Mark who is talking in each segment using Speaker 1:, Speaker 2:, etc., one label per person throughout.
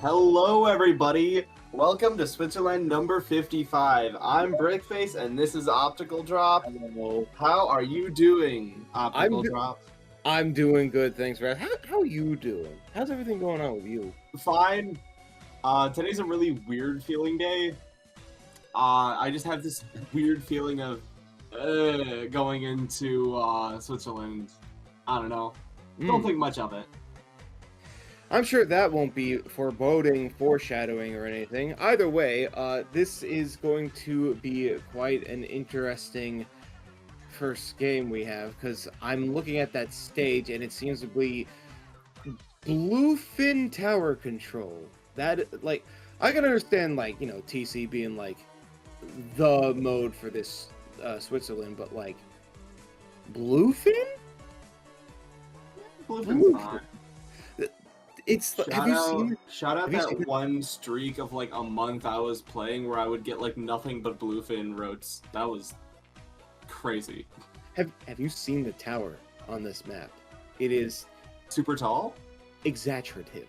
Speaker 1: Hello, everybody. Welcome to Switzerland number 55. I'm Brickface, and this is Optical Drop.
Speaker 2: Hello.
Speaker 1: How are you doing, Optical Drop?
Speaker 2: I'm doing good, thanks, Brad. How are you doing? How's everything going on with you?
Speaker 1: Fine. Today's a really weird feeling day. I just have this weird feeling of going into Switzerland. I don't know. Don't think much of it.
Speaker 2: I'm sure that won't be foreboding, foreshadowing, or anything. Either way, this is going to be quite an interesting first game we have, because I'm looking at that stage, and it seems to be Bluefin Tower Control. That, like, I can understand, like, you know, TC being, like, the mode for this Switzerland, but, like, Bluefin?
Speaker 1: Bluefin's not.
Speaker 2: It's
Speaker 1: shout out that one streak of like a month I was playing where I would get like nothing but bluefin rotes. That was crazy.
Speaker 2: Have you seen the tower on this map? It is
Speaker 1: super tall?
Speaker 2: Exaggerative.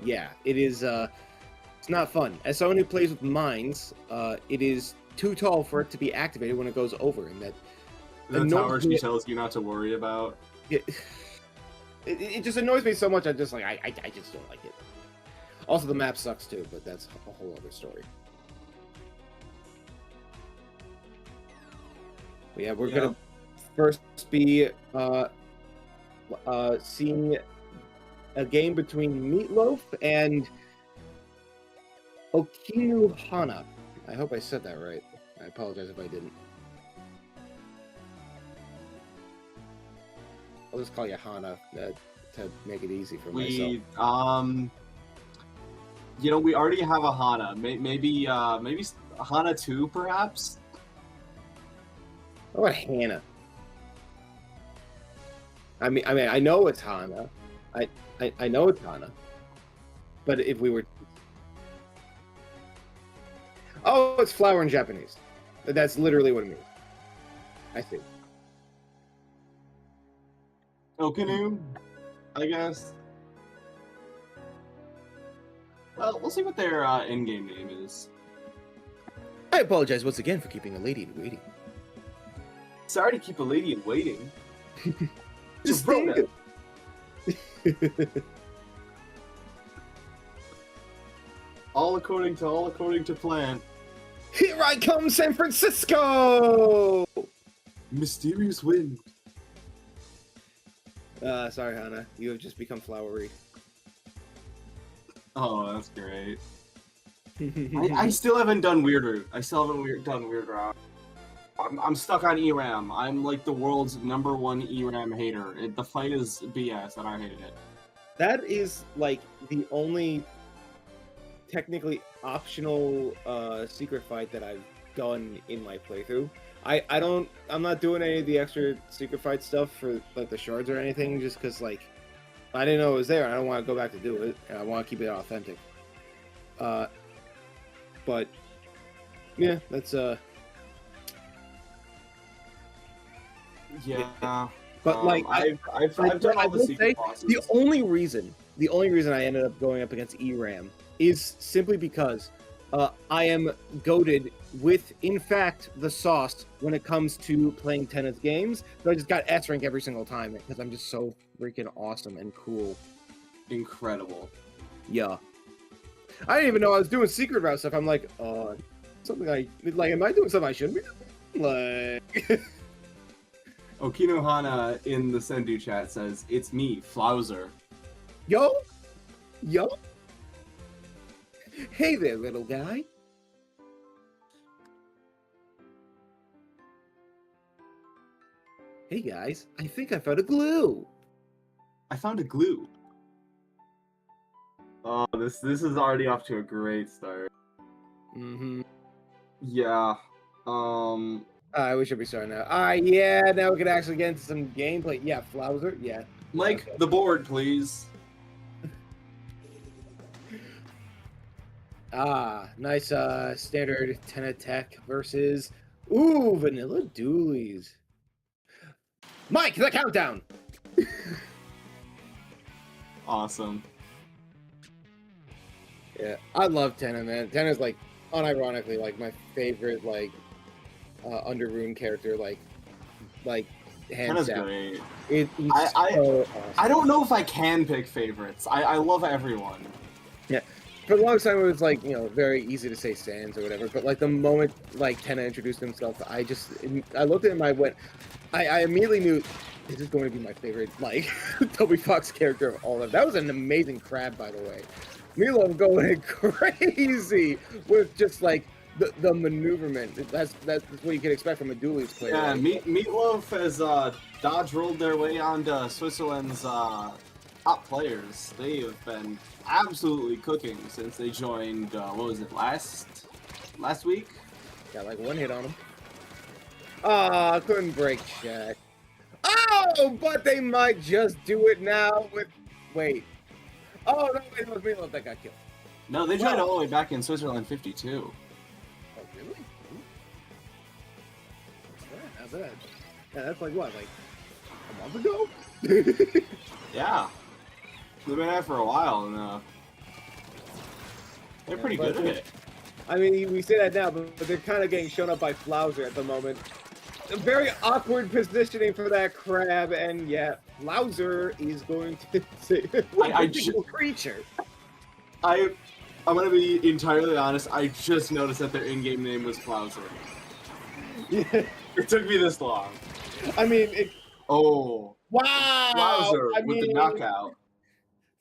Speaker 2: Yeah, it is it's not fun. As someone who plays with mines, it is too tall for it to be activated when it goes over, and that
Speaker 1: the tower she tells you not to worry about.
Speaker 2: It just annoys me so much. I just like I just don't like it. Also, the map sucks too, but that's a whole other story. But yeah, we're gonna first be seeing a game between Meatloaf and Okinu Hana. I hope I said that right. I apologize if I didn't. I'll just call you Hana to make it easy for myself.
Speaker 1: You know, we already have a Hana. Maybe Hana 2, perhaps?
Speaker 2: What about Hannah? I mean, I know it's Hana. I know it's Hana. But if we were... Oh, it's flower in Japanese. That's literally what it means. I see.
Speaker 1: Okinu, I guess. Well, we'll see what their in-game name is.
Speaker 2: I apologize once again for keeping a lady in waiting.
Speaker 1: Sorry to keep a lady in waiting.
Speaker 2: Just wrote it.
Speaker 1: All according to plan.
Speaker 2: Here I come, San Francisco!
Speaker 1: Mysterious wind.
Speaker 2: Sorry, Hana. You have just become flowery.
Speaker 1: Oh, that's great. I still haven't done Weird Route. I still haven't done Weird Route. I'm stuck on ERAM. I'm like the world's #1 ERAM hater. The fight is BS, and I hated it. That
Speaker 2: is like the only technically optional secret fight that I've done in my playthrough. I'm not doing any of the extra secret fight stuff for like the shards or anything, just because like I didn't know it was there. I don't want to go back to do it, and I want to keep it authentic. But yeah, that's
Speaker 1: yeah.
Speaker 2: But like
Speaker 1: I've done all the secret bosses.
Speaker 2: The only reason I ended up going up against ERAM is simply because I am goated with, in fact, the sauce when it comes to playing tennis games. So I just got S rank every single time because I'm just so freaking awesome and cool.
Speaker 1: Incredible.
Speaker 2: Yeah. I didn't even know I was doing secret route stuff. I'm like, something like, am I doing something I shouldn't be doing? Like...
Speaker 1: Okinu Hana in the Sendu chat says, "It's me, Flowser."
Speaker 2: Yo? Hey there, little guy. Hey guys, I think I found a glue.
Speaker 1: I found a glue. Oh, this is already off to a great start.
Speaker 2: Mm-hmm.
Speaker 1: Yeah.
Speaker 2: We should be starting now. Alright, yeah, now we can actually get into some gameplay. Yeah, Flowser, yeah.
Speaker 1: Mike, okay. The board, please.
Speaker 2: Nice standard 10 attack versus vanilla doolies. Mike, the countdown.
Speaker 1: Awesome.
Speaker 2: Yeah, I love Tenna, man. Tenna's like unironically like my favorite like Underrune character, like hands
Speaker 1: Tenna's
Speaker 2: down.
Speaker 1: great.
Speaker 2: He's
Speaker 1: I
Speaker 2: so awesome.
Speaker 1: I don't know if I can pick favorites. I love everyone.
Speaker 2: Yeah. For the longest time, it was like, you know, very easy to say Sans or whatever. But like the moment like Tenna introduced himself, I looked at him, I immediately knew this is going to be my favorite like Toby Fox character of all of them. That was an amazing crab, by the way. Milo going crazy with just like the maneuverment. That's what you can expect from a duelist player.
Speaker 1: Yeah,
Speaker 2: right?
Speaker 1: Meatloaf has dodge rolled their way onto Switzerland's top players. They have been absolutely cooking since they joined. What was it, last week?
Speaker 2: Got like one hit on him. Ah, couldn't break check. Oh, but they might just do it now with. Wait. Oh no! Wait, it was Milo that got killed.
Speaker 1: No, they joined all the way back in Switzerland '52.
Speaker 2: Oh really? Ooh. Not bad. Yeah, that's like what, like a month ago?
Speaker 1: Yeah, they've been at it for a while, and they're pretty good at it.
Speaker 2: I mean, we say that now, but they're kind of getting shown up by Flauser at the moment. A very awkward positioning for that crab, and yeah, Flauser is going to say creature.
Speaker 1: I'm gonna be entirely honest. I just noticed that their in-game name was Flauser.
Speaker 2: Yeah.
Speaker 1: It took me this long.
Speaker 2: I mean,
Speaker 1: wow! Flauser with the knockout.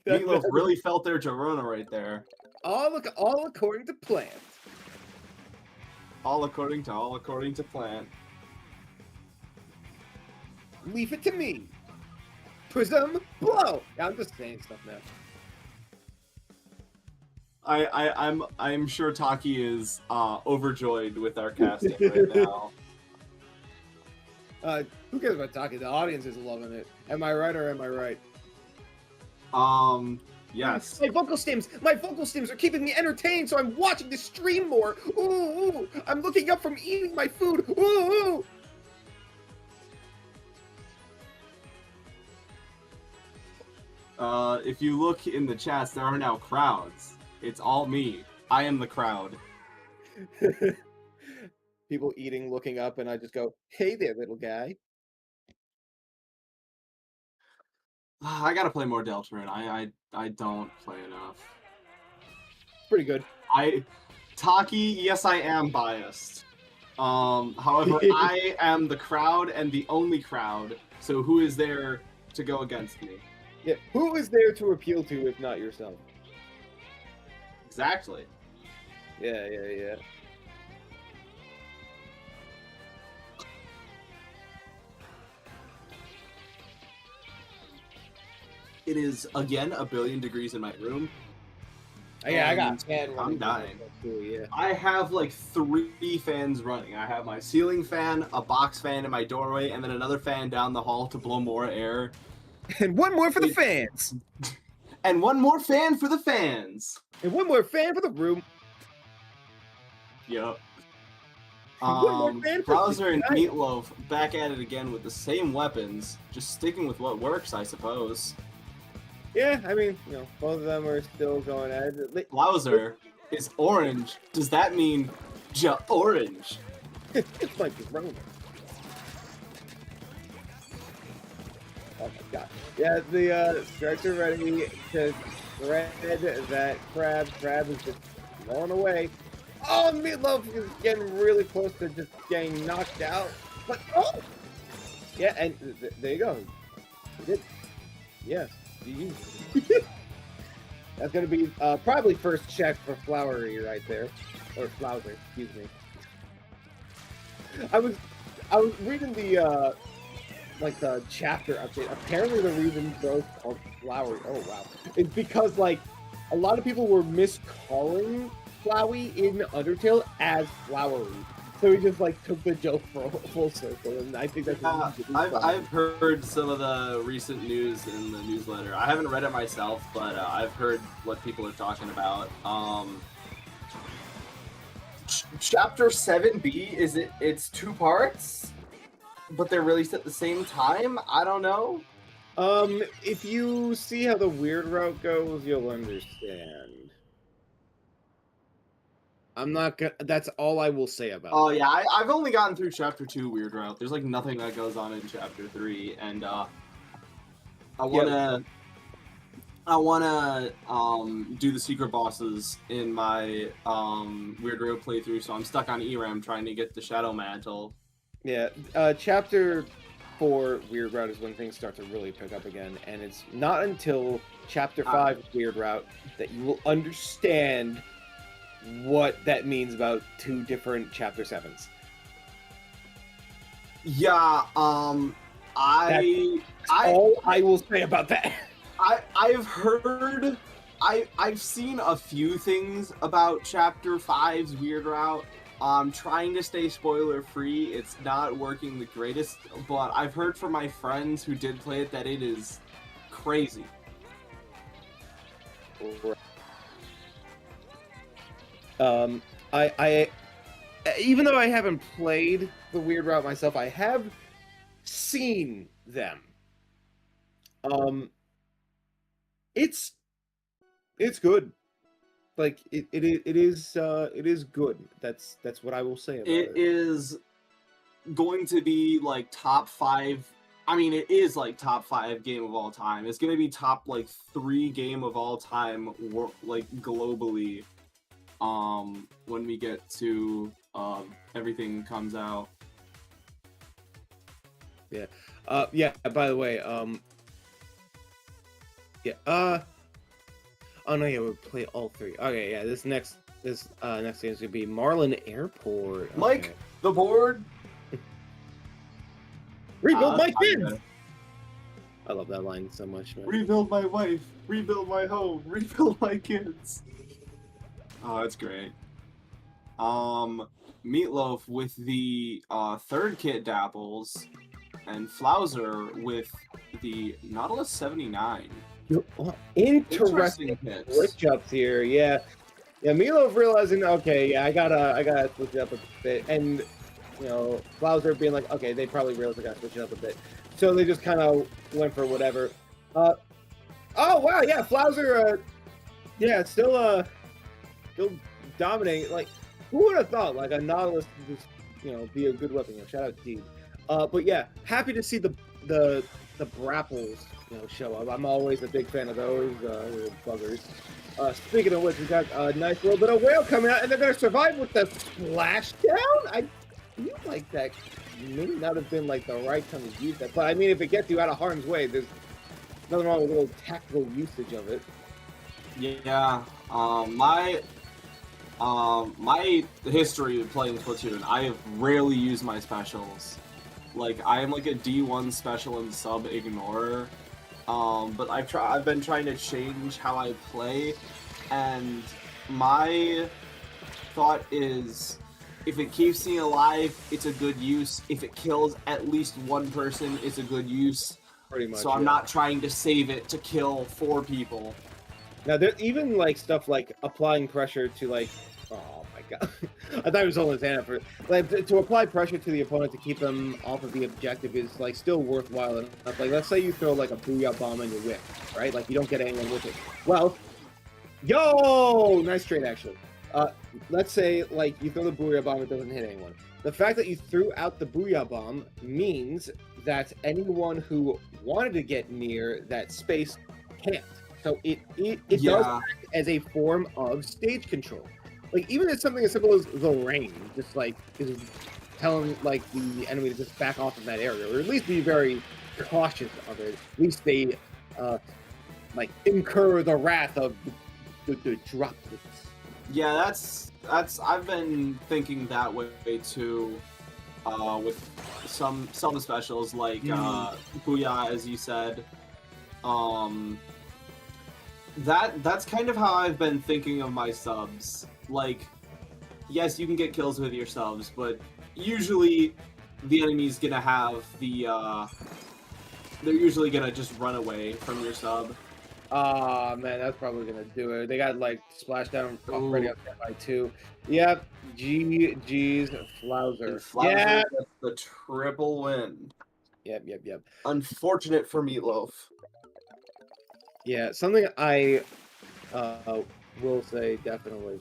Speaker 2: That,
Speaker 1: Meatloaf really felt their Girona right there.
Speaker 2: All according to plan.
Speaker 1: All according to plan.
Speaker 2: Leave it to me. Prism blow. I'm just saying stuff now.
Speaker 1: I'm sure Taki is overjoyed with our casting right now.
Speaker 2: Who cares about Taki? The audience is loving it. Am I right or am I right?
Speaker 1: Yes.
Speaker 2: My vocal stems are keeping me entertained, so I'm watching the stream more. Ooh, I'm looking up from eating my food. Ooh.
Speaker 1: If you look in the chats, there are now crowds. It's all me. I am the crowd.
Speaker 2: People eating, looking up, and I just go, "Hey there, little guy."
Speaker 1: I gotta play more Deltarune. I don't play enough.
Speaker 2: Pretty good.
Speaker 1: Taki, yes, I am biased. However, I am the crowd and the only crowd. So who is there to go against me?
Speaker 2: Yeah, who is there to appeal to if not yourself?
Speaker 1: Exactly.
Speaker 2: Yeah.
Speaker 1: It is again 1,000,000,000 degrees in my room.
Speaker 2: Yeah, I got fan.
Speaker 1: I'm dying.
Speaker 2: Too, yeah.
Speaker 1: I have like 3 fans running. I have my ceiling fan, a box fan in my doorway, and then another fan down the hall to blow more air.
Speaker 2: And one more for the fans.
Speaker 1: And one more fan for the fans.
Speaker 2: And one more fan for the room.
Speaker 1: Yep. Bowser and Meatloaf back at it again with the same weapons, just sticking with what works, I suppose.
Speaker 2: Yeah, I mean, you know, both of them are still going at it.
Speaker 1: Bowser is orange. Does that mean orange?
Speaker 2: It's like Rona. Oh my god. Yeah, the strikes are ready to thread that crab. Crab is just blowing away. Oh, Meatloaf is getting really close to just getting knocked out. But, oh! Yeah, and there you go. He did. Yes. That's going to be probably first check for Flowery right there. Or Flauser, excuse me. I was reading the like the chapter update. Apparently the reason both called Flowery, oh wow, is because like a lot of people were miscalling Flowey in Undertale as Flowery. So he just like took the joke for a full circle, and I think that's.
Speaker 1: I've heard some of the recent news in the newsletter. I haven't read it myself, but I've heard what people are talking about. Chapter 7B it's 2 parts, but they're released at the same time. I don't know.
Speaker 2: If you see how the weird route goes, you'll understand. I'm not gonna. That's all I will say about
Speaker 1: Oh
Speaker 2: that.
Speaker 1: yeah, I've only gotten through chapter 2 Weird Route. There's like nothing that goes on in chapter 3, and I
Speaker 2: Yep.
Speaker 1: wanna I wanna do the secret bosses in my Weird Route playthrough, so I'm stuck on ERAM trying to get the Shadow Mantle.
Speaker 2: Yeah. Chapter 4 Weird Route is when things start to really pick up again, and it's not until chapter 5 Weird Route that you will understand what that means about 2 different chapter 7s.
Speaker 1: Yeah,
Speaker 2: All I will say about that.
Speaker 1: I've heard, I've seen a few things about Chapter 5's Weird Route. I'm trying to stay spoiler free. It's not working the greatest, but I've heard from my friends who did play it that it is crazy.
Speaker 2: I even though I haven't played the Weird Route myself, I have seen them. It's good. Like it is good. That's what I will say about
Speaker 1: It
Speaker 2: it.
Speaker 1: is going to be like top 5. I mean, it is like top 5 game of all time. It's going to be top like 3 game of all time, like globally. When we get to everything comes out.
Speaker 2: Yeah. Yeah, by the way, yeah, oh no, yeah, we'll play all 3. Okay, yeah, this next game is gonna be Marlin Airport. Okay.
Speaker 1: Mike, the board.
Speaker 2: Rebuild my kids! I love that line so much, man.
Speaker 1: Rebuild my wife, rebuild my home, rebuild my kids. Oh, that's great. Meatloaf with the 3rd kit Dapples, and Flauser with the Nautilus 79.
Speaker 2: Interesting switch ups here, yeah. Yeah, Meatloaf realizing, okay, yeah, I gotta switch it up a bit, and you know, Flauser being like, okay, they probably realized I gotta switch it up a bit, so they just kind of went for whatever. Oh wow, yeah, Flauser, yeah, still dominating. Like, who would have thought, like, a Nautilus would just, you know, be a good weapon? You know, shout out to Dean. But yeah, happy to see the Brapples, you know, show up. I'm always a big fan of those little buggers. Speaking of which, we got a nice little bit of whale coming out, and they're gonna survive with the splashdown. I feel like that may not have been like the right time to use that, but I mean, if it gets you out of harm's way, there's nothing wrong with a little tactical usage of it.
Speaker 1: Yeah, my history of playing Splatoon, I have rarely used my specials. Like, I am like a D1 special and sub ignorer. But I've been trying to change how I play, and my thought is, if it keeps me alive, it's a good use. If it kills at least one person, it's a good use.
Speaker 2: Pretty much.
Speaker 1: So I'm not trying to save it to kill 4 people.
Speaker 2: Now, there's even like stuff like applying pressure to like, oh my god, I thought it was holding his hand up for like to apply pressure to the opponent to keep them off of the objective is like still worthwhile enough. Like, let's say you throw like a booyah bomb in your whip, right? Like, you don't get anyone with it. Well, yo, nice trade actually. Let's say like you throw the booyah bomb, it doesn't hit anyone. The fact that you threw out the booyah bomb means that anyone who wanted to get near that space can't. So it does act as a form of stage control. Like, even if something as simple as the rain, just like is telling like the enemy to just back off of that area, or at least be very cautious of it. At least they like incur the wrath of the droplets.
Speaker 1: Yeah, that's I've been thinking that way too. With some specials like Booyah, as you said. That's kind of how I've been thinking of my subs. Like, yes, you can get kills with your subs, but usually the enemy's gonna have the they're usually gonna just run away from your sub.
Speaker 2: Ah, man, that's probably gonna do it. They got like splashdown already up there by 2. Yep, GG's Flauser.
Speaker 1: Yeah, gets the triple win.
Speaker 2: Yep.
Speaker 1: Unfortunate for Meatloaf.
Speaker 2: Yeah, something I will say definitely.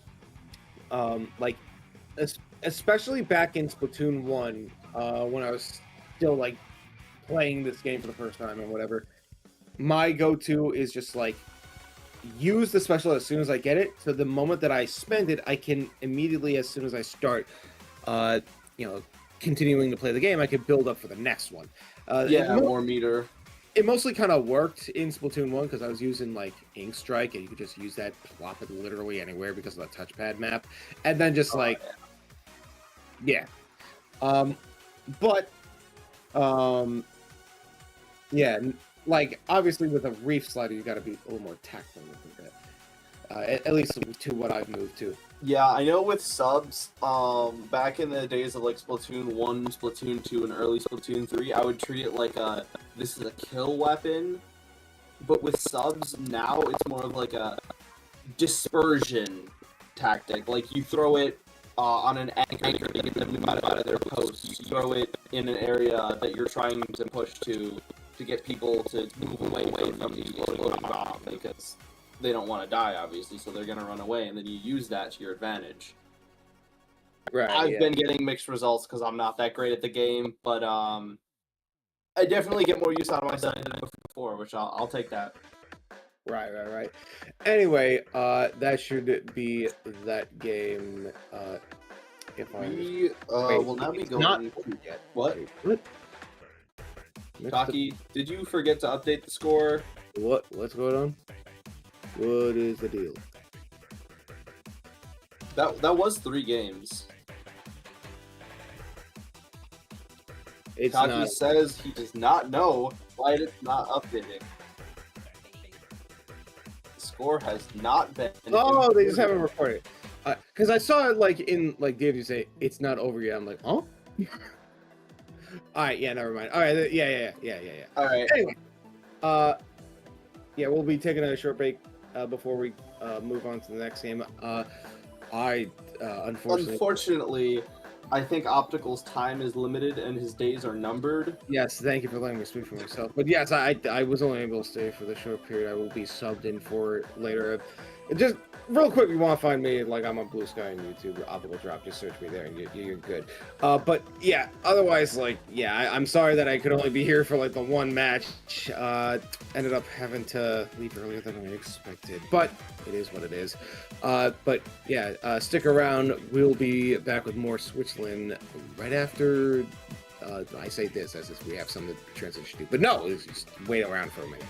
Speaker 2: Like, especially back in Splatoon 1, when I was still like playing this game for the first time and whatever, my go-to is just like use the special as soon as I get it. So the moment that I spend it, I can immediately, as soon as I start, continuing to play the game, I can build up for the next one.
Speaker 1: More meter.
Speaker 2: It mostly kind of worked in Splatoon 1 because I was using like Ink Strike, and you could just use that, plop it literally anywhere because of the touchpad map, and then just like obviously with a reef slider, you got to be a little more tactful with it. At least to what I've moved to.
Speaker 1: Yeah, I know with subs, back in the days of like Splatoon 1, Splatoon 2, and early Splatoon 3, I would treat it like this is a kill weapon. But with subs, now it's more of like a dispersion tactic. Like you throw it on an anchor to get them out of their posts. You throw it in an area that you're trying to push to get people to move away from the exploding bomb, because they don't want to die, obviously, so they're going to run away, and then you use that to your advantage.
Speaker 2: Right.
Speaker 1: I've been getting mixed results because I'm not that great at the game, but I definitely get more use out of my side than before, which I'll take that.
Speaker 2: Right. Anyway, that should be that game. If
Speaker 1: we will now be going.
Speaker 2: Not yet.
Speaker 1: What? Taki, did you forget to update the score?
Speaker 2: What's going on? What is the deal?
Speaker 1: That was 3 games. Taki says he does not know why it's not updating. The score has not been.
Speaker 2: Oh, they just haven't recorded. Because I saw it like in like Dave say it's not over yet. I'm like, oh. All right, yeah, never mind. All right, yeah.
Speaker 1: All right.
Speaker 2: Anyway, we'll be taking a short break before we move on to the next game.
Speaker 1: Unfortunately, I think Optical's time is limited and his days are numbered.
Speaker 2: Yes, thank you for letting me speak for myself. But yes, I was only able to stay for the short period. I will be subbed in for later. Just real quick, if you want to find me, like I'm on Blue Sky and YouTube, Optical Drop, just search me there and you're good. But yeah, otherwise, like, yeah, I'm sorry that I could only be here for like the one match. Ended up having to leave earlier than I expected, but it is what it is. But yeah, stick around. We'll be back with more Switzerland right after I say this, as if we have something to transition to. But no, just wait around for a minute.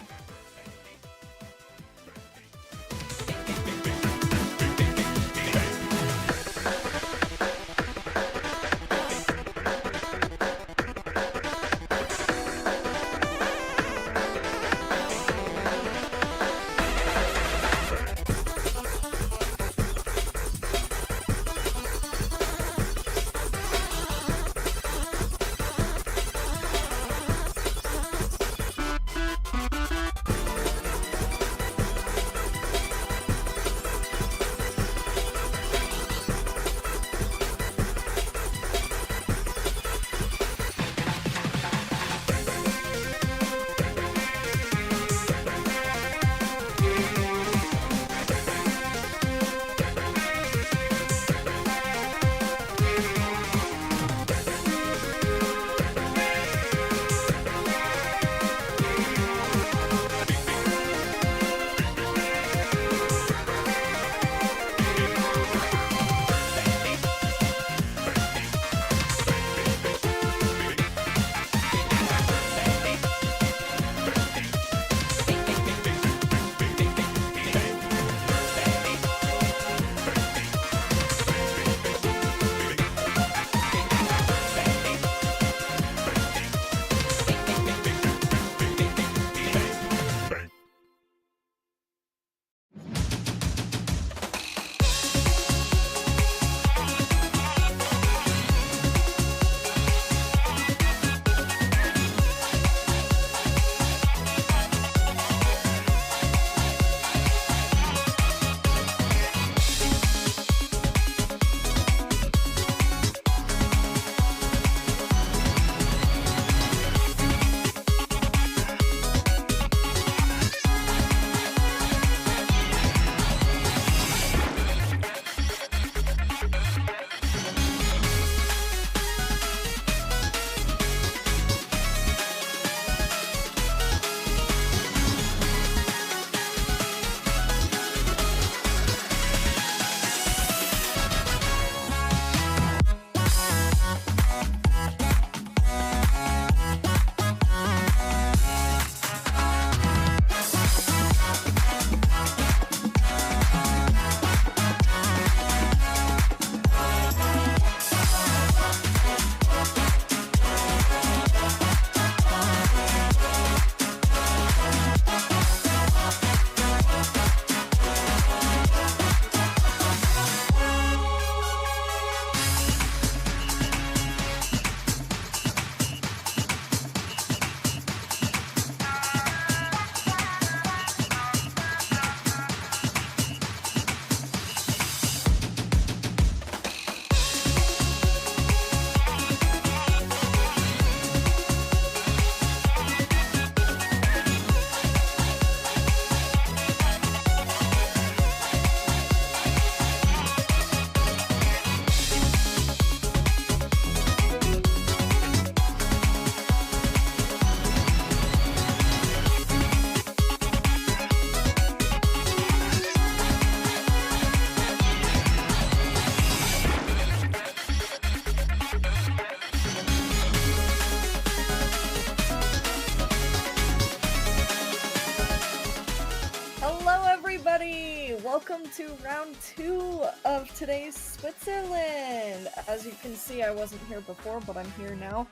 Speaker 3: everybody! Welcome to round 2 of today's Switzerland! As you can see, I wasn't here before, but I'm here now.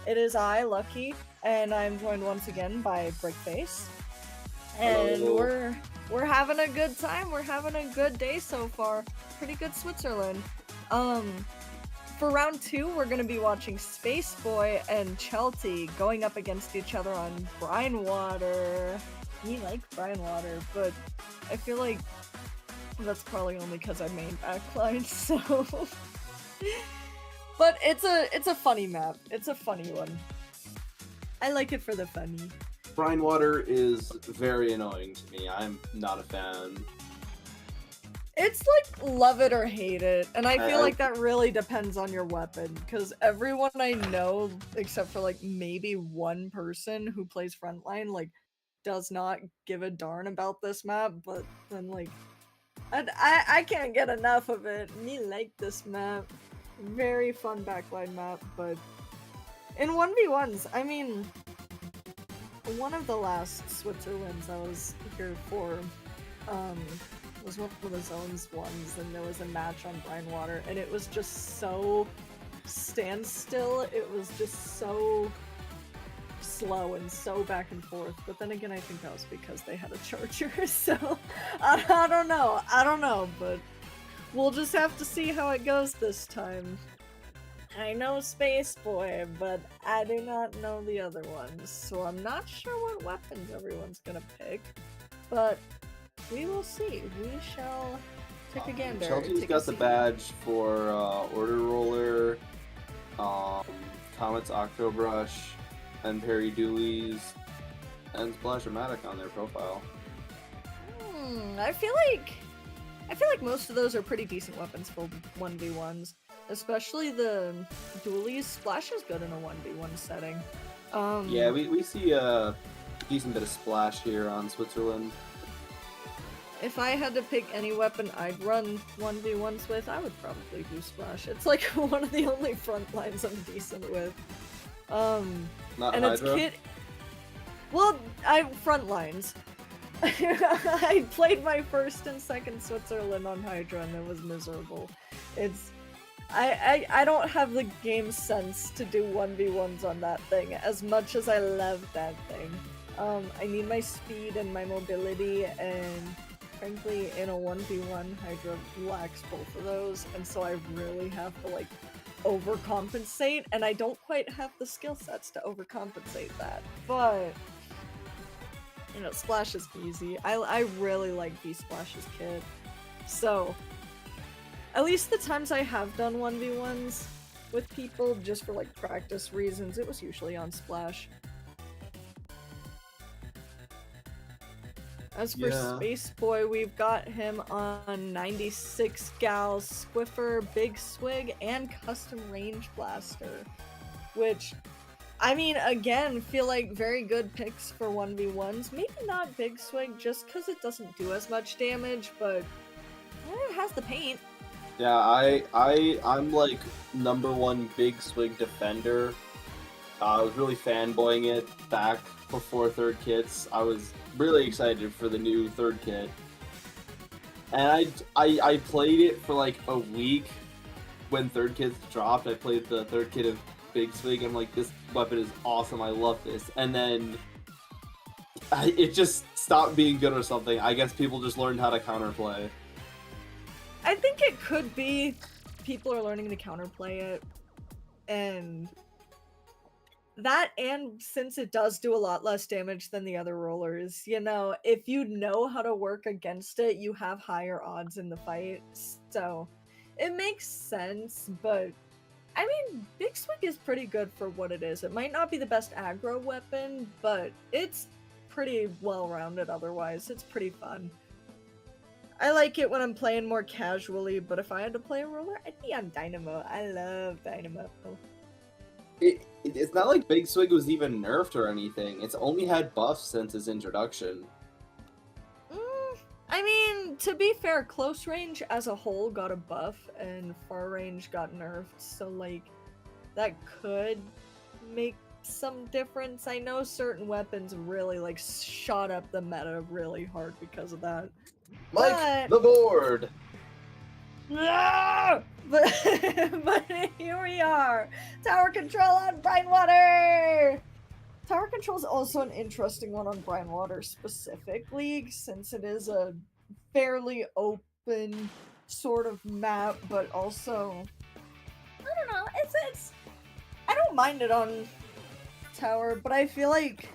Speaker 3: It is I, Lucky, and I'm joined once again by Brickface. And
Speaker 1: Hello.
Speaker 3: we're having a good time, we're having a good day so far. Pretty good Switzerland. For round 2, we're gonna be watching Space Boy and Chelty going up against each other on Brine Water. We like Brine Water, but I feel like that's probably only because I main backline, so... But it's a funny map. It's a funny one. I like it for the funny.
Speaker 1: Brine water is very annoying to me. I'm not a fan.
Speaker 3: It's like love it or hate it, and I feel like that really depends on your weapon, because everyone I know, except for like maybe one person who plays frontline, like does not give a darn about this map, but then like I can't get enough of it. Me like this map. Very fun backline map, but in 1v1s, I mean, one of the last Switzerlands I was here for was one of the zones ones, and there was a match on Brine Water, and it was just so standstill. It was just so slow and so back and forth. But then again, I think that was because they had a charger, so I don't know, but we'll just have to see how it goes this time. I know Space Boy, but I do not know the other ones, so I'm not sure what weapons everyone's gonna pick, but we will see. We shall take a gander.
Speaker 1: Chelty's got the badge for Order Roller, Comet's Octobrush, and Perry Dooley's, and Splash-O-Matic on their profile.
Speaker 3: I feel like most of those are pretty decent weapons for 1v1s. Especially the Dooley's. Splash is good in a 1v1 setting.
Speaker 1: Yeah, we see a decent bit of Splash here on Switzerland.
Speaker 3: If I had to pick any weapon I'd run 1v1s with, I would probably do Splash. It's like one of the only front lines I'm decent with.
Speaker 1: Not
Speaker 3: and
Speaker 1: Hydra?
Speaker 3: it's kit. Well, front lines. I played my first and second Switzerland on Hydra and it was miserable. I don't have the game sense to do 1v1s on that thing, as much as I love that thing. I need my speed and my mobility, and frankly, in a 1v1, Hydra lacks both of those, and so I really have to, like, overcompensate, and I don't quite have the skill sets to overcompensate that. But, you know, Splash is easy. I really like V-Splash's kit. So, at least the times I have done 1v1s with people, just for like practice reasons, it was usually on Splash. As for Space Boy, we've got him on 96 Gal, Squiffer, Big Swig, and Custom Range Blaster. Which, I mean, again, feel like very good picks for 1v1s. Maybe not Big Swig, just because it doesn't do as much damage, but it has the paint.
Speaker 1: Yeah, I'm like #1 Big Swig defender. I was really fanboying it back before third kits. I was really excited for the new third kit. And I played it for like a week when third kits dropped. I played the third kit of Big Swig. I'm like, this weapon is awesome. I love this. And then it just stopped being good or something. I guess people just learned how to counterplay.
Speaker 3: I think it could be people are learning to counterplay it, and that, and since it does do a lot less damage than the other rollers, you know, if you know how to work against it, you have higher odds in the fight, so it makes sense. But I mean, Big Swig is pretty good for what it is. It might not be the best aggro weapon, but it's pretty well-rounded otherwise. It's pretty fun. I like it when I'm playing more casually, but if I had to play a roller, I'd be on Dynamo. I love Dynamo.
Speaker 1: It's not like Big Swig was even nerfed or anything. It's only had buffs since its introduction.
Speaker 3: I mean, to be fair, close range as a whole got a buff, and far range got nerfed, so, like, that could make some difference. I know certain weapons really like shot up the meta really hard because of that.
Speaker 4: Like
Speaker 3: But-
Speaker 4: the board.
Speaker 3: No! But but here we are. Tower control on Brine Water. Tower control is also an interesting one on Brine Water specifically, since it is a fairly open sort of map, but also I don't know. It's I don't mind it on Tower, but I feel like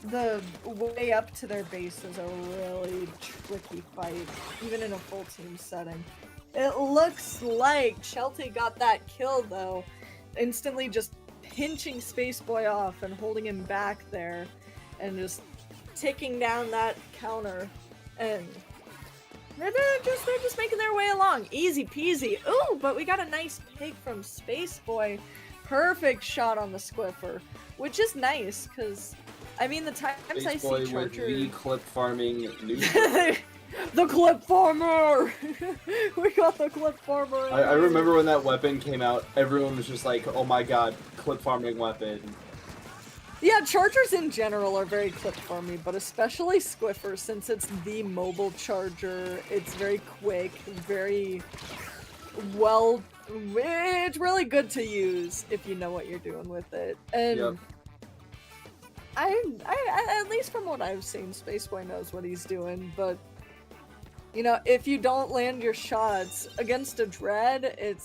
Speaker 3: the way up to their base is a really tricky fight, even in a full team setting. It looks like Shelty got that kill though, instantly just pinching Space Boy off and holding him back there, and just taking down that counter, and they're just making their way along, easy peasy. Ooh, but we got a nice pick from Space Boy, perfect shot on the Squiffer, which is nice because I mean the times
Speaker 4: Space
Speaker 3: I
Speaker 4: Boy
Speaker 3: see
Speaker 4: with
Speaker 3: Charger.
Speaker 4: the clip farming news.
Speaker 3: The clip farmer! We got the clip farmer!
Speaker 4: I remember when that weapon came out, everyone was just like, oh my god, clip farming weapon.
Speaker 3: Yeah, chargers in general are very clip farmy, but especially Squiffer, since it's the mobile charger. It's very quick, very well. It's really good to use if you know what you're doing with it. And
Speaker 4: Yep.
Speaker 3: I at least from what I've seen, Spaceboy knows what he's doing, but you know, if you don't land your shots against a Dread, it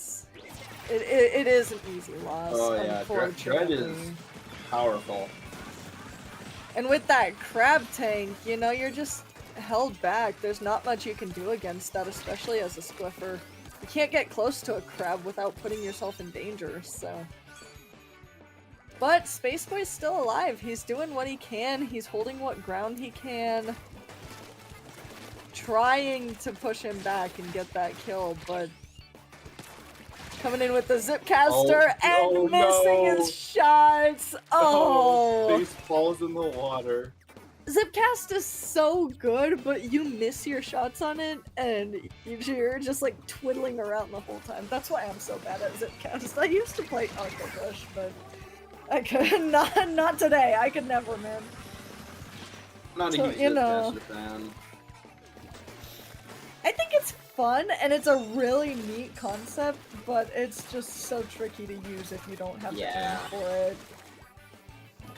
Speaker 3: is an easy loss.
Speaker 4: Oh yeah, Dread is
Speaker 3: unfortunately.
Speaker 4: powerful.
Speaker 3: And with that crab tank, you know, you're just held back. There's not much you can do against that, especially as a Squiffer. You can't get close to a crab without putting yourself in danger, so. But Spaceboy's still alive. He's doing what he can. He's holding what ground he can. Trying to push him back and get that kill, but coming in with the Zipcaster and missing his shots. Oh,
Speaker 4: Face falls in the water.
Speaker 3: Zipcast is so good, but you miss your shots on it, and you're just like twiddling around the whole time. That's why I'm so bad at Zipcast. I used to play Aqua Rush, but I could not today. I could never, man.
Speaker 4: Not a
Speaker 3: So,
Speaker 4: huge
Speaker 3: you know.
Speaker 4: Zipcaster fan.
Speaker 3: I think it's fun, and it's a really neat concept, but it's just so tricky to use if you don't have the
Speaker 4: Yeah.
Speaker 3: aim for it.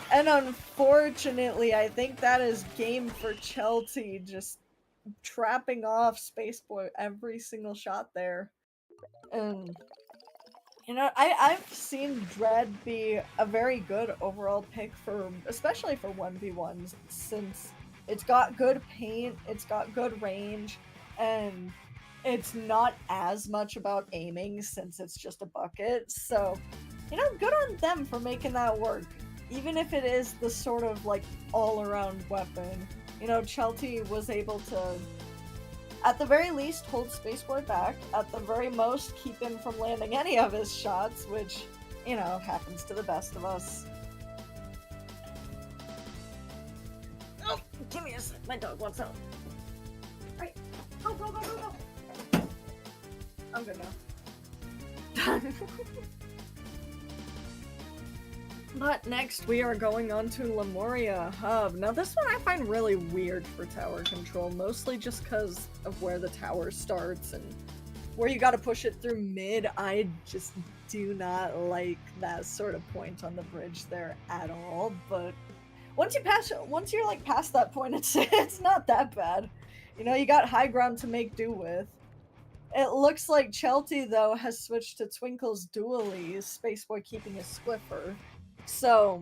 Speaker 3: And unfortunately, I think that is game for Chelsea, just trapping off Spaceboy every single shot there. And, you know, I've seen Dread be a very good overall pick for, especially for 1v1s, since it's got good paint, it's got good range, and it's not as much about aiming since it's just a bucket. So, you know, good on them for making that work. Even if it is the sort of like all-around weapon. You know, Chelsea was able to, at the very least, hold Spaceboy back. At the very most, keep him from landing any of his shots, which, you know, happens to the best of us. Oh, give me a sec. My dog wants out. Right. Go, go, go, go, go. I'm good now. But next we are going on to Lemuria Hub. Now this one I find really weird for tower control, mostly just because of where the tower starts and where you gotta push it through mid. I just do not like that sort of point on the bridge there at all, but once you're like past that point, it's not that bad. You know, you got high ground to make do with. It looks like Chelsea, though, has switched to Twinkle's dualies, Spaceboy keeping his Squiffer. So,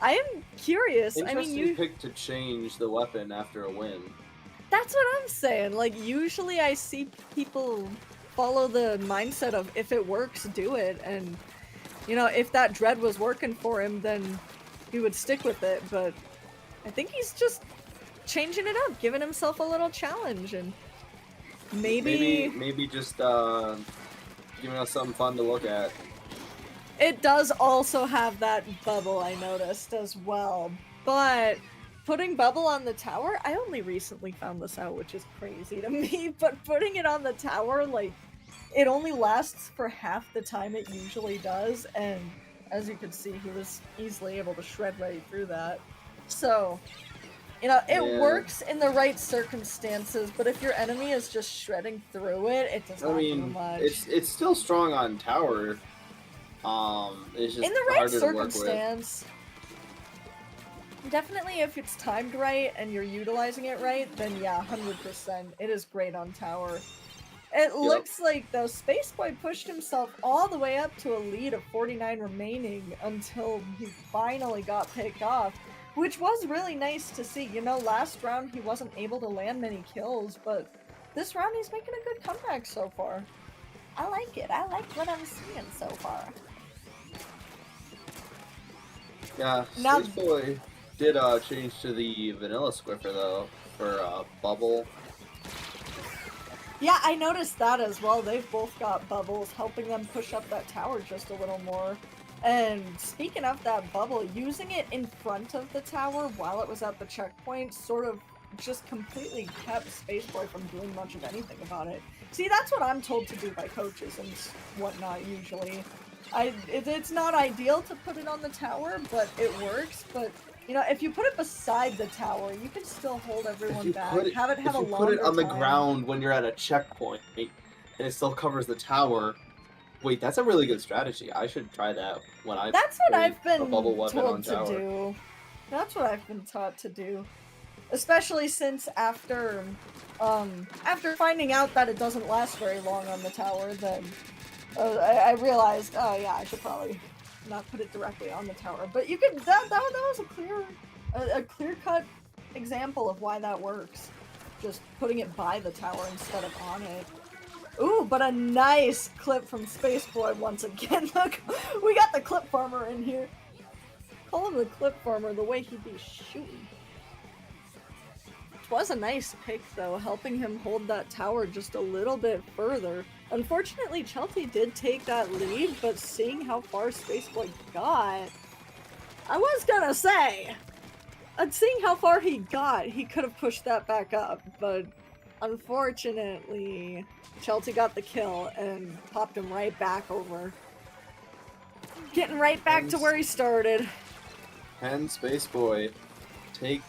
Speaker 3: I am curious. I mean,
Speaker 4: Interesting pick to change the weapon after a win.
Speaker 3: That's what I'm saying. Like, usually I see people follow the mindset of if it works, do it. And, you know, if that Dread was working for him, then he would stick with it. But I think he's just changing it up, giving himself a little challenge, and maybe
Speaker 4: just giving us something fun to look at.
Speaker 3: It does also have that bubble, I noticed, as well. But putting bubble on the tower, I only recently found this out, which is crazy to me, but putting it on the tower, like, it only lasts for half the time it usually does, and as you could see, he was easily able to shred right through that. So, you know, it
Speaker 2: Yeah.
Speaker 3: works in the right circumstances, but if your enemy is just shredding through it, it does not do much.
Speaker 2: it's still strong on tower. It's just
Speaker 3: In the right
Speaker 2: harder to work with.
Speaker 3: circumstance, definitely if it's timed right and you're utilizing it right, then yeah, 100%. It is great on tower. It looks like, though, Spaceboy pushed himself all the way up to a lead of 49 remaining until he finally got picked off, which was really nice to see. You know, last round he wasn't able to land many kills, but this round he's making a good comeback so far. I like it. I like what I'm seeing so far.
Speaker 2: Yeah,
Speaker 3: Now-
Speaker 2: Spaceboy did change to the vanilla Squiffer though for bubble.
Speaker 3: Yeah, I noticed that as well. They've both got bubbles, helping them push up that tower just a little more. And speaking of that bubble, using it in front of the tower while it was at the checkpoint sort of just completely kept Spaceboy from doing much of anything about it. See, that's what I'm told to do by coaches and whatnot usually. It's not ideal to put it on the tower, but it works. But you know, if you put it beside the tower, you can still hold everyone back. Have it have a longer
Speaker 2: put it on the
Speaker 3: time.
Speaker 2: ground when you're at a checkpoint, and it still covers the tower. Wait, that's a really good strategy. I should try that when I.
Speaker 3: That's what
Speaker 2: put
Speaker 3: I've been
Speaker 2: a bubble weapon on
Speaker 3: told to
Speaker 2: tower.
Speaker 3: do. That's what I've been taught to do. Especially since after finding out that it doesn't last very long on the tower, then I realized, oh yeah, I should probably not put it directly on the tower. But you could that was a clear-cut example of why that works. Just putting it by the tower instead of on it. Ooh, but a nice clip from Spaceboy once again. Look, we got the clip farmer in here. Call him the clip farmer, the way he'd be shooting. It was a nice pick, though, helping him hold that tower just a little bit further. Unfortunately, Chelsea did take that lead, but seeing how far Spaceboy got, I was gonna say, seeing how far he got, he could have pushed that back up, but unfortunately, Chelsea got the kill and popped him right back over. Getting right back to where he started.
Speaker 2: Can Spaceboy take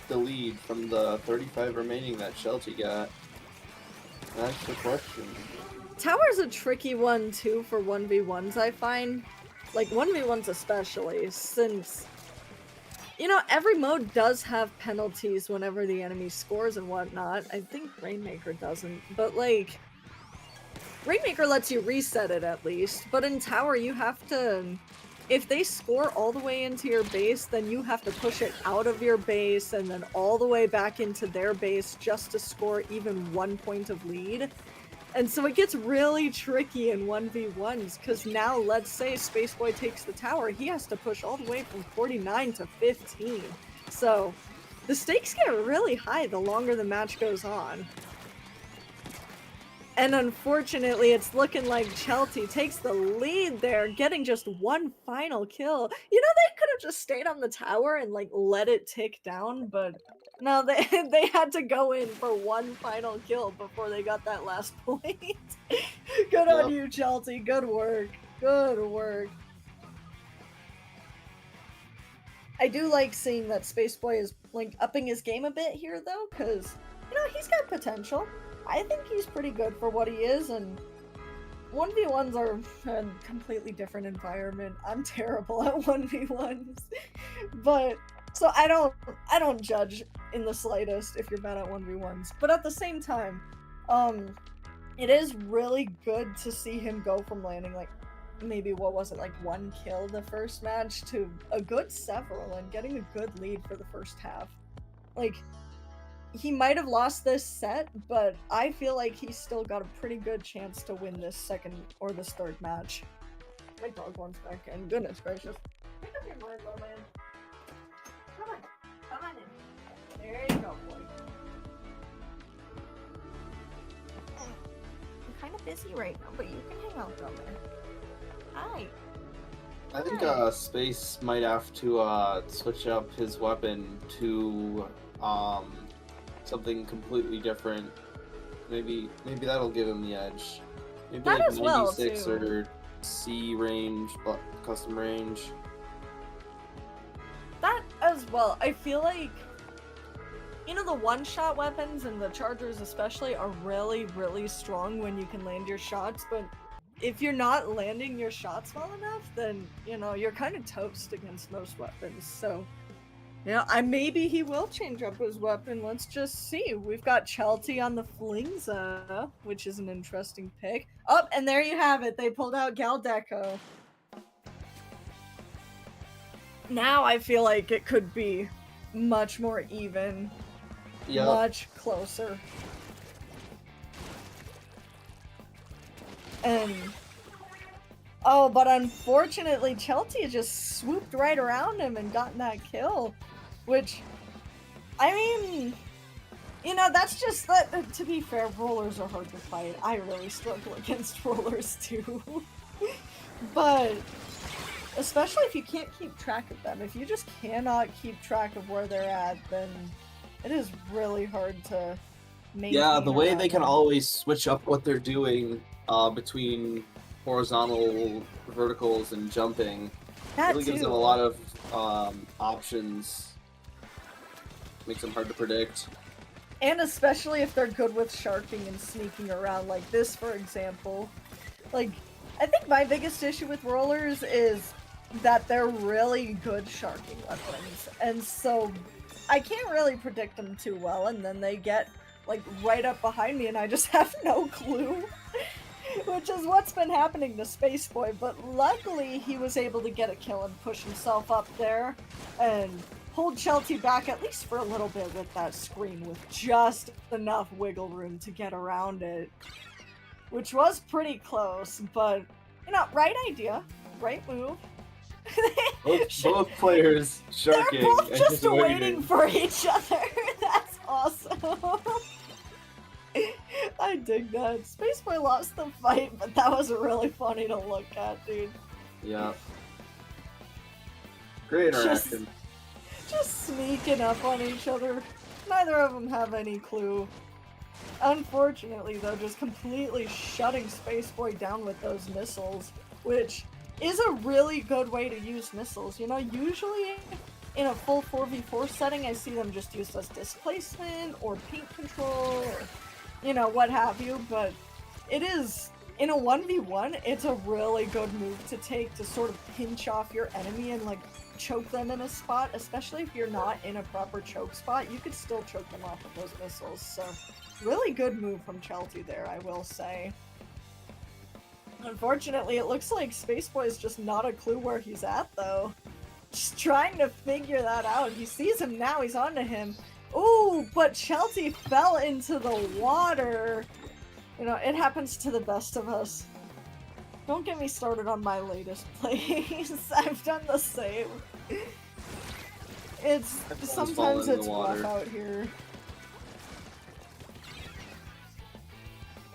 Speaker 2: the lead from the 35 remaining that Shelty got? That's the question.
Speaker 3: Tower's a tricky one too for 1v1s, I find. Like 1v1s especially, since you know, every mode does have penalties whenever the enemy scores and whatnot. I think Rainmaker doesn't, but like Rainmaker lets you reset it at least, but in Tower you have to, if they score all the way into your base, then you have to push it out of your base and then all the way back into their base just to score even 1 point of lead. And so it gets really tricky in 1v1s, because now let's say Spaceboy takes the tower, he has to push all the way from 49 to 15. So the stakes get really high the longer the match goes on. And unfortunately, it's looking like Chelsea takes the lead there, getting just one final kill. You know, they could have just stayed on the tower and like let it tick down, but no, they had to go in for one final kill before they got that last point. Good on you, Chelsea. Good work. Good work. I do like seeing that Spaceboy is like upping his game a bit here though, because you know, he's got potential. I think he's pretty good for what he is, and 1v1s are a completely different environment. I'm terrible at 1v1s. But so I don't judge in the slightest if you're bad at 1v1s. But at the same time, it is really good to see him go from landing like maybe what was it, like 1 kill the first match to a good several and getting a good lead for the first half. Like, he might have lost this set, but I feel like he's still got a pretty good chance to win this second or this third match. My dog wants back in. Goodness gracious. Pick up your mind, little man. Come on. Come on in. There you go, boy. I'm kind of busy right now, but you can hang out down there. Hi.
Speaker 2: I think Space might have to switch up his weapon to something completely different. Maybe that'll give him the edge. Maybe
Speaker 3: That
Speaker 2: like
Speaker 3: as well,
Speaker 2: 96
Speaker 3: too.
Speaker 2: or
Speaker 4: C range, custom range.
Speaker 3: That as well. I feel like, you know, the one-shot weapons and the chargers especially are really, really strong when you can land your shots, but if you're not landing your shots well enough, then, you know, you're kind of toast against most weapons. So, you know, maybe he will change up his weapon. Let's just see. We've got Chelty on the Flingza, which is an interesting pick. Oh, and there you have it. They pulled out Galdeco. Now I feel like it could be much more even, much closer. And oh, but unfortunately Chelty just swooped right around him and gotten that kill, which, I mean, you know, that's just that. To be fair, rollers are hard to fight. I really struggle against rollers too. But especially if you can't keep track of them. If you just cannot keep track of where they're at, then it is really hard to maintain.
Speaker 4: Yeah, the way
Speaker 3: around
Speaker 4: they can
Speaker 3: them.
Speaker 4: always switch up what they're doing between horizontal, verticals, and jumping
Speaker 3: That
Speaker 4: really gives them a
Speaker 3: too.
Speaker 4: lot of options. Makes them hard to predict.
Speaker 3: And especially if they're good with sharking and sneaking around, like this, for example. Like, I think my biggest issue with rollers is that they're really good sharking weapons, and so I can't really predict them too well, and then they get, like, right up behind me and I just have no clue. Which is what's been happening to Space Boy, but luckily he was able to get a kill and push himself up there and hold Chelty back at least for a little bit with that screen with just enough wiggle room to get around it. Which was pretty close, but, you know, right idea, right move.
Speaker 4: Both players sharking.
Speaker 3: They're both
Speaker 4: and
Speaker 3: just waiting
Speaker 4: waiting.
Speaker 3: for each other. That's awesome. I dig that. Space Boy lost the fight, but that was really funny to look at, dude.
Speaker 4: Yeah. Great
Speaker 3: Just-
Speaker 4: interaction.
Speaker 3: Just sneaking up on each other. Neither of them have any clue. Unfortunately, though, just completely shutting Space Boy down with those missiles, which is a really good way to use missiles. You know, usually in a full 4v4 setting, I see them just used as displacement or paint control or, you know, what have you, but it is, in a 1v1, it's a really good move to take to sort of pinch off your enemy and, like, choke them in a spot, especially if you're not in a proper choke spot. You could still choke them off with those missiles, so really good move from Chelty there, I will say. Unfortunately, it looks like Space Boy is just not a clue where he's at, though. Just trying to figure that out. He sees him now, he's onto him. Ooh, but Chelty fell into the water. You know, it happens to the best of us. Don't get me started on my latest plays. I've done the same. It's
Speaker 4: Everyone's
Speaker 3: sometimes
Speaker 4: fallen in
Speaker 3: it's
Speaker 4: the
Speaker 3: rough
Speaker 4: water.
Speaker 3: out here.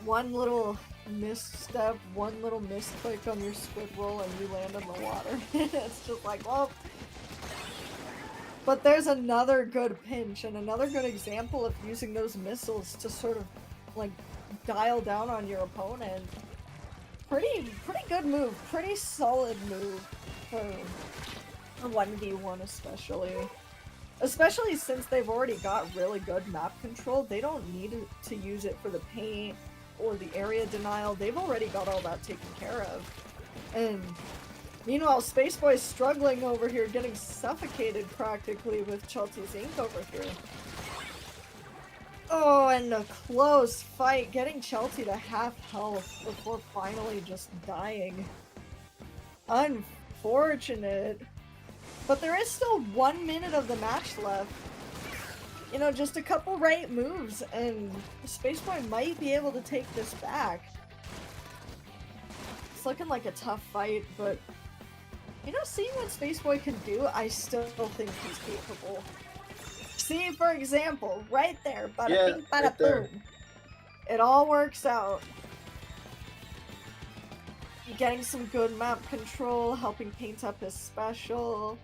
Speaker 3: One little misstep, one little misclick on your squid roll and you land in the water. It's just like, well. But there's another good pinch and another good example of using those missiles to sort of, like, dial down on your opponent. Pretty good move. Pretty solid move for a 1v1 especially. Especially since they've already got really good map control. They don't need to use it for the paint or the area denial. They've already got all that taken care of. And meanwhile, Space Boy's struggling over here, getting suffocated practically with Chelty's ink over here. Oh, and a close fight, getting Chelty to half health before finally just dying. Unfortunate. But there is still 1 minute of the match left. You know, just a couple right moves, and Space Boy might be able to take this back. It's looking like a tough fight, but, you know, seeing what Space Boy can do, I still think he's capable. See, for example, right there, bada
Speaker 4: Yeah,
Speaker 3: bing, bada
Speaker 4: right there.
Speaker 3: boom. It all works out. Getting some good map control, helping paint up his special.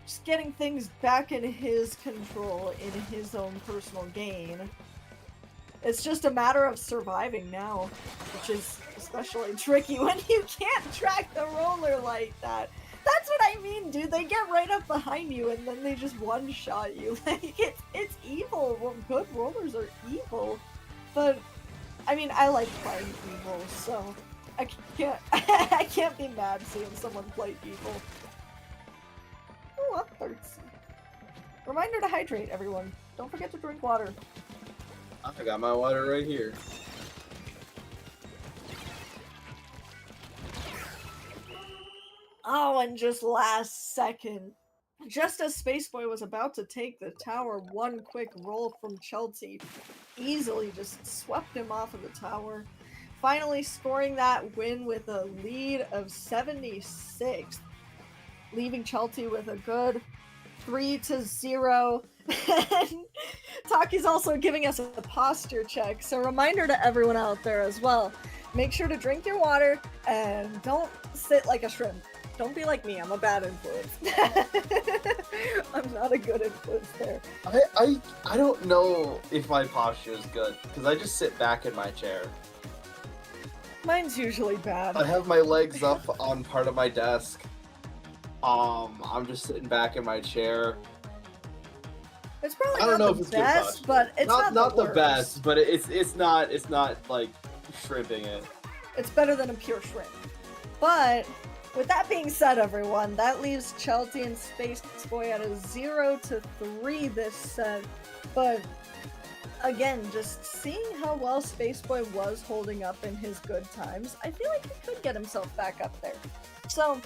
Speaker 3: Just getting things back in his control in his own personal gain. It's just a matter of surviving now, which is especially tricky when you can't track the roller like that. That's what I mean, dude. They get right up behind you and then they just one-shot you. Like, it's evil. Well, good rollers are evil. But, I mean, I like playing evil, so I can't, I can't be mad seeing someone play evil. Oh, I'm thirsty. Reminder to hydrate, everyone. Don't forget to drink water.
Speaker 4: I got my water right here.
Speaker 3: Oh, and just last second, just as Spaceboy was about to take the tower, one quick roll from Chelsea easily just swept him off of the tower, finally scoring that win with a lead of 76, leaving Chelsea with a good 3-0. And Taki's also giving us a posture check, so reminder to everyone out there as well, make sure to drink your water and don't sit like a shrimp. Don't be like me, I'm a bad influence. I'm not a good influence there.
Speaker 4: I don't know if my posture is good, because I just sit back in my chair.
Speaker 3: Mine's usually bad.
Speaker 4: I have my legs up on part of my desk. I'm just sitting back in my chair.
Speaker 3: It's probably
Speaker 4: I don't
Speaker 3: not
Speaker 4: know
Speaker 3: the
Speaker 4: if it's good
Speaker 3: best,
Speaker 4: posture.
Speaker 3: but it's not
Speaker 4: the
Speaker 3: worst.
Speaker 4: best, but it's not like shrimping it.
Speaker 3: It's better than a pure shrimp. But with that being said, everyone, that leaves Chelsea and Spaceboy at a 0-3 this set. But again, just seeing how well Spaceboy was holding up in his good times, I feel like he could get himself back up there. So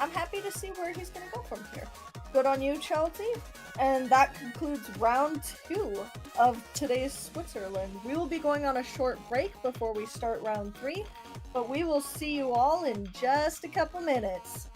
Speaker 3: I'm happy to see where he's going to go from here. Good on you, Chelsea. And that concludes round 2 of today's Switzerland. We will be going on a short break before we start round 3, but we will see you all in just a couple minutes.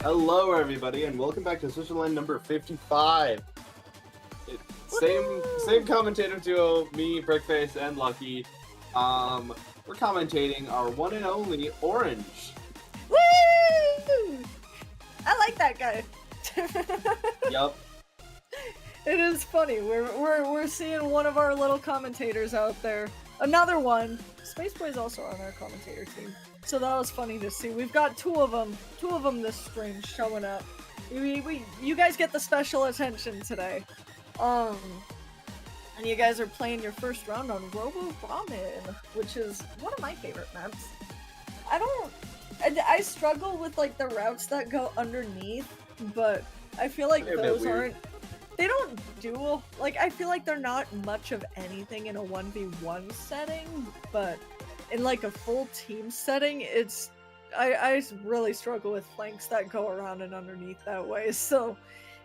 Speaker 4: Hello, everybody, and welcome back to Switzerland number 55. Same commentator duo, me, Brickface, and Lucky. We're commentating our one and only Orange.
Speaker 3: Woo! I like that guy.
Speaker 4: Yup.
Speaker 3: It is funny. We're seeing one of our little commentators out there. Another one. Spaceboy's also on our commentator team. So that was funny to see. We've got two of them this stream showing up. You guys get the special attention today. And you guys are playing your first round on Robo Ramen, which is one of my favorite maps. I struggle with like the routes that go underneath, but I feel like those aren't. They don't do like I feel like they're not much of anything in a 1v1 setting, but in like a full team setting, it's I really struggle with flanks that go around and underneath that way. So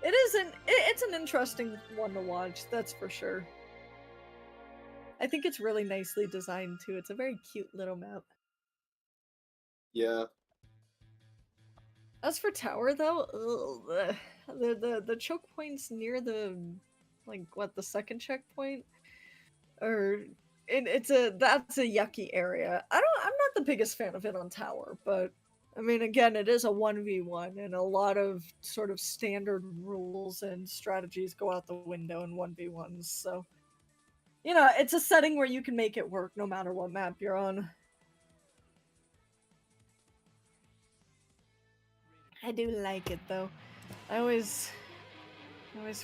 Speaker 3: it's an interesting one to watch, that's for sure. I think it's really nicely designed too. It's a very cute little map.
Speaker 4: Yeah.
Speaker 3: As for tower though, the choke points near the the second checkpoint, or that's a yucky area. I'm not the biggest fan of it on tower, but I mean again it is a 1v1 and a lot of sort of standard rules and strategies go out the window in 1v1s, so you know it's a setting where you can make it work no matter what map you're on. I do like it though. I always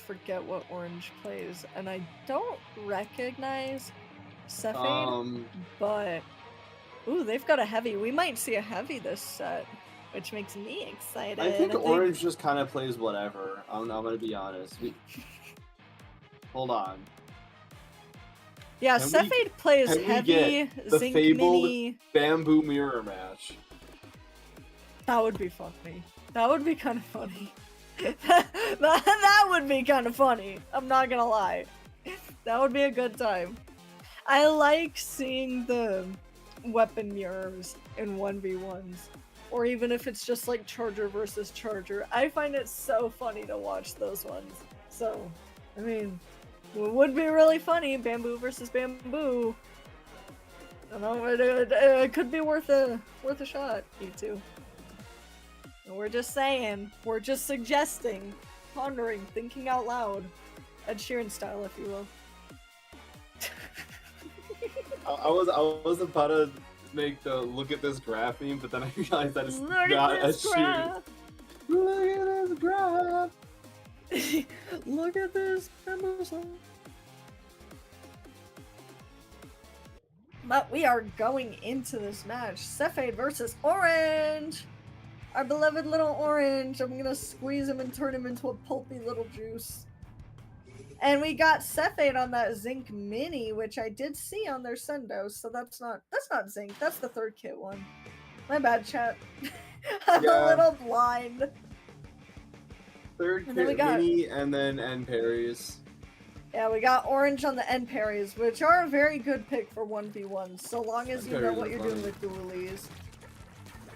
Speaker 3: forget what Orange plays, and I don't recognize Cephane, but ooh, they've got a heavy. We might see a heavy this set, which makes me excited.
Speaker 4: I think Orange just kind of plays whatever. I'm gonna be honest. Hold on.
Speaker 3: Yeah, Cephane plays heavy,
Speaker 4: the
Speaker 3: Zinc
Speaker 4: fabled
Speaker 3: Mini.
Speaker 4: Bamboo mirror match.
Speaker 3: That would be funny. That would be kind of funny. that would be kind of funny. I'm not gonna lie. That would be a good time. I like seeing the weapon mirrors in 1v1s. Or even if it's just like Charger versus Charger. I find it so funny to watch those ones. So, I mean, it would be really funny. Bamboo versus Bamboo. I don't know, it could be worth a shot, you two. We're just saying, we're just suggesting, pondering, thinking out loud. Ed Sheeran style, if you will.
Speaker 4: I was about to make the look at this graph meme, but then I realized that it's not a Sheeran. Look at this graph!
Speaker 3: Look at this Amazon. But we are going into this match. Cephane versus Orange! Our beloved little Orange. I'm gonna squeeze him and turn him into a pulpy little juice. And we got Cephane on that Zinc Mini, which I did see on their Sendos, so that's not Zinc, that's the third kit one. My bad, chat. I'm a little blind.
Speaker 4: Third kit Mini and then end parries.
Speaker 3: Yeah, we got Orange on the end parries, which are a very good pick for 1v1, so long as you know what you're doing with dualies.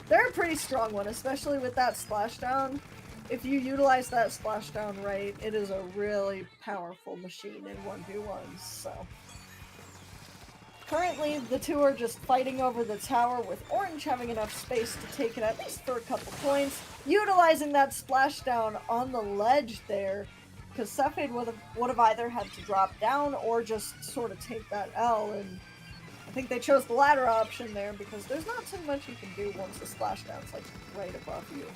Speaker 3: They're a pretty strong one, especially with that splashdown. If you utilize that splashdown right, it is a really powerful machine in 1v1s, so. Currently, the two are just fighting over the tower, with Orange having enough space to take it at least for a couple points, utilizing that splashdown on the ledge there, because Cephane would have either had to drop down or just sort of take that L, and I think they chose the latter option there because there's not too much you can do once the splashdown's like right above you.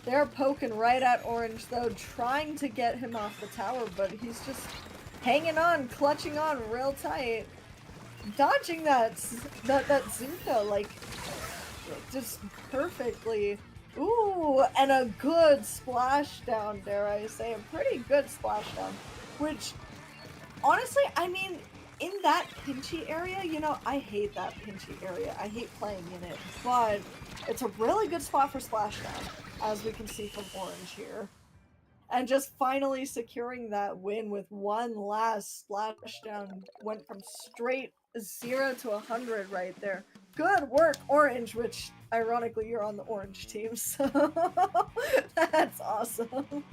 Speaker 3: They're poking right at Orange though, trying to get him off the tower, but he's just hanging on, clutching on real tight, dodging that Zuka like just perfectly. Ooh, and a good splashdown, dare I say, a pretty good splashdown, which honestly, I mean, in that pinchy area, you know, I hate that pinchy area. I hate playing in it, but it's a really good spot for splashdown, as we can see from Orange here. And just finally securing that win with one last splashdown, went from straight 0 to 100 right there. Good work, Orange, which ironically you're on the orange team, so that's awesome.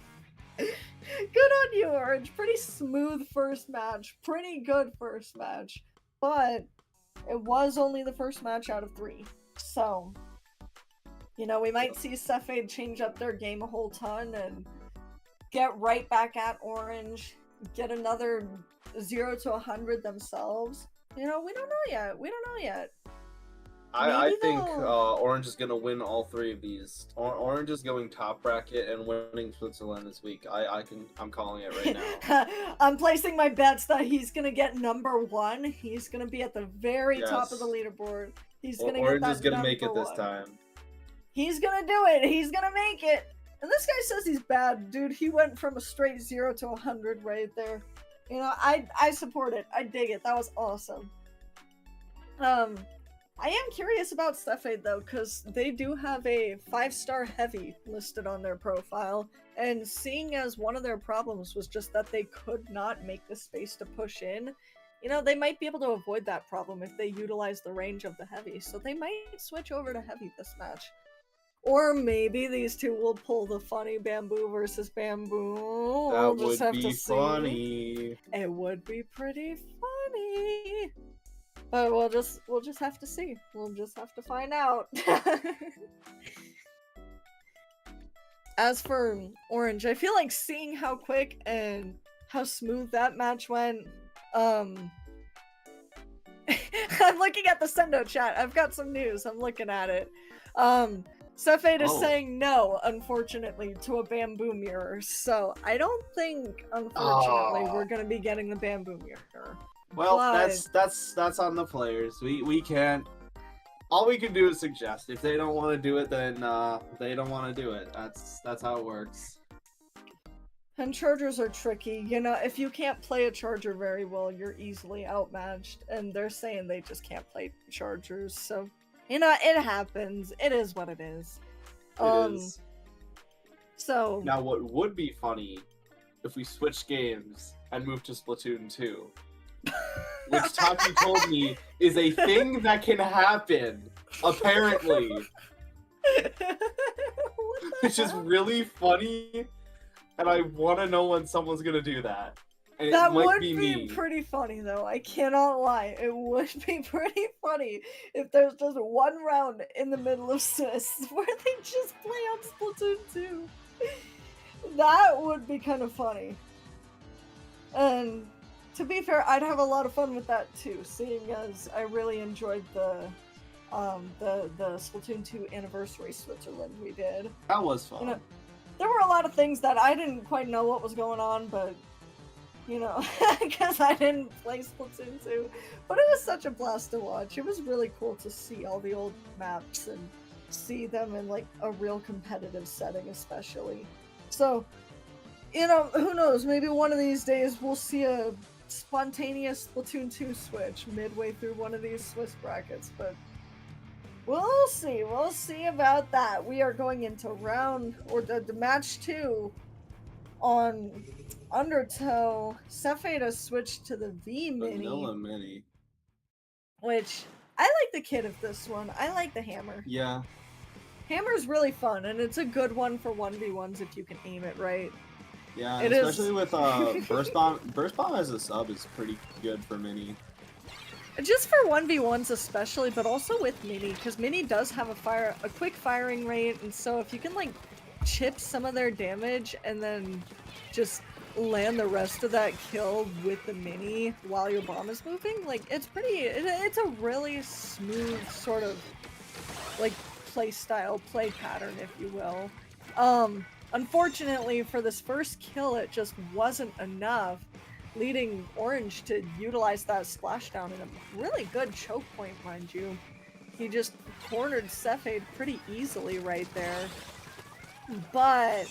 Speaker 3: Good on you, Orange. Pretty smooth first match. Pretty good first match. But it was only the first match out of 3. So, you know, we might see Cephade change up their game a whole ton and get right back at Orange, get another 0 to 100 themselves. You know, we don't know yet. We don't know yet.
Speaker 4: I think Orange is gonna win all 3 of these. Orange is going top bracket and winning Switzerland this week. I'm calling it right now.
Speaker 3: I'm placing my bets that he's gonna get number 1. He's gonna be at the very top of the
Speaker 4: Yes.
Speaker 3: leaderboard. He's gonna
Speaker 4: Orange
Speaker 3: get that
Speaker 4: is gonna make it
Speaker 3: number
Speaker 4: this
Speaker 3: 1.
Speaker 4: time.
Speaker 3: He's gonna do it. He's gonna make it. And this guy says he's bad, dude. He went from a straight 0 to 100 right there. You know, I support it. I dig it. That was awesome. I am curious about Cephade though, because they do have a 5-star heavy listed on their profile, and seeing as one of their problems was just that they could not make the space to push in, you know, they might be able to avoid that problem if they utilize the range of the heavy, so they might switch over to heavy this match. Or maybe these two will pull the funny Bamboo versus Bamboo.
Speaker 4: That
Speaker 3: We'll just
Speaker 4: would
Speaker 3: have
Speaker 4: be
Speaker 3: to see.
Speaker 4: funny.
Speaker 3: It would be pretty funny. But we'll just have to see. We'll just have to find out. As for Orange, I feel like seeing how quick and how smooth that match went, I'm looking at the Sendo chat. I've got some news. I'm looking at it. Cephade is saying no, unfortunately, to a bamboo mirror. So I don't think, unfortunately, we're gonna be getting the bamboo mirror.
Speaker 4: Well,
Speaker 3: But-
Speaker 4: that's on the players. We can't. All we can do is suggest. If they don't want to do it, then they don't want to do it. That's how it works.
Speaker 3: And chargers are tricky. You know, if you can't play a charger very well, you're easily outmatched. And they're saying they just can't play chargers. So, you know, it happens. It is what it is.
Speaker 4: It is.
Speaker 3: So
Speaker 4: Now, what would be funny if we switched games and moved to Splatoon 2? Which Taki told me is a thing that can happen, apparently. Which is really funny, and I want to know when someone's gonna do that. And
Speaker 3: that
Speaker 4: it might
Speaker 3: would
Speaker 4: be
Speaker 3: be
Speaker 4: me.
Speaker 3: pretty funny, though. I cannot lie. It would be pretty funny if there's just one round in the middle of Swiss where they just play on Splatoon 2. That would be kind of funny. And to be fair, I'd have a lot of fun with that too, seeing as I really enjoyed the Splatoon 2 anniversary Switzerland we did.
Speaker 4: That was fun.
Speaker 3: You know, there were a lot of things that I didn't quite know what was going on, but you know, because I didn't play Splatoon 2. But it was such a blast to watch. It was really cool to see all the old maps and see them in like a real competitive setting, especially. So, you know, who knows? Maybe one of these days we'll see a spontaneous Splatoon 2 switch midway through one of these Swiss brackets, but we'll see. We'll see about that. We are going into the match 2 on Undertow. Cephade has switched to the V Mini,
Speaker 4: Vanilla Mini.
Speaker 3: which I like the kit of this one. I like the hammer.
Speaker 4: Yeah.
Speaker 3: Hammer's really fun, and it's a good one for 1v1s if you can aim it right.
Speaker 4: Yeah,
Speaker 3: It
Speaker 4: especially
Speaker 3: is-
Speaker 4: with Burst Bomb. Burst Bomb as a sub is pretty good for Mini.
Speaker 3: Just for 1v1s especially, but also with Mini, because Mini does have a quick firing rate, and so if you can like chip some of their damage and then just land the rest of that kill with the Mini while your bomb is moving, like it's a really smooth sort of like play pattern, if you will. Unfortunately for this first kill, it just wasn't enough, leading Orange to utilize that splashdown in a really good choke point, mind you. He just cornered Cephade pretty easily right there. But,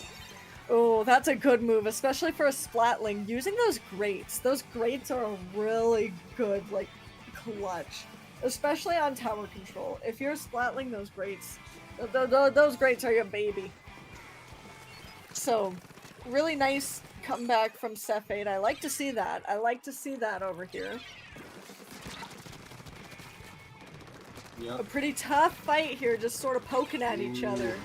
Speaker 3: oh, that's a good move, especially for a Splatling. Using those grates are a really good, like, clutch. Especially on tower control. If you're Splatling, those grates are your baby. So, really nice comeback from Cephade. I like to see that. I like to see that over here. A pretty tough fight here, just sort of poking at each other.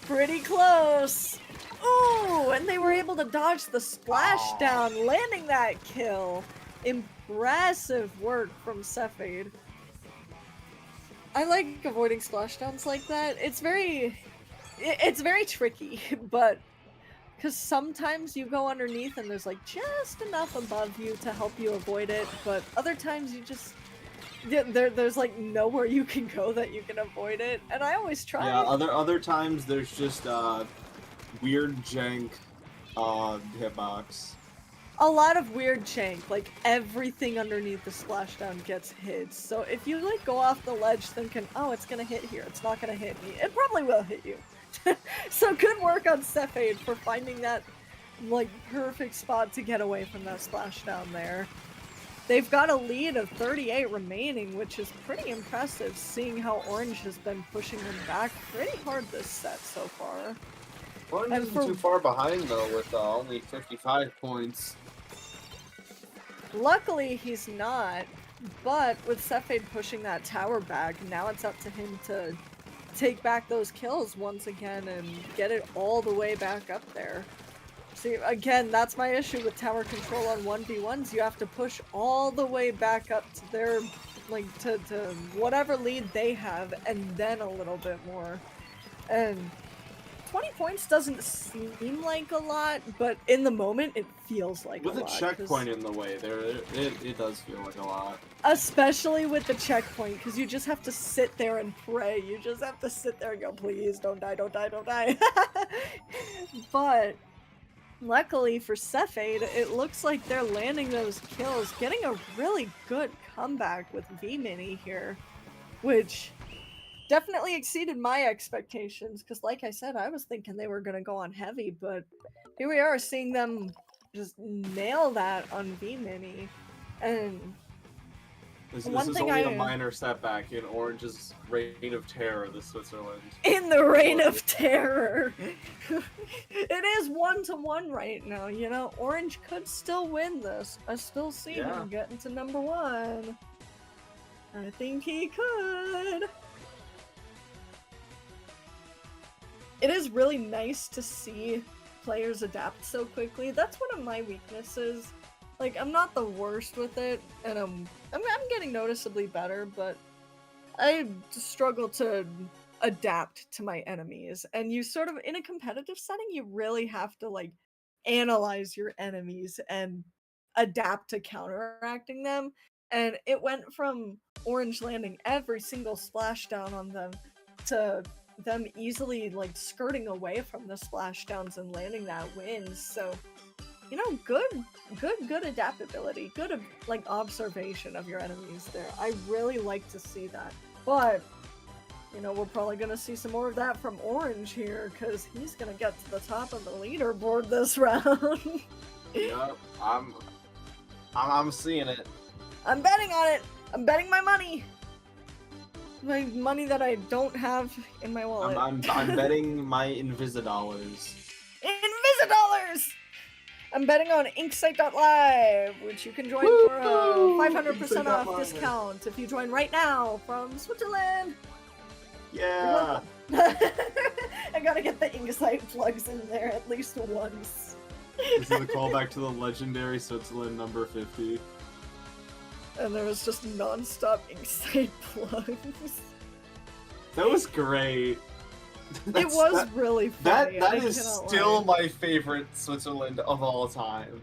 Speaker 3: Pretty close. Ooh, and they were able to dodge the splashdown, landing that kill. Impressive work from Cephade. I like avoiding splashdowns like that. It's very tricky, but because sometimes you go underneath and there's like just enough above you to help you avoid it, but other times you just there's like nowhere you can go that you can avoid it, and I always try.
Speaker 1: Yeah, other times there's just weird jank hitbox.
Speaker 3: A lot of weird jank, like everything underneath the splashdown gets hit. So if you like go off the ledge thinking, oh, it's gonna hit here, it's not gonna hit me, it probably will hit you. So good work on Cephade for finding that like perfect spot to get away from that splashdown there. They've got a lead of 38 remaining, which is pretty impressive, seeing how Orange has been pushing them back pretty hard this set so far.
Speaker 4: Orange isn't too far behind though, with only 55 points.
Speaker 3: Luckily, he's not, but with Cephade pushing that tower back, now it's up to him to take back those kills once again and get it all the way back up there. See, again, that's my issue with tower control on 1v1s. You have to push all the way back up to their, like, to whatever lead they have, and then a little bit more. And 20 points doesn't seem like a lot, but in the moment, it feels like a lot.
Speaker 1: With a checkpoint in the way, it does feel like a lot.
Speaker 3: Especially with the checkpoint, because you just have to sit there and pray. You just have to sit there and go, please, don't die, don't die, don't die. But luckily for Cephade, it looks like they're landing those kills, getting a really good comeback with V-Mini here, which definitely exceeded my expectations, because like I said, I was thinking they were going to go on heavy, but here we are seeing them just nail that on V-Mini. And
Speaker 1: This is only a minor setback in Orange's reign of terror, the Switzerland.
Speaker 3: In the reign of terror! It is 1-1 right now, you know? Orange could still win this. I still see him getting to number 1. I think he could. It is really nice to see players adapt so quickly. That's one of my weaknesses. Like, I'm not the worst with it, and I'm getting noticeably better, but I struggle to adapt to my enemies. And you sort of, in a competitive setting, you really have to, like, analyze your enemies and adapt to counteracting them. And it went from Orange landing every single splashdown on them to them easily, like, skirting away from the splashdowns and landing that win. So, you know, good adaptability, good, like, observation of your enemies there. I really like to see that. But, you know, we're probably gonna see some more of that from Orange here, because he's gonna get to the top of the leaderboard this round.
Speaker 4: Yep, I'm seeing it.
Speaker 3: I'm betting on it. I'm betting my money. My money that I don't have in my wallet.
Speaker 1: I'm betting my Invisidollars.
Speaker 3: Invisidollars! I'm betting on Inksight.live, which you can join for a 500% off discount if you join right now from Switzerland.
Speaker 1: Yeah!
Speaker 3: I gotta get the Inksight plugs in there at least once.
Speaker 1: This is a callback to the legendary Switzerland number 50.
Speaker 3: And there was just non-stop Inksight plugs.
Speaker 1: That was great.
Speaker 3: It was really funny.
Speaker 4: That is still my favorite Switzerland of all time.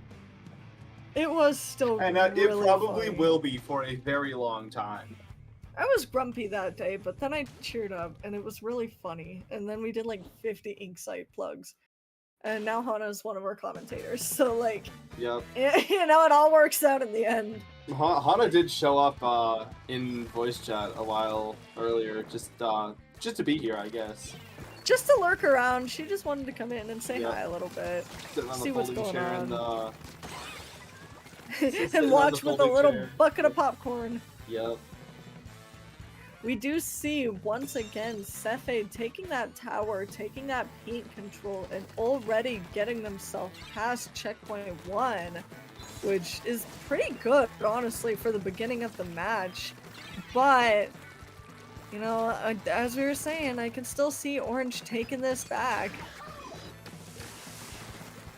Speaker 3: It was still
Speaker 1: and
Speaker 3: really
Speaker 1: it probably
Speaker 3: funny.
Speaker 1: will be for a very long time.
Speaker 3: I was grumpy that day, but then I cheered up, and it was really funny. And then we did like 50 Inksight plugs. And now Hana's one of our commentators, so like,
Speaker 1: Yep.
Speaker 3: you know, it all works out in the end.
Speaker 1: Hana did show up in voice chat a while earlier, just to be here, I guess.
Speaker 3: Just to lurk around, she just wanted to come in and say
Speaker 1: Yep.
Speaker 3: hi a little bit.
Speaker 1: Sitting on
Speaker 3: See
Speaker 1: the
Speaker 3: what's
Speaker 1: folding
Speaker 3: going
Speaker 1: chair
Speaker 3: on.
Speaker 1: and
Speaker 3: And watch
Speaker 1: the
Speaker 3: with a
Speaker 1: folding
Speaker 3: little
Speaker 1: chair.
Speaker 3: bucket of popcorn.
Speaker 1: Yep.
Speaker 3: We do see, once again, Cephade taking that tower, taking that paint control, and already getting themselves past checkpoint 1, which is pretty good, honestly, for the beginning of the match. But You know, as we were saying, I can still see Orange taking this back.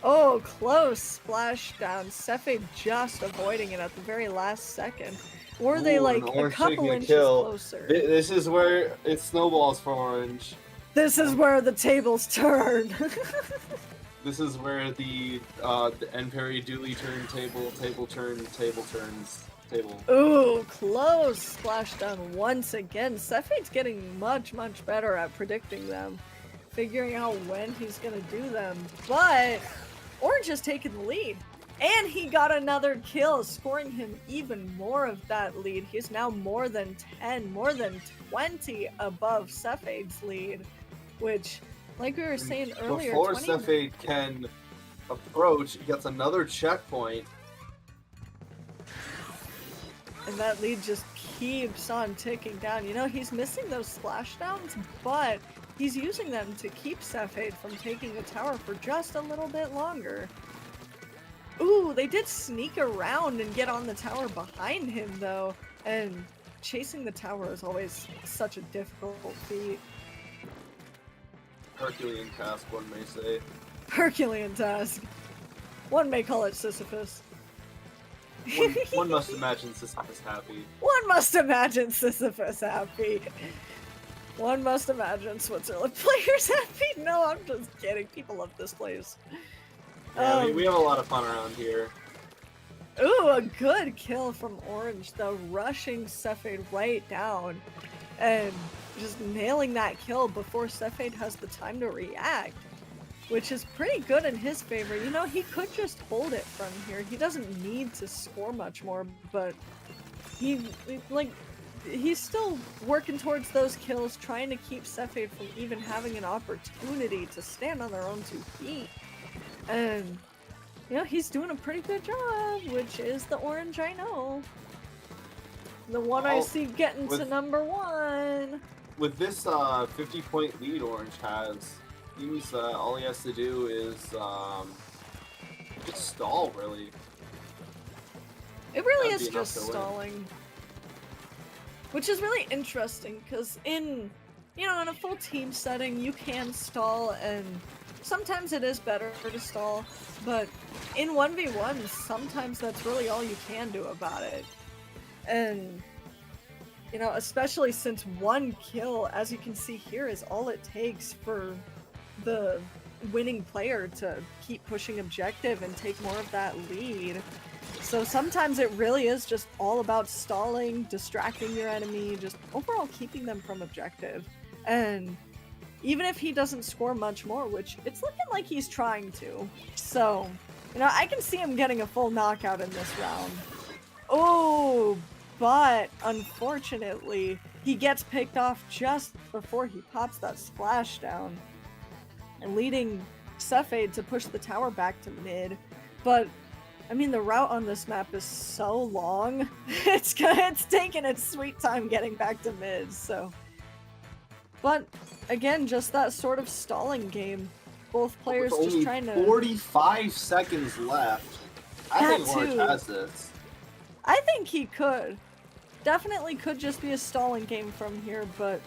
Speaker 3: Oh, close splashdown. Cephid just avoiding it at the very last second. Were they
Speaker 4: Ooh,
Speaker 3: like
Speaker 4: and
Speaker 3: a
Speaker 4: Orange
Speaker 3: couple
Speaker 4: taking a
Speaker 3: inches
Speaker 4: kill.
Speaker 3: closer?
Speaker 4: This is where it snowballs for Orange.
Speaker 3: This is where the tables turn.
Speaker 4: This is where the Enperry Dooley turn table turns.
Speaker 3: Ooh, close splashdown once again. Cephid's getting much better at predicting them, figuring out when he's gonna do them. But Orange has taken the lead. And he got another kill, scoring him even more of that lead. He's now more than 10, more than 20 above Cephid's lead, which, like we were saying earlier,
Speaker 4: Before Cephid can approach, he gets another checkpoint.
Speaker 3: And that lead just keeps on ticking down. You know, he's missing those splashdowns, but he's using them to keep Cephid from taking the tower for just a little bit longer. Ooh, they did sneak around and get on the tower behind him, though. And chasing the tower is always such a difficult feat.
Speaker 4: Herculean task, one may say.
Speaker 3: Herculean task. One may call it Sisyphus.
Speaker 4: One must imagine Sisyphus happy.
Speaker 3: One must imagine Sisyphus happy. One must imagine Switzerland players happy. No, I'm just kidding. People love this place.
Speaker 4: Yeah, we have a lot of fun around here.
Speaker 3: Ooh, a good kill from Orange, though, rushing Cephid right down and just nailing that kill before Cephid has the time to react, which is pretty good in his favor. You know, he could just hold it from here. He doesn't need to score much more, but he's still working towards those kills, trying to keep Cephid from even having an opportunity to stand on their own 2 feet. And, you know, he's doing a pretty good job, which is the Orange I know. The one I see getting to number 1.
Speaker 4: With this 50-point lead Orange has, seems all he has to do is just stall, really.
Speaker 3: It really
Speaker 4: That'd
Speaker 3: is
Speaker 4: be enough
Speaker 3: just
Speaker 4: to win.
Speaker 3: stalling. Which is really interesting, because in a full team setting, you can stall, and sometimes it is better to stall, but in 1v1, sometimes that's really all you can do about it. And, you know, especially since 1 kill, as you can see here, is all it takes for the winning player to keep pushing objective and take more of that lead. So sometimes it really is just all about stalling, distracting your enemy, just overall keeping them from objective. And even if he doesn't score much more, which it's looking like he's trying to. So, you know, I can see him getting a full knockout in this round. Oh, but unfortunately, he gets picked off just before he pops that splashdown, and leading Cephid to push the tower back to mid. But, I mean, the route on this map is so long, it's taking its sweet time getting back to mid, so... But, again, just that sort of stalling game. Both players
Speaker 4: With
Speaker 3: just
Speaker 4: only
Speaker 3: trying to...
Speaker 4: 45 seconds left. I think Orange has this.
Speaker 3: I think he could. Definitely could just be a stalling game from here, but...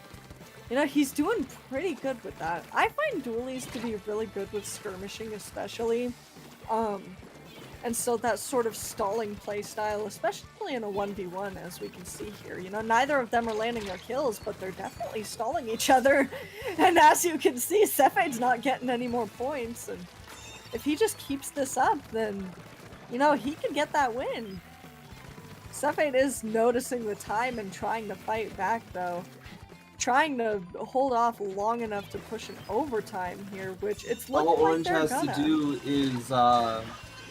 Speaker 3: You know, he's doing pretty good with that. I find dualies to be really good with skirmishing, especially. And so that sort of stalling playstyle, especially in a 1v1, as we can see here, you know, neither of them are landing their kills, but they're definitely stalling each other. And as you can see, Cephid's not getting any more points, and if he just keeps this up, then, you know, he could get that win. Cephid is noticing the time and trying to fight back, though. Trying to hold off long enough to push an overtime here, which it's looking
Speaker 4: All
Speaker 3: like
Speaker 4: Orange
Speaker 3: they're
Speaker 4: has
Speaker 3: gonna.
Speaker 4: to do is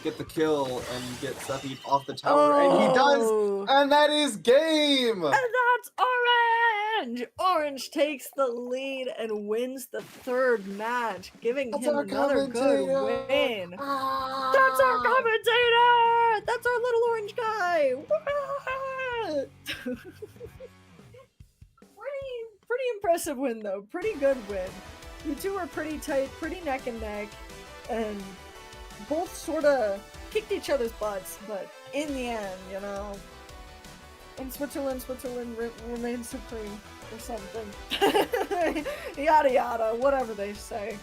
Speaker 4: get the kill and get Cephid off the tower, and he does, and that is game!
Speaker 3: And that's Orange! Orange takes the lead and wins the 3rd match, giving him another good win. That's our commentator! That's our little orange guy! Pretty impressive win, though. Pretty good win. You two are pretty tight, pretty neck and neck, and both sort of kicked each other's butts, but in the end, you know, in Switzerland remains supreme. or something. Yada yada, whatever they say.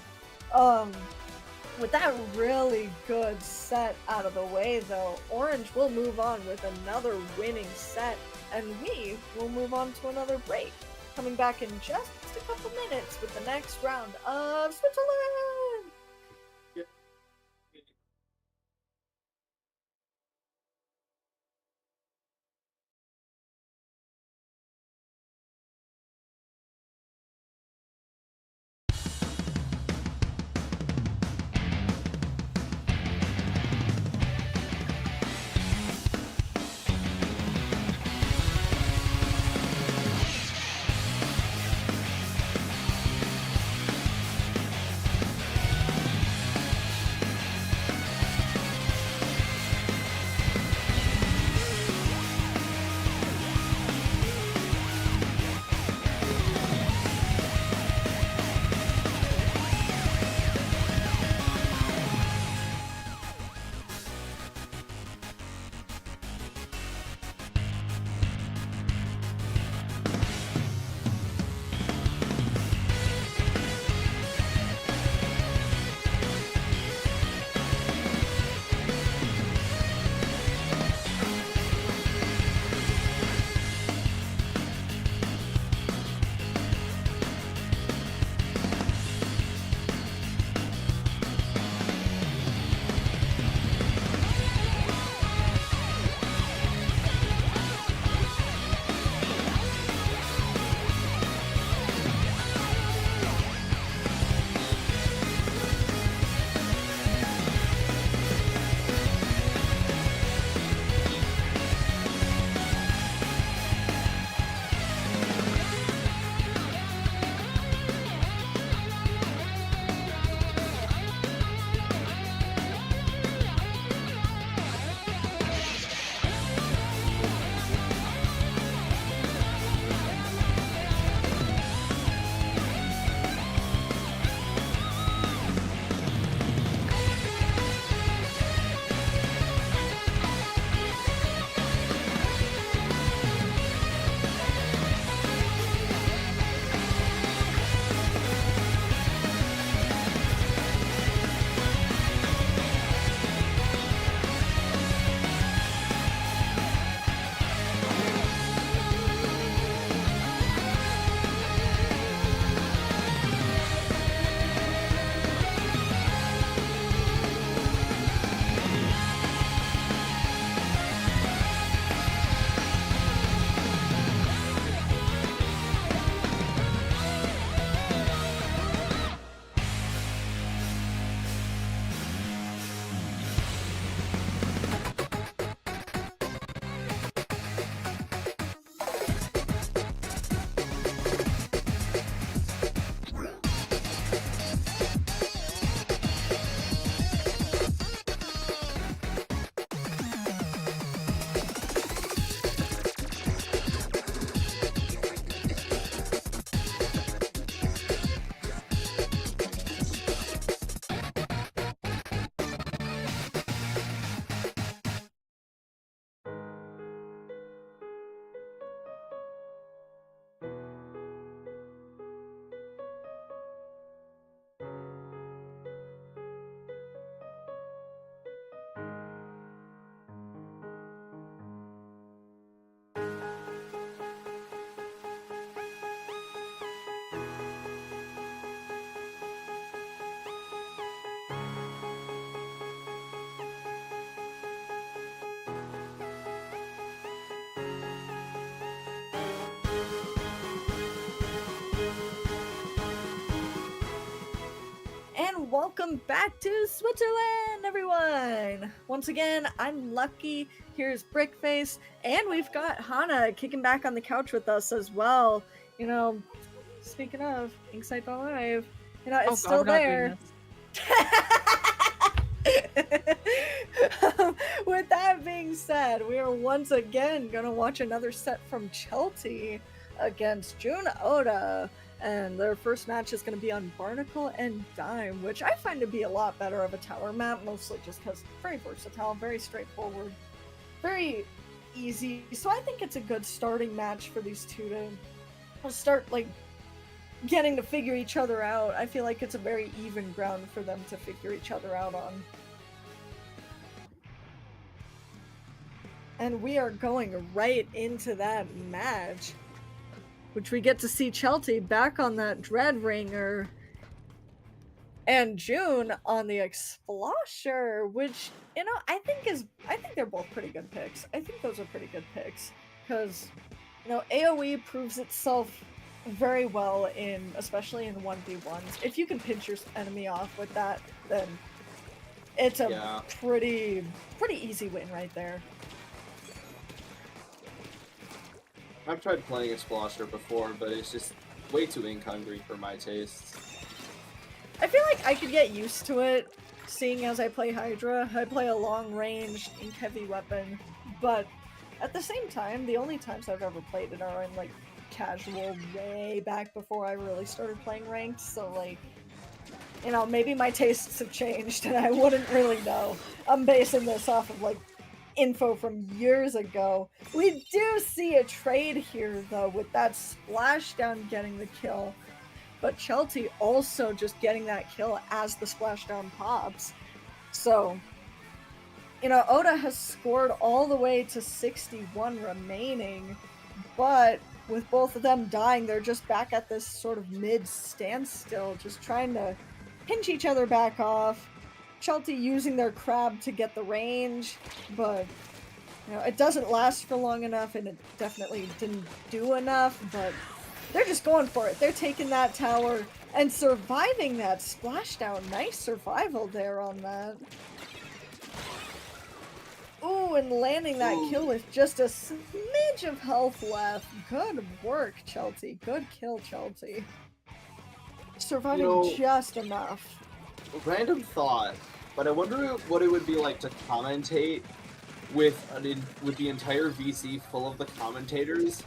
Speaker 3: With that really good set out of the way, though, Orange will move on with another winning set, and we will move on to another break. Coming back in just a couple minutes with the next round of Switzerland! And welcome back to Switzerland, everyone! Once again, I'm Lucky, here's Brickface, and we've got Hana kicking back on the couch with us as well. You know, speaking of, Inksight Alive, you know, it's still there. With that being said, we are once again going to watch another set from Chelsea against June Oda. And their first match is going to be on Barnacle and Dime, which I find to be a lot better of a tower map, mostly just because very versatile, very straightforward, very easy. So I think it's a good starting match for these two to start like getting to figure each other out, I feel like it's a very even ground for them to figure each other out on. And we are going right into that match, which we get to see Chelsea back on that Dread Ringer and June on the Explosher, which, you know, I think they're both pretty good picks. I think those are pretty good picks because, you know, AoE proves itself very well especially in 1v1s. If you can pinch your enemy off with that, then it's a pretty easy win right there.
Speaker 4: I've tried playing Explosher before, but it's just way too ink hungry for my tastes.
Speaker 3: I feel like I could get used to it, seeing as I play Hydra. I play a long-range, ink-heavy weapon, but at the same time, the only times I've ever played it are in, like, casual way back before I really started playing ranked, so, like, you know, maybe my tastes have changed and I wouldn't really know. I'm basing this off of, like, info from years ago. We do see a trade here, though, with that splashdown getting the kill, but Chelsea also just getting that kill as the splashdown pops. So, you know, Oda has scored all the way to 61 remaining, but with both of them dying, they're just back at this sort of mid-standstill, just trying to pinch each other back off. Chelsea using their crab to get the range, but, you know, it doesn't last for long enough, and it definitely didn't do enough, but they're just going for it. They're taking that tower and surviving that splashdown. Nice survival there on that. Ooh, and landing that kill with just a smidge of health left. Good work, Chelsea. Good kill, Chelsea. Surviving just enough.
Speaker 4: Random thought, but I wonder what it would be like to commentate with the entire VC full of the commentators,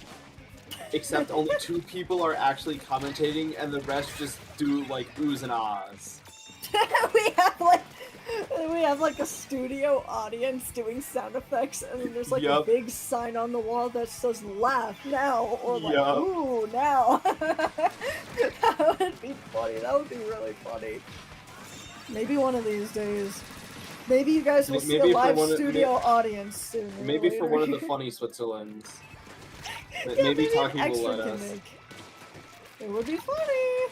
Speaker 4: except only 2 people are actually commentating and the rest just do like oohs and ahs.
Speaker 3: we have like a studio audience doing sound effects, and then there's like a big sign on the wall that says "laugh now" or like "ooh now." That would be funny. That would be really funny. Maybe one of these days. Maybe you guys will see a live studio audience soon.
Speaker 4: Maybe for one of the funny Switzerlands. Maybe talking will let us.
Speaker 3: It would be funny.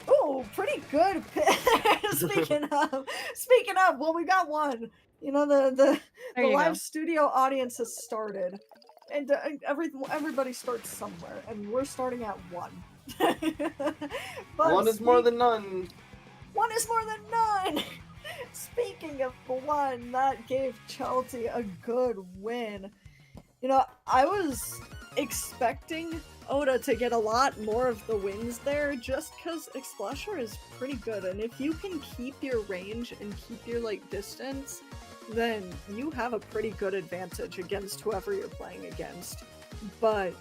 Speaker 3: Ooh, pretty good. Speaking of, well, we got one. You know, the live studio audience has started, and everybody starts somewhere, and we're starting at 1. But
Speaker 4: one is more than none.
Speaker 3: One is more than none. Speaking of 1, that gave Chelsea a good win. You know, I was expecting Oda to get a lot more of the wins there, just because Explosher is pretty good, and if you can keep your range and keep your, like, distance, then you have a pretty good advantage against whoever you're playing against. But,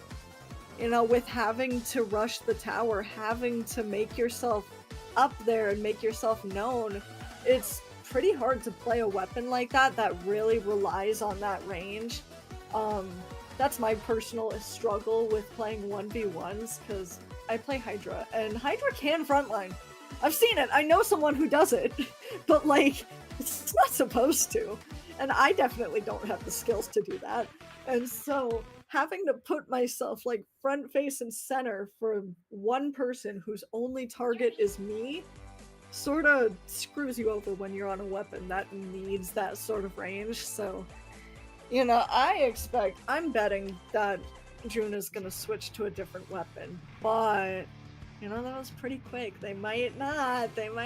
Speaker 3: you know, with having to rush the tower, having to make yourself up there and make yourself known, it's pretty hard to play a weapon like that really relies on that range. That's my personal struggle with playing 1v1s, because I play Hydra, and Hydra can frontline. I've seen it, I know someone who does it, but like, it's not supposed to. And I definitely don't have the skills to do that. And so, having to put myself like front, face, and center for one person whose only target is me, sort of screws you over when you're on a weapon that needs that sort of range, so... You know, I'm betting that June is gonna switch to a different weapon, but, you know, that was pretty quick. They might not. Hydra!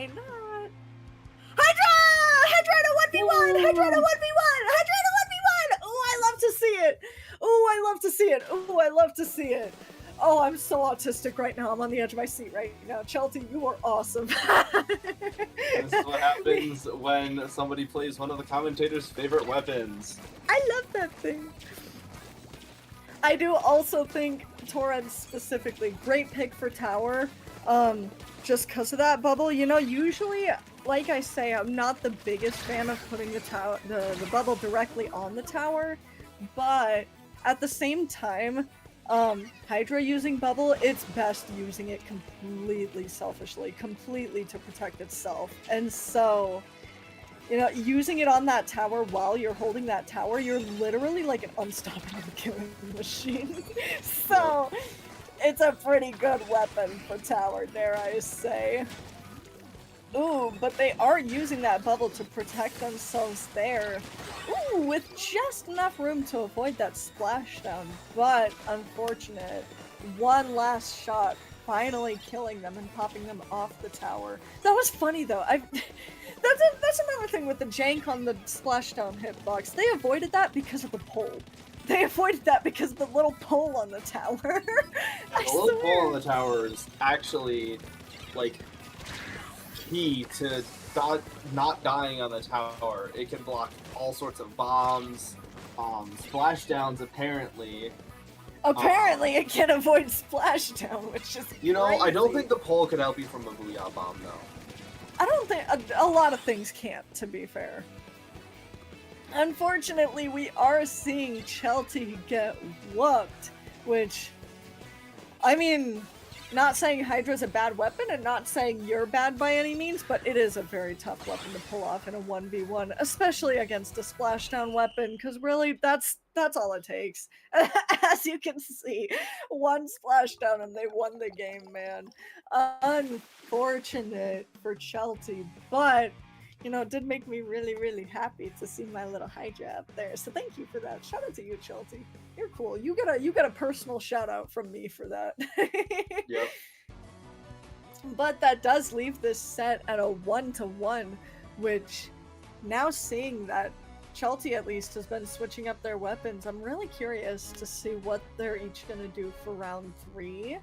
Speaker 3: Hydra in a 1v1! Hydra in a 1v1! Hydra in a 1v1! Oh, I love to see it! Oh, I love to see it! Oh, I love to see it! Oh, I'm so autistic right now. I'm on the edge of my seat right now. Chelsea, you are awesome.
Speaker 4: This is what happens when somebody plays one of the commentators' favorite weapons.
Speaker 3: I love that thing. I do also think Torrens specifically, great pick for tower. Just because of that bubble. You know, usually like I say, I'm not the biggest fan of putting the bubble directly on the tower, but at the same time, Hydra using bubble, it's best using it completely selfishly, completely to protect itself. And so, you know, using it on that tower while you're holding that tower, you're literally like an unstoppable killing machine. So, it's a pretty good weapon for tower, dare I say. Ooh, but they are using that bubble to protect themselves there. Ooh, with just enough room to avoid that splashdown, but unfortunate. One last shot, finally killing them and popping them off the tower. That was funny though. That's another thing with the jank on the splashdown hitbox. They avoided that because of the pole. They avoided that because of the little pole on the tower.
Speaker 4: The little pole on the tower is actually, like, key to not dying on the tower. It can block all sorts of bombs, splashdowns apparently.
Speaker 3: Apparently it can avoid splashdown, which is
Speaker 4: You know,
Speaker 3: crazy.
Speaker 4: I don't think the pole could help you from a Booyah Bomb, though.
Speaker 3: I don't think a lot of things can't, to be fair. Unfortunately, we are seeing Chelty get whooped, which, I mean, not saying Hydra's a bad weapon and not saying you're bad by any means, but it is a very tough weapon to pull off in a 1v1, especially against a splashdown weapon, because really, that's all it takes. As you can see, one splashdown and they won the game, man. Unfortunate for Chelty, but you know, it did make me really, really happy to see my little Hydra up there. So thank you for that. Shout out to you, Chelty. You're cool. You get a personal shout out from me for that.
Speaker 4: Yep.
Speaker 3: But that does leave this set at a 1-1, which now seeing that Chelty at least has been switching up their weapons, I'm really curious to see what they're each gonna do for round 3.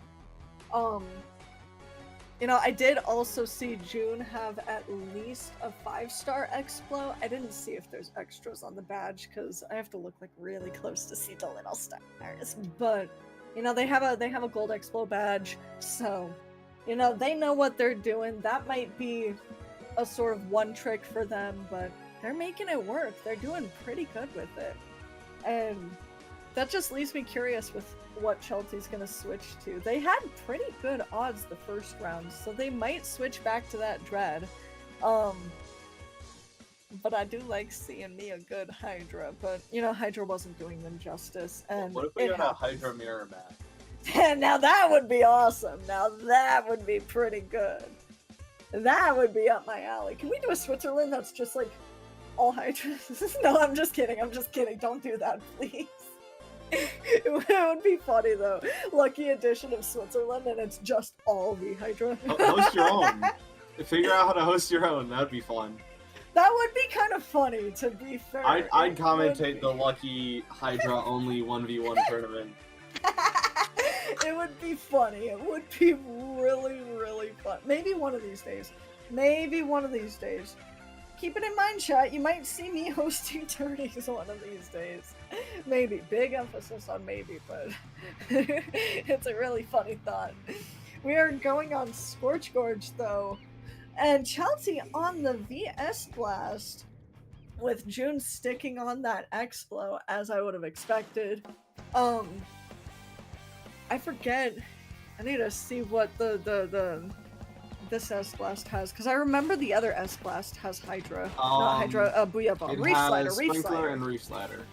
Speaker 3: You know, I did also see June have at least a 5-star Explo. I didn't see if there's extras on the badge because I have to look like really close to see the little stars. But you know, they have a gold Explo badge, so you know they know what they're doing. That might be a sort of one trick for them, but they're making it work. They're doing pretty good with it, and that just leaves me curious with what Chelty's gonna switch to. They had pretty good odds the first round, so they might switch back to that Dread. But I do like seeing me a good Hydra, but you know, Hydra wasn't doing them justice. And
Speaker 4: What if we got a Hydra mirror match?
Speaker 3: now that would be awesome. Now that would be pretty good. That would be up my alley. Can we do a Switzerland that's just like all Hydras? No, I'm just kidding. I'm just kidding. Don't do that, please. It would be funny though. Lucky edition of Switzerland and it's just all the Hydra.
Speaker 4: Host your own. Figure out how to host your own. That'd be fun.
Speaker 3: That would be kind of funny, to be fair.
Speaker 4: I'd commentate the Lucky Hydra only 1v1 tournament.
Speaker 3: It would be funny. It would be really, really fun. Maybe one of these days. Maybe one of these days. Keep it in mind, chat. You might see me hosting tourneys one of these days. Maybe. Big emphasis on maybe, but it's a really funny thought. We are going on Scorch Gorge, though. And Chelsea on the VS Blast, with June sticking on that Explo, as I would have expected. I forget. I need to see what this S-Blast has, because I remember the other S-Blast has Hydra. Not Hydra, Booyah Bomb. Reef Slider, Reef Slider.
Speaker 4: And Reef Slider.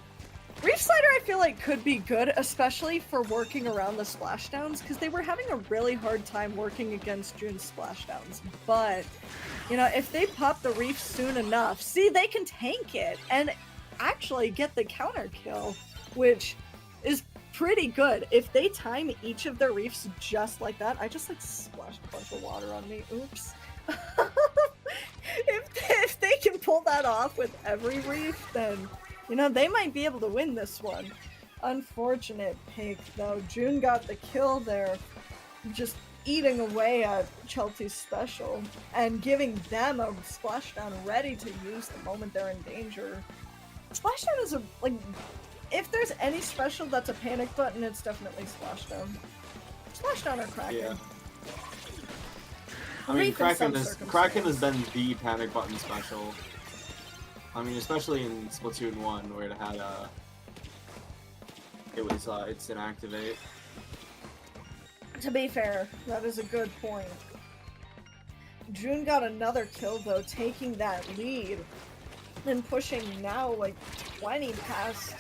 Speaker 3: Reef Slider I feel like could be good, especially for working around the splashdowns, because they were having a really hard time working against June's splashdowns. But, you know, if they pop the Reef soon enough, see, they can tank it and actually get the counter kill, which is pretty good. If they time each of their reefs just like that, I just like splashed a bunch of water on me. Oops. If they can pull that off with every reef, then you know they might be able to win this one. Unfortunate pick though. June got the kill there, just eating away at Chelty's special and giving them a splashdown ready to use the moment they're in danger. Splashdown is a if there's any special that's a panic button, it's definitely Splashdown. Splashdown or Kraken.
Speaker 4: Yeah.
Speaker 1: I mean,
Speaker 3: Grief in some
Speaker 1: Kraken has
Speaker 3: circumstance.
Speaker 1: been the panic button special. I mean, especially in Splatoon 1, where it had it's an activate.
Speaker 3: To be fair, that is a good point. June got another kill though, taking that lead and pushing now like 20 past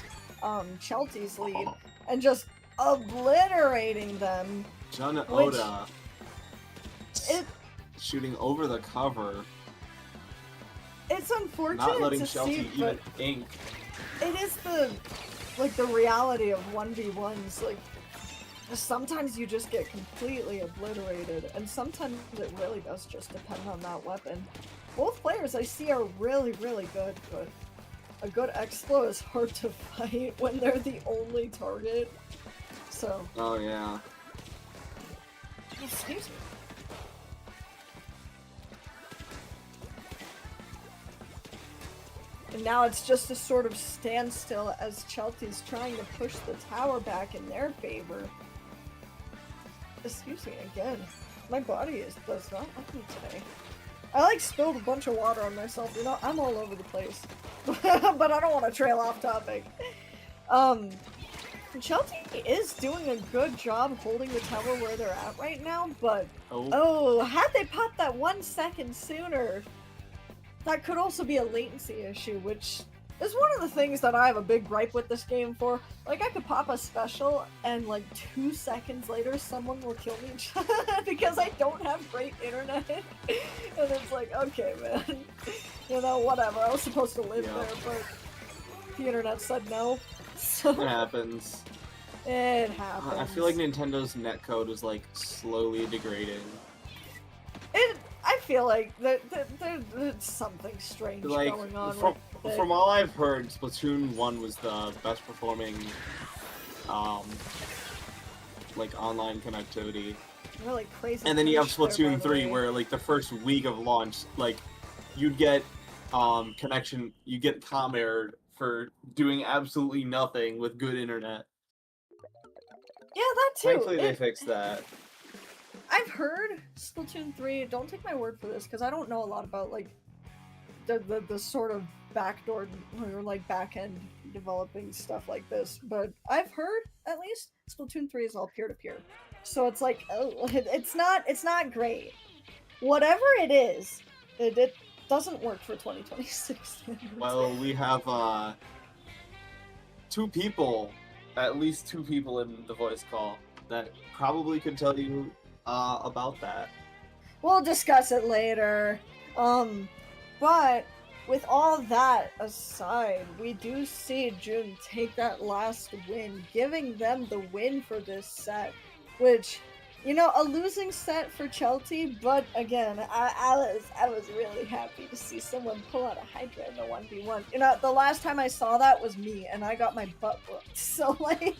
Speaker 3: Chelsea's lead and just obliterating them.
Speaker 1: Jun
Speaker 3: Which-
Speaker 1: Oda
Speaker 3: It
Speaker 1: shooting over the cover,
Speaker 3: it's unfortunate
Speaker 1: not letting
Speaker 3: to
Speaker 1: Chelsea
Speaker 3: see, but
Speaker 1: even ink.
Speaker 3: it is the reality of 1v1s. Like sometimes you just get completely obliterated, and sometimes it really does just depend on that weapon. Both players I see are really, really good, but a good Explo is hard to fight when they're the only target. So,
Speaker 1: Oh yeah.
Speaker 3: excuse me. And now it's just a sort of standstill as Chelsea's trying to push the tower back in their favor. Excuse me again. My body does not like me today. I like spilled a bunch of water on myself, you know, I'm all over the place. But I don't want to trail off topic. Chelsea is doing a good job holding the tower where they're at right now, but oh, had they popped that 1 second sooner, that could also be a latency issue, which is one of the things that I have a big gripe with this game for. Like, I could pop a special, and like 2 seconds later, someone will kill me because I don't have great internet. And it's like, okay, man, you know, whatever. I was supposed to live there, but the internet said no. So
Speaker 1: It happens.
Speaker 3: it happens.
Speaker 1: I feel like Nintendo's netcode is like slowly degrading.
Speaker 3: I feel like there's something strange
Speaker 1: Like
Speaker 3: going on.
Speaker 1: from all I've heard, Splatoon 1 was the best performing like online connectivity.
Speaker 3: Really crazy.
Speaker 1: And then you have
Speaker 3: finish there, by
Speaker 1: Splatoon
Speaker 3: the
Speaker 1: 3
Speaker 3: way.
Speaker 1: where like the first week of launch, like you'd get connection, you get comm error for doing absolutely nothing with good internet.
Speaker 3: Yeah, that too.
Speaker 1: Thankfully they fixed that.
Speaker 3: I've heard Splatoon 3, don't take my word for this, because I don't know a lot about, like, the sort of backdoor, or, like, back-end developing stuff like this, but I've heard, at least, Splatoon 3 is all peer-to-peer. So it's like, it's not great. Whatever it is, it doesn't work for 2026.
Speaker 1: Well, we have at least two people in the voice call that probably could tell you about that.
Speaker 3: We'll discuss it later. But with all that aside, we do see June take that last win, giving them the win for this set, which, you know, a losing set for Chelsea, but again, I was really happy to see someone pull out a Hydra in the 1v1. You know, the last time I saw that was me, and I got my butt whooped, so, like,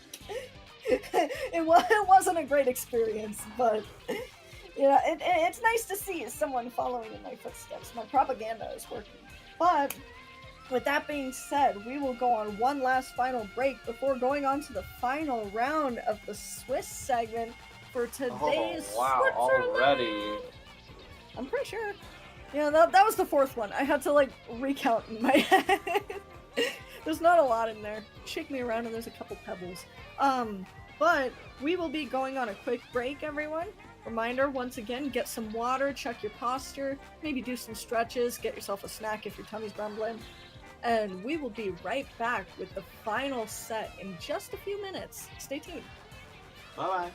Speaker 3: it wasn't a great experience, but, you know, it's nice to see someone following in my footsteps. My propaganda is working. But, with that being said, we will go on one last final break before going on to the final round of the Swiss segment for today's Switzerland.
Speaker 1: Already.
Speaker 3: I'm pretty sure. Yeah, that was the fourth one. I had to, like, recount in my head. There's not a lot in there. Shake me around and there's a couple pebbles. But we will be going on a quick break, everyone. Reminder, once again, get some water, check your posture, maybe do some stretches, get yourself a snack if your tummy's grumbling. And we will be right back with the final set in just a few minutes. Stay tuned.
Speaker 1: Bye-bye.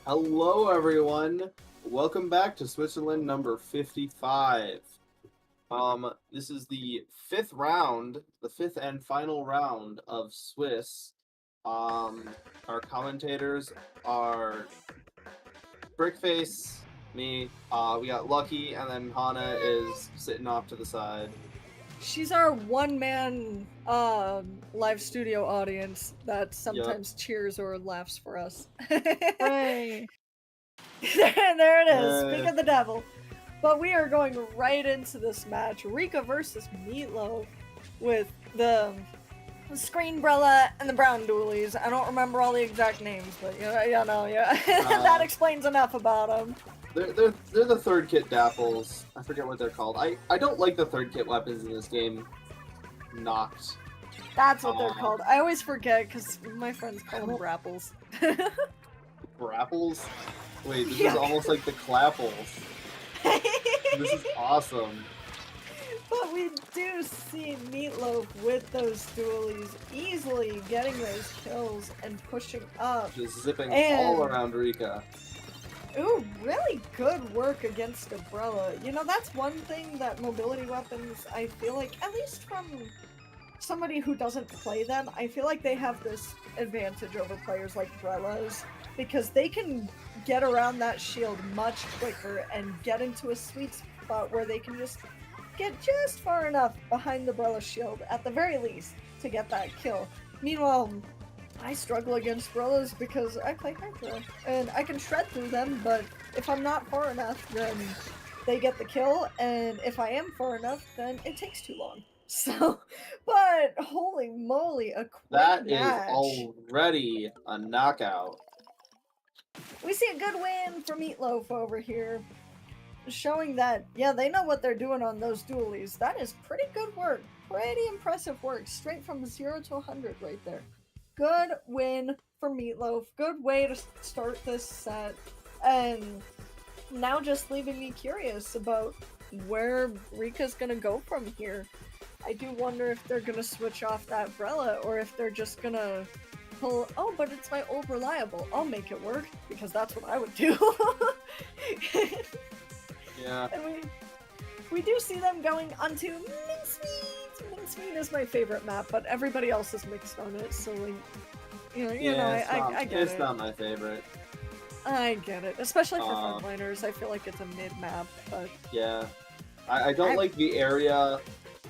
Speaker 4: Hello, everyone. Welcome back to Switzerland number 55. This is the fifth round, the fifth and final round of Swiss. Our commentators are Brickface, me. We got Lucky, and then Hana is sitting off to the side.
Speaker 3: She's our one-man live studio audience that sometimes cheers or laughs for us.
Speaker 5: Hooray.
Speaker 3: There it is. Speak of the devil. But we are going right into this match. Rika versus Meatloaf with the Screenbrella and the Brown Doolies. I don't remember all the exact names, but that explains enough about them.
Speaker 4: They're the third kit dapples. I forget what they're called. I don't like the third kit weapons in this game. Knocked.
Speaker 3: That's what they're called. I always forget because my friends call them grapples.
Speaker 4: Grapples? Wait, this is almost like the clapples. This is awesome.
Speaker 3: But we do see Meatloaf with those dualies easily getting those kills and pushing up.
Speaker 4: Just zipping all around Rika.
Speaker 3: Ooh, really good work against Umbrella. You know, that's one thing that mobility weapons, I feel like, at least from somebody who doesn't play them, I feel like they have this advantage over players like Umbrellas, because they can get around that shield much quicker and get into a sweet spot where they can just get just far enough behind the Umbrella shield, at the very least, to get that kill. Meanwhile, I struggle against Umbrellas because I play Hydra, and I can shred through them, but if I'm not far enough, then they get the kill, and if I am far enough, then it takes too long. So, but holy moly, a quick
Speaker 4: That
Speaker 3: match.
Speaker 4: is already a knockout.
Speaker 3: We see a good win for Meatloaf over here, showing that, yeah, they know what they're doing on those dualies. That is pretty good work, pretty impressive work, straight from 0 to 100 right there. Good win for Meatloaf, good way to start this set, and now just leaving me curious about where Rika's gonna go from here. I do wonder if they're gonna switch off that umbrella, or if they're just gonna pull, oh, but it's my old reliable, I'll make it work, because that's what I would do.
Speaker 4: Yeah.
Speaker 3: And we do see them going onto Mincemeat. Mincemeat is my favorite map, but everybody else is mixed on it, so like, I get it.
Speaker 4: It's not my favorite.
Speaker 3: I get it, especially for frontliners. I feel like it's a mid map, but
Speaker 4: yeah, I don't like the area.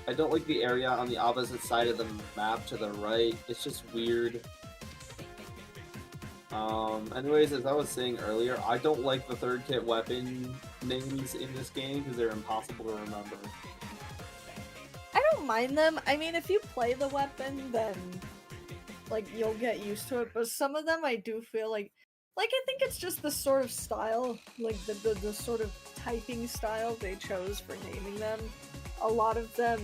Speaker 4: I don't like the area on the opposite side of the map to the right. It's just weird. Anyways, as I was saying earlier, I don't like the third kit weapon names in this game because they're impossible to remember.
Speaker 3: I don't mind them. I mean, if you play the weapon, then like you'll get used to it. But some of them, I do feel like I think it's just the sort of style, like the sort of typing style they chose for naming them. A lot of them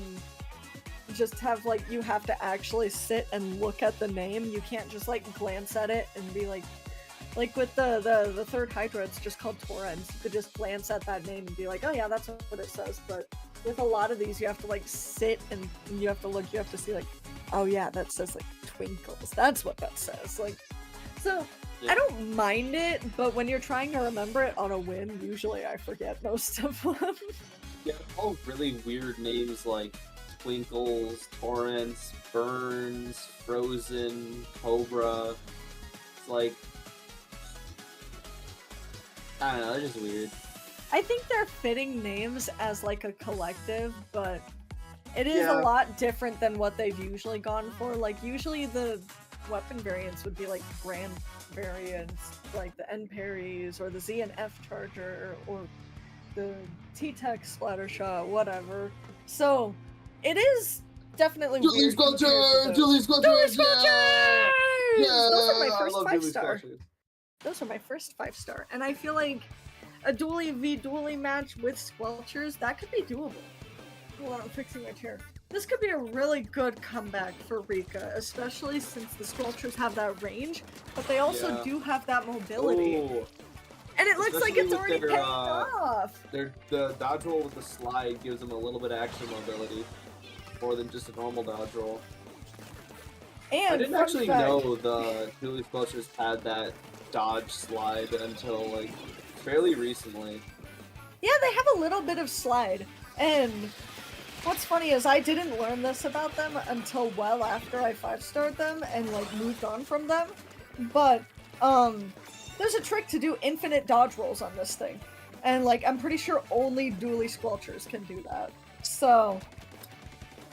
Speaker 3: just have like, you have to actually sit and look at the name. You can't just like glance at it and be like with the third Hydra, it's just called Torrens. You could just glance at that name and be like, oh yeah, that's what it says. But with a lot of these, you have to like sit and you have to look, you have to see like, oh yeah, that says like Twinkles. That's what that says. Like, so yeah. I don't mind it, but when you're trying to remember it on a whim, usually I forget most of them.
Speaker 4: Yeah, all really weird names like Twinkles, Torrents, Burns, Frozen, Cobra. It's like, I don't know, they're just weird.
Speaker 3: I think they're fitting names as like a collective, but it is a lot different than what they've usually gone for. Like, usually the weapon variants would be like brand variants, like the N parries or the Z and F charger or the T-Tech splatter shot, whatever. So it is definitely
Speaker 4: Julie
Speaker 3: weird.
Speaker 4: Julie Squelchers!
Speaker 3: Yeah! Those are my first 5-star.
Speaker 4: Squelchers.
Speaker 3: Those are my first 5-star. And I feel like a dually v dually match with Squelchers, that could be doable. Hold on, I'm fixing my chair. This could be a really good comeback for Rika, especially since the Squelchers have that range, but they also do have that mobility.
Speaker 4: Ooh.
Speaker 3: And it looks like
Speaker 4: Especially
Speaker 3: it's
Speaker 4: with
Speaker 3: already
Speaker 4: their,
Speaker 3: paying off!
Speaker 4: The dodge roll with the slide gives them a little bit of extra mobility, more than just a normal dodge roll.
Speaker 3: And
Speaker 4: I didn't actually know the Julie Squelchers had that dodge slide until like fairly recently.
Speaker 3: Yeah, they have a little bit of slide, and what's funny is I didn't learn this about them until well after I 5-starred them and like moved on from them. But there's a trick to do infinite dodge rolls on this thing, and like I'm pretty sure only dually squelchers can do that. So,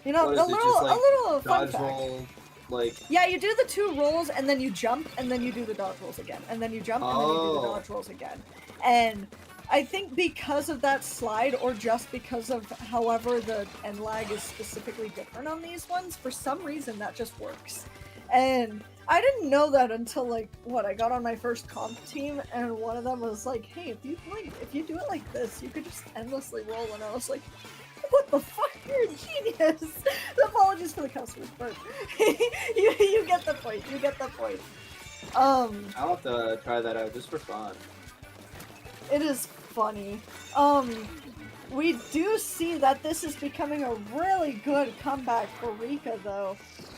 Speaker 3: you know,
Speaker 4: What
Speaker 3: a
Speaker 4: is it,
Speaker 3: little
Speaker 4: just, like,
Speaker 3: a little fun
Speaker 4: Dodge
Speaker 3: fact.
Speaker 4: roll, like
Speaker 3: Yeah, you do the 2 rolls and then you jump and then you do the dodge rolls again, and then you jump and then you do the
Speaker 4: Oh.
Speaker 3: dodge rolls again, and I think because of that slide, or just because of however the end lag is specifically different on these ones, for some reason that just works. And I didn't know that until like I got on my first comp team, and one of them was like, "Hey, if you do it like this, you could just endlessly roll." And I was like, "What the fuck? You're a genius!" Apologies for the customers, but you get the point. You get the point.
Speaker 4: I'll have to try that out just for fun.
Speaker 3: It is funny. We do see that this is becoming a really good comeback for Rika, though.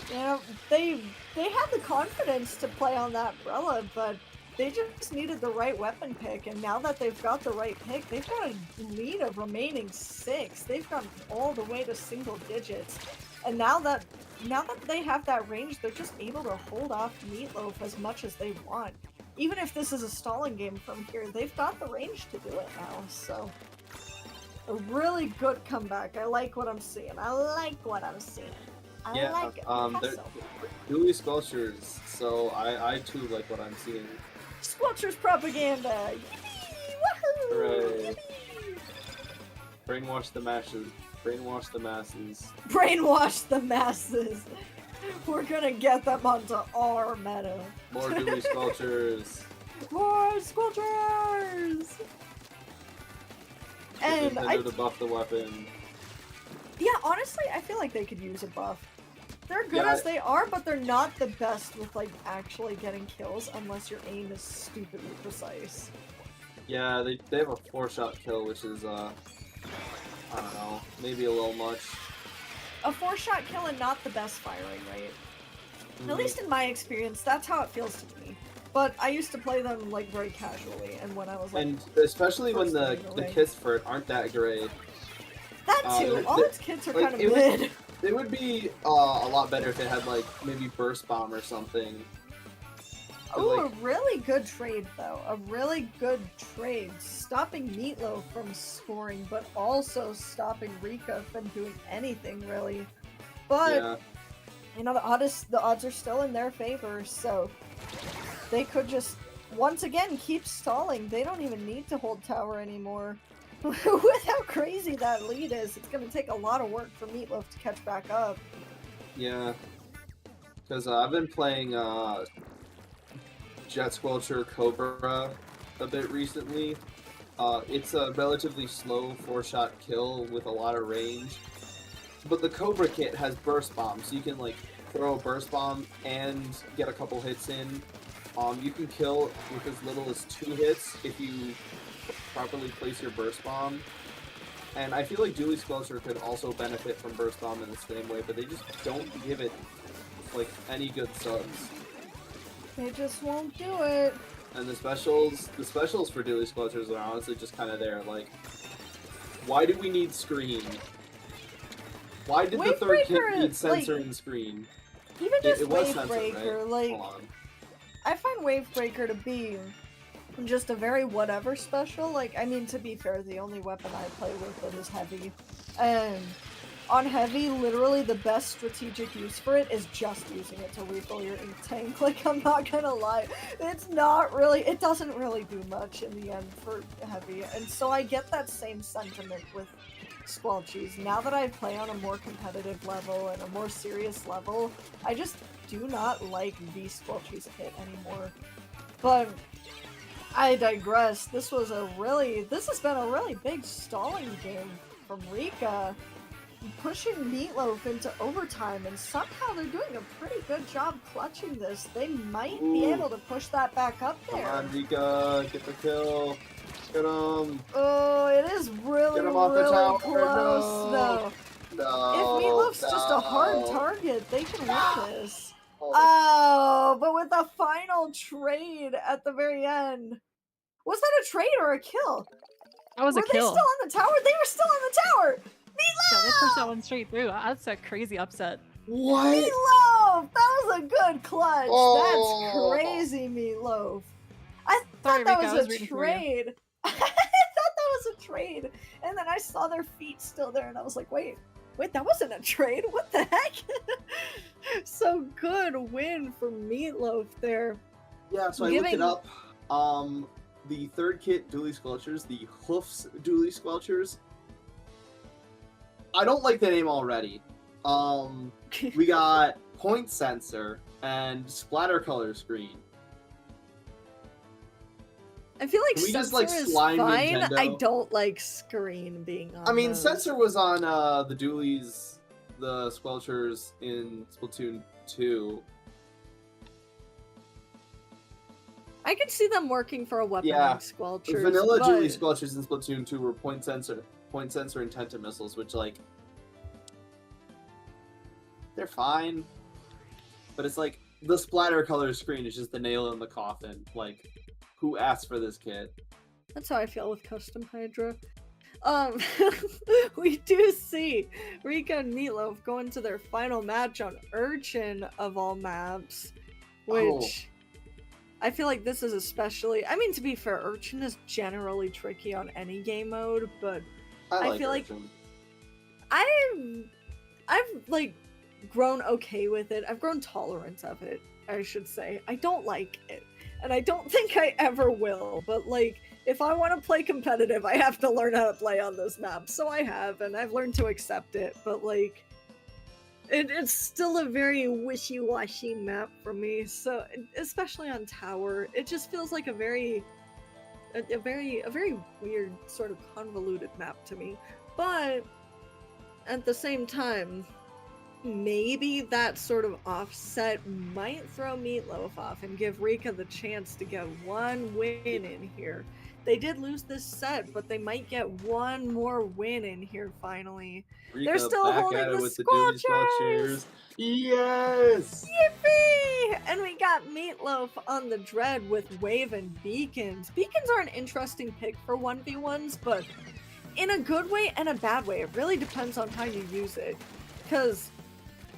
Speaker 3: You know, they had the confidence to play on that Brella, but they just needed the right weapon pick, and now that they've got the right pick, they've got a lead of remaining 6. They've gone all the way to single digits, and now that they have that range, they're just able to hold off Meatloaf as much as they want. Even if this is a stalling game from here, they've got the range to do it now, so a really good comeback. I like what I'm seeing. I like it.
Speaker 4: They're dually sculptures, so I too like what I'm seeing.
Speaker 3: Squelchers propaganda! Yee! Woohoo!
Speaker 4: Hooray. Brainwash the masses. Brainwash the masses.
Speaker 3: Brainwash the masses! We're gonna get them onto our meta.
Speaker 4: More dually sculptures.
Speaker 3: More squelchers!
Speaker 4: Get
Speaker 3: And
Speaker 4: Nintendo to buff the weapon.
Speaker 3: yeah, honestly, I feel like they could use a buff. They're good
Speaker 4: Yeah,
Speaker 3: as they are, but they're not the best with like actually getting kills unless your aim is stupidly precise.
Speaker 4: Yeah, they have a 4-shot kill, which is I don't know, maybe a little much.
Speaker 3: A 4-shot kill and not the best firing rate.
Speaker 4: Mhm.
Speaker 3: At least in my experience, that's how it feels to me. But I used to play them like very casually, and when I was like,
Speaker 4: And especially when the
Speaker 3: first thing,
Speaker 4: kits for it aren't that great.
Speaker 3: that too.
Speaker 4: they're-
Speaker 3: All its kits are
Speaker 4: like,
Speaker 3: kind of
Speaker 4: it was-
Speaker 3: mid.
Speaker 4: It would be a lot better if it had like maybe burst bomb or something.
Speaker 3: Oh,
Speaker 4: like-
Speaker 3: a really good trade though. A really good trade, stopping Meatloaf from scoring, but also stopping Rika from doing anything really. But
Speaker 4: Yeah.
Speaker 3: you know, the odds are still in their favor, so they could just once again keep stalling. They don't even need to hold tower anymore. With how crazy that lead is, it's gonna take a lot of work for Meatloaf to catch back up.
Speaker 4: Yeah. Because I've been playing Jet Squelcher Cobra a bit recently. It's a relatively slow 4-shot kill with a lot of range. But the Cobra kit has burst bombs, so you can like throw a burst bomb and get a couple hits in. You can kill with as little as 2 hits if you properly place your burst bomb. And I feel like Dually Squelcher could also benefit from burst bomb in the same way, but they just don't give it like any good subs.
Speaker 3: They just won't do it.
Speaker 4: And the specials for Dually Squelchers are honestly just kind of there. Like, why do we need screen? Why did the third kit
Speaker 3: Wavebreaker,
Speaker 4: need sensor
Speaker 3: like-
Speaker 4: and screen?
Speaker 3: Even just
Speaker 4: It was censored,
Speaker 3: Wavebreaker,
Speaker 4: right?
Speaker 3: like
Speaker 4: Hold on.
Speaker 3: I find Wavebreaker to be just a very whatever special. Like, I mean, to be fair, the only weapon I play with it is heavy. And on heavy, literally the best strategic use for it is just using it to refill your ink tank. Like, I'm not gonna lie. It doesn't really do much in the end for heavy. And so I get that same sentiment with Squelchies. Now that I play on a more competitive level and a more serious level, I just do not like the Squelchies kit anymore. But I digress. This has been a really big stalling game from Rika, pushing Meatloaf into overtime, and somehow they're doing a pretty good job clutching this. They might be
Speaker 4: Ooh.
Speaker 3: able to push that back up
Speaker 4: Come
Speaker 3: there.
Speaker 4: on, Rika, get the kill. Get him.
Speaker 3: Oh, it is really,
Speaker 4: Get him off the
Speaker 3: really
Speaker 4: tower.
Speaker 3: close.
Speaker 4: No.
Speaker 3: No.
Speaker 4: No.
Speaker 3: If Meatloaf's just a hard
Speaker 4: no.
Speaker 3: target, they can win this.
Speaker 4: Oh
Speaker 3: Oh, but with the final trade at the very end. Was that a trade or a kill?
Speaker 5: That was
Speaker 3: Were
Speaker 5: a
Speaker 3: they still
Speaker 5: kill.
Speaker 3: on the tower? They were still on the tower!
Speaker 5: Yeah, they pushed that
Speaker 3: Meatloaf!
Speaker 5: one straight through. That's a crazy upset.
Speaker 1: What?
Speaker 3: Meatloaf! That was a good clutch!
Speaker 1: Oh.
Speaker 3: That's crazy, Meatloaf. I
Speaker 5: Sorry,
Speaker 3: thought that
Speaker 5: Rika, I
Speaker 3: was
Speaker 5: was
Speaker 3: a
Speaker 5: rooting for you.
Speaker 3: trade. I thought that was a trade. And then I saw their feet still there and I was like, wait, that wasn't a trade. What the heck? So good win for Meatloaf there.
Speaker 1: Yeah, so I looked it up. The third kit Dually Squelchers, the Hoofs Dually Squelchers. I don't like the name already. We got Point Sensor and Splatter Color Screen.
Speaker 3: I feel like
Speaker 1: Can we
Speaker 3: Sensor
Speaker 1: just, like,
Speaker 3: is
Speaker 1: slime
Speaker 3: fine.
Speaker 1: Nintendo?
Speaker 3: I don't like Screen being on
Speaker 1: I mean,
Speaker 3: those.
Speaker 1: Sensor was on the Dualies, the Squelchers in Splatoon 2.
Speaker 3: I could see them working for a weapon
Speaker 1: Yeah.
Speaker 3: like Squelchers.
Speaker 1: Vanilla
Speaker 3: but...
Speaker 1: Dually Squelchers in Splatoon 2 were Point Sensor and Tenta Missiles, which, like, they're fine. But it's like, the Splatter Color Screen is just the nail in the coffin. Like, who asked for this kit?
Speaker 3: That's how I feel with Custom Hydra. We do see Rika and Meatloaf go into their final match on Urchin of all maps, which I feel like this is especially. I mean, to be fair, Urchin is generally tricky on any game mode, but I feel like
Speaker 1: Urchin.
Speaker 3: I've like grown okay with it. I've grown tolerant of it, I should say. I don't like it, and I don't think I ever will. But like, if I want to play competitive, I have to learn how to play on this map. So I have, and I've learned to accept it. But like, it's still a very wishy-washy map for me. So especially on tower, it just feels like a very weird sort of convoluted map to me. But at the same time, maybe that sort of offset might throw Meatloaf off and give Rika the chance to get one win in here. They did lose this set, but they might get one more win in here finally.
Speaker 1: Rika
Speaker 3: They're still
Speaker 1: back
Speaker 3: holding
Speaker 1: at it
Speaker 3: the
Speaker 1: with the Dually
Speaker 3: Squelchers!
Speaker 1: Squelchers. Yes!
Speaker 3: Yippee! And we got Meatloaf on the Dread with Wave and Beacons. Beacons are an interesting pick for 1v1s, but in a good way and a bad way. It really depends on how you use it. Because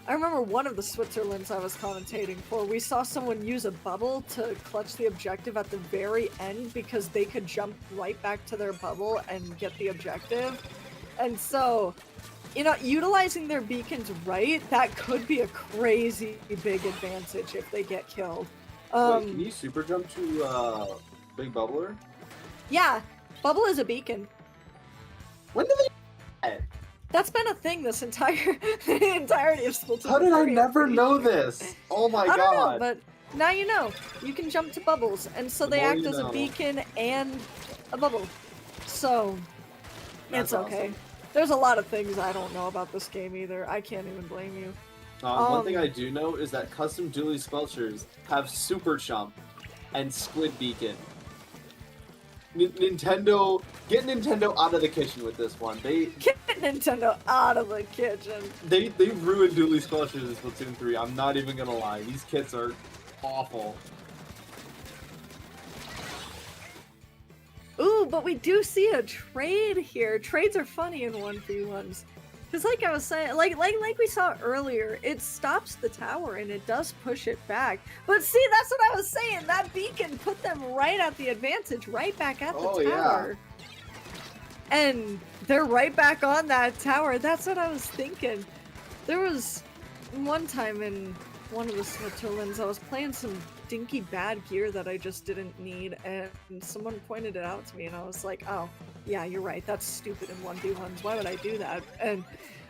Speaker 3: I remember one of the Switzerlands I was commentating for, we saw someone use a bubble to clutch the objective at the very end because they could jump right back to their bubble and get the objective. And so, you know, utilizing their beacons right, that could be a crazy big advantage if they get killed.
Speaker 1: Wait, can you super jump to Big Bubbler?
Speaker 3: Yeah, bubble is a beacon.
Speaker 1: When did they do that?
Speaker 3: That's been a thing this entire the entirety of Splatoon.
Speaker 1: How did I
Speaker 3: 3, I'm
Speaker 1: never
Speaker 3: pretty
Speaker 1: know
Speaker 3: sure.
Speaker 1: this? Oh my
Speaker 3: I don't know,
Speaker 1: god.
Speaker 3: but now you know. You can jump to bubbles, and so
Speaker 1: The
Speaker 3: they
Speaker 1: more
Speaker 3: act
Speaker 1: you
Speaker 3: as a
Speaker 1: know.
Speaker 3: beacon and a bubble. So
Speaker 1: That's
Speaker 3: it's okay.
Speaker 1: awesome.
Speaker 3: There's a lot of things I don't know about this game either. I can't even blame you.
Speaker 1: One thing I do know is that custom Dually Squelchers have Super Chump and Squid Beacon. Nintendo, get Nintendo out of the kitchen with this one.
Speaker 3: Get Nintendo out of the kitchen.
Speaker 1: They ruined Dually Squelchers in Splatoon 3. I'm not even gonna lie. These kits are awful.
Speaker 3: Ooh, but we do see a trade here. Trades are funny in 1v1s. Because like I was saying, like we saw earlier, it stops the tower and it does push it back. But see, that's what I was saying. That beacon put them right at the advantage, right back at the
Speaker 1: Oh, yeah.
Speaker 3: tower. And they're right back on that tower. That's what I was thinking. There was one time in one of the Splatoons, I was playing some dinky bad gear that I just didn't need, and someone pointed it out to me, and I was like, oh, yeah, you're right, that's stupid in 1v1s, why would I do that? And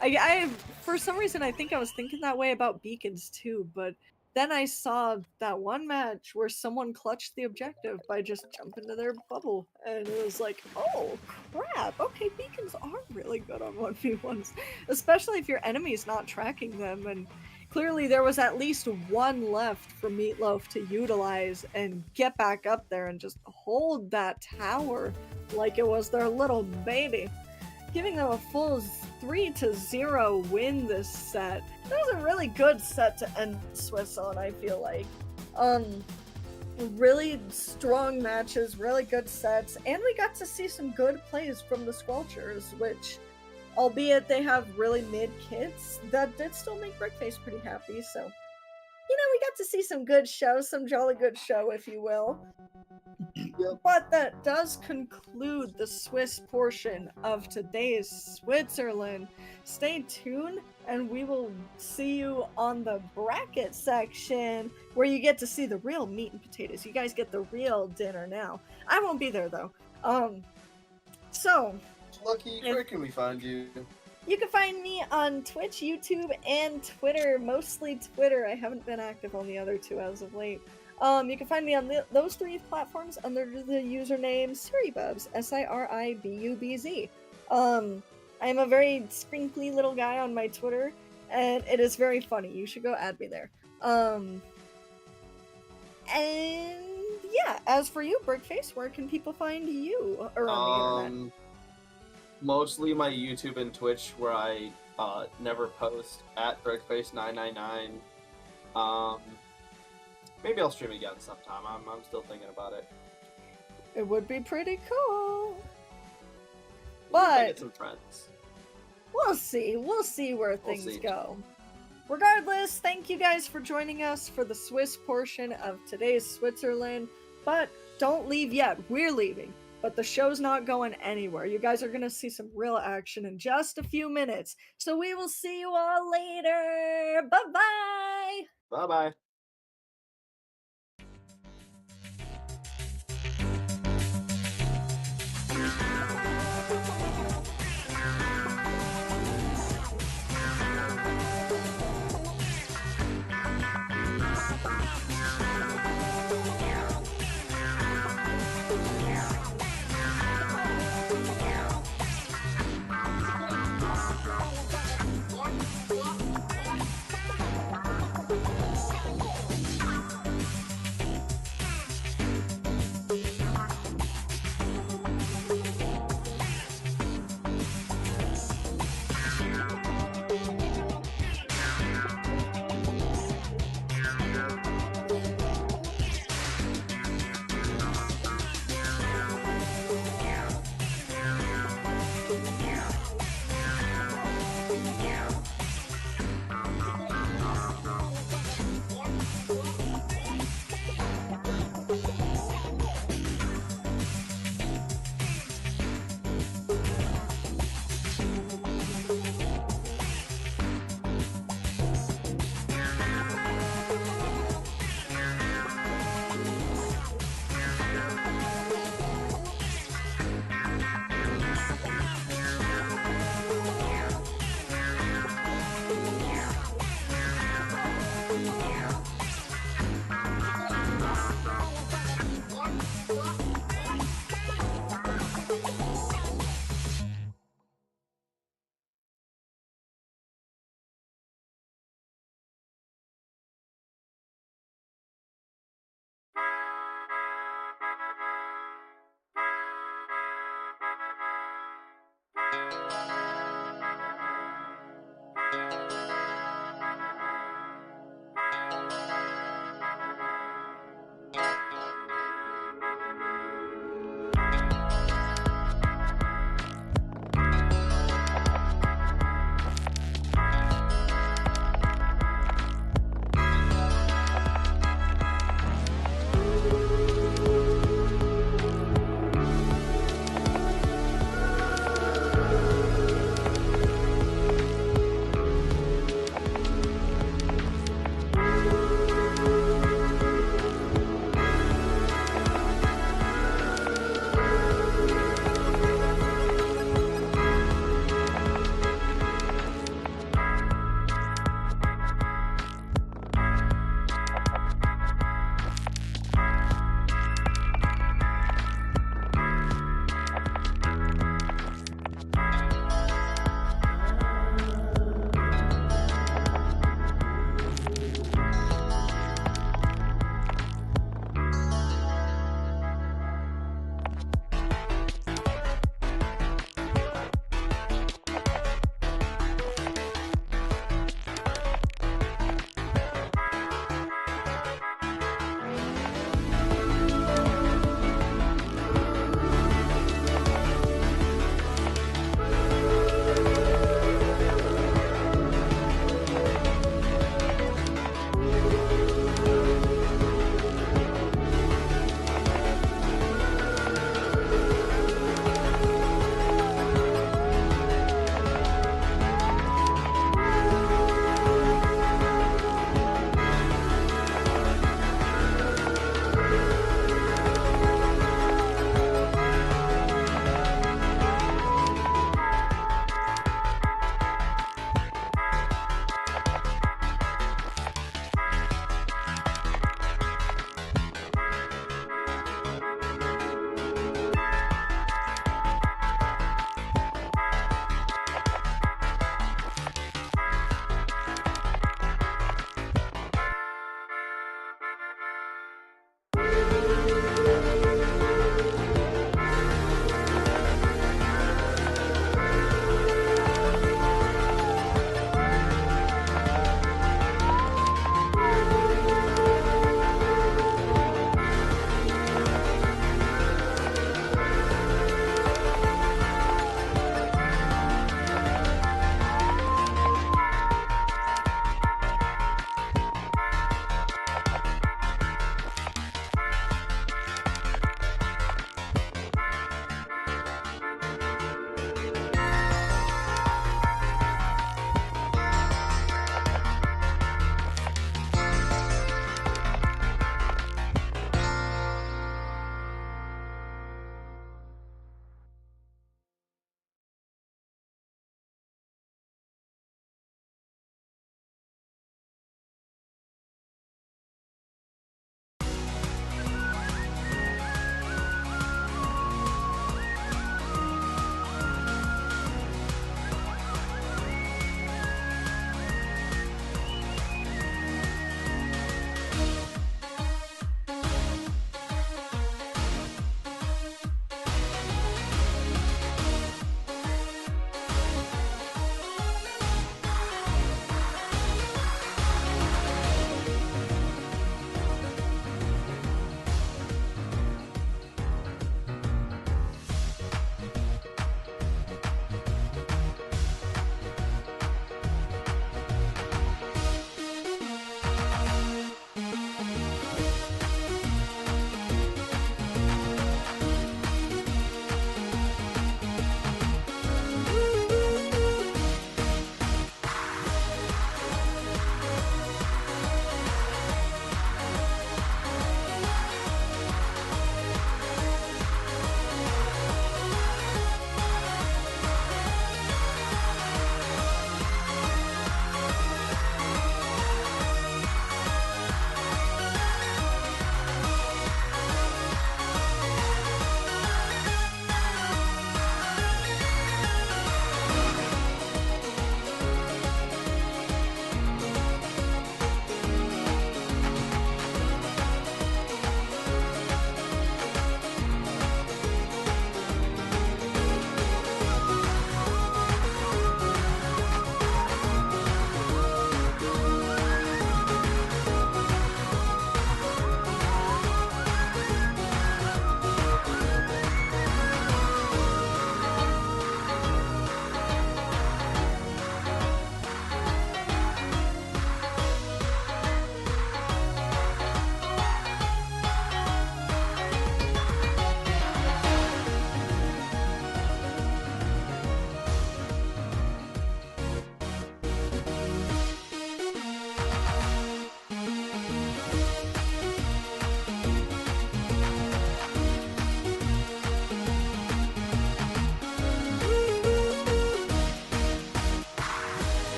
Speaker 3: I for some reason, I think I was thinking that way about beacons too, but then I saw that one match where someone clutched the objective by just jumping to their bubble, and it was like, oh crap, okay, beacons are really good on 1v1s, especially if your enemy's not tracking them, and clearly there was at least one left for Meatloaf to utilize and get back up there and just hold that tower like it was their little baby. giving them a full 3-0 win this set. That was a really good set to end Swiss on, I feel like. Really strong matches, really good sets, and we got to see some good plays from the Squelchers, which, albeit they have really mid kits, that did still make Brickface pretty happy, so, you know, we got to see some good show, some jolly good show, if you will. But that does conclude the Swiss portion of today's Switzerland. Stay tuned, and we will see you on the bracket section, where you get to see the real meat and potatoes. You guys get the real dinner now. I won't be there, though. So...
Speaker 4: Lucky, where can we find you?
Speaker 3: You can find me on Twitch, YouTube, and Twitter. Mostly Twitter. I haven't been active on the other two as of late. You can find me on those 3 platforms under the username Siribubs, Siribubz. I am a very sprinkly little guy on my Twitter, and it is very funny. You should go add me there. And yeah, as for you, Brickface, where can people find you around the internet?
Speaker 4: Mostly my YouTube and Twitch, where I never post, at Brickface999. Maybe I'll stream again sometime. I'm still thinking about it.
Speaker 3: It would be pretty cool.
Speaker 4: Maybe
Speaker 3: But
Speaker 4: get some friends.
Speaker 3: we'll see. We'll see where things go. Regardless, thank you guys for joining us for the Swiss portion of today's Switzerland. But don't leave yet. We're leaving. But the show's not going anywhere. You guys are going to see some real action in just a few minutes. So we will see you all later. Bye-bye.
Speaker 4: Bye-bye.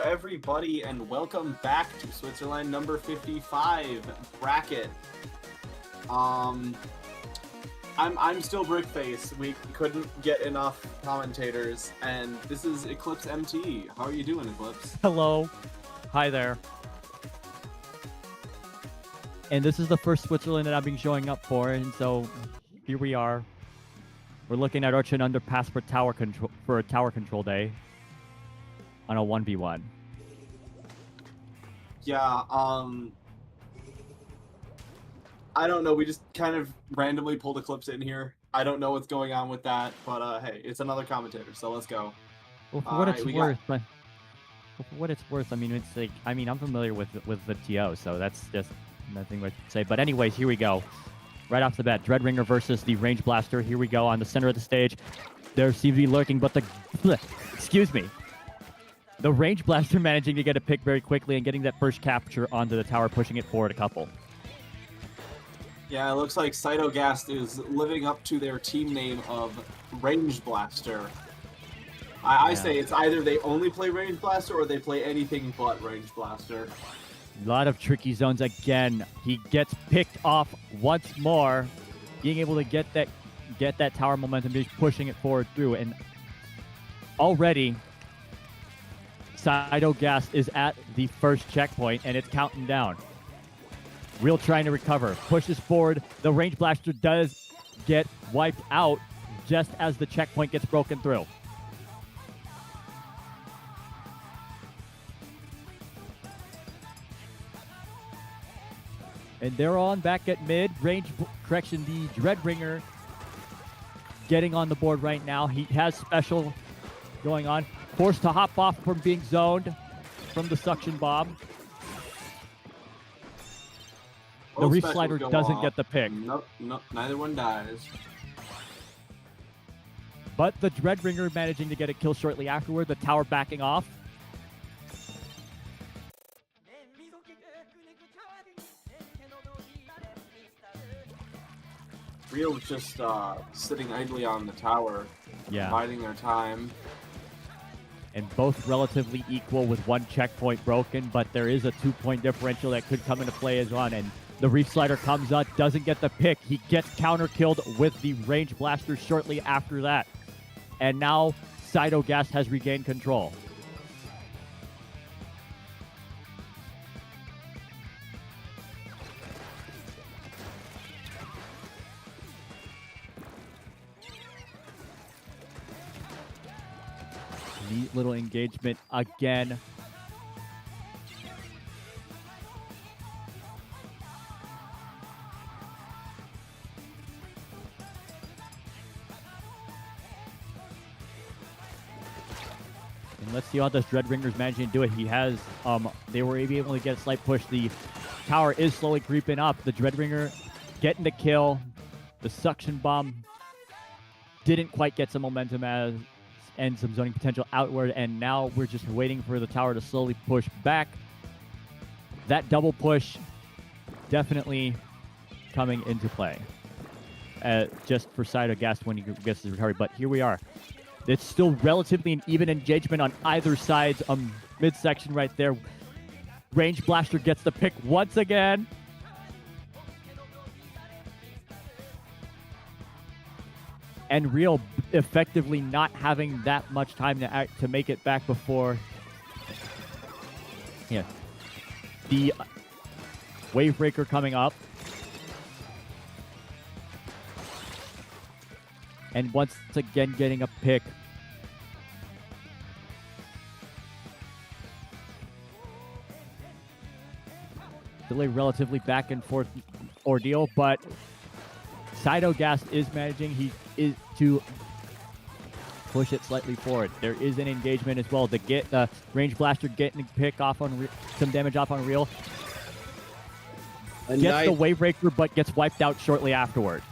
Speaker 1: everybody, and welcome back to Switzerland number 55 bracket. I'm still Brickface. We couldn't get enough commentators, and this is Eclipse MT. How are you doing, Eclipse?
Speaker 6: Hello. Hi there. And this is the first Switzerland that I've been showing up for, and so here we are. We're looking at Urchin Underpass for a tower control day on a 1v1.
Speaker 1: Yeah, I don't know. We just kind of randomly pulled Eclipse in here. I don't know what's going on with that, but hey, it's another commentator, so let's go.
Speaker 6: Well, for what it's worth, I mean, it's like, I'm familiar with the TO, so that's just nothing much to say. But anyways, here we go. Right off the bat, Dreadringer versus the Range Blaster. Here we go on the center of the stage. There seems to be lurking, but the Range Blaster managing to get a pick very quickly and getting that first capture onto the tower, pushing it forward a couple.
Speaker 1: Yeah, it looks like Cytogast is living up to their team name of Range Blaster. I say it's either they only play Range Blaster or they play anything but Range Blaster.
Speaker 6: A lot of tricky zones again. He gets picked off once more, being able to get that tower momentum, just pushing it forward through. And already, Cytogast is at the first checkpoint, and it's counting down. Real trying to recover, pushes forward. The Range Blaster does get wiped out just as the checkpoint gets broken through. And they're on back at mid. The Dreadringer getting on the board right now. He has special going on. Forced to hop off from being zoned from the suction bomb. The Reef Slider doesn't get the pick.
Speaker 1: Nope, neither one dies.
Speaker 6: But the Dreadringer managing to get a kill shortly afterward. The tower backing off.
Speaker 1: Real just sitting idly on the tower, biding their time.
Speaker 6: And both relatively equal with one checkpoint broken, but there is a 2-point differential that could come into play as well. And the Reef Slider comes up, doesn't get the pick. He gets counter-killed with the Range Blaster shortly after that. And now Cytogast has regained control. Neat little engagement again. And let's see how this Dreadringer's managing to do it. He has, they were able to get a slight push. The tower is slowly creeping up. The Dreadringer getting the kill. The suction bomb didn't quite get some momentum and some zoning potential outward, and now we're just waiting for the tower to slowly push back. That double push definitely coming into play just for Cytogast when he gets his recovery, but here we are. It's still relatively an even engagement on either side's midsection right there. Range Blaster gets the pick once again. And Real effectively not having that much time to make it back before the Wavebreaker coming up. And once again getting a pick. Delay relatively back and forth ordeal, but Cytogast is managing. He is to push it slightly forward. There is an engagement as well to get the Range Blaster getting a pick off on some damage off on Real. Gets the Wavebreaker, but gets wiped out shortly afterward.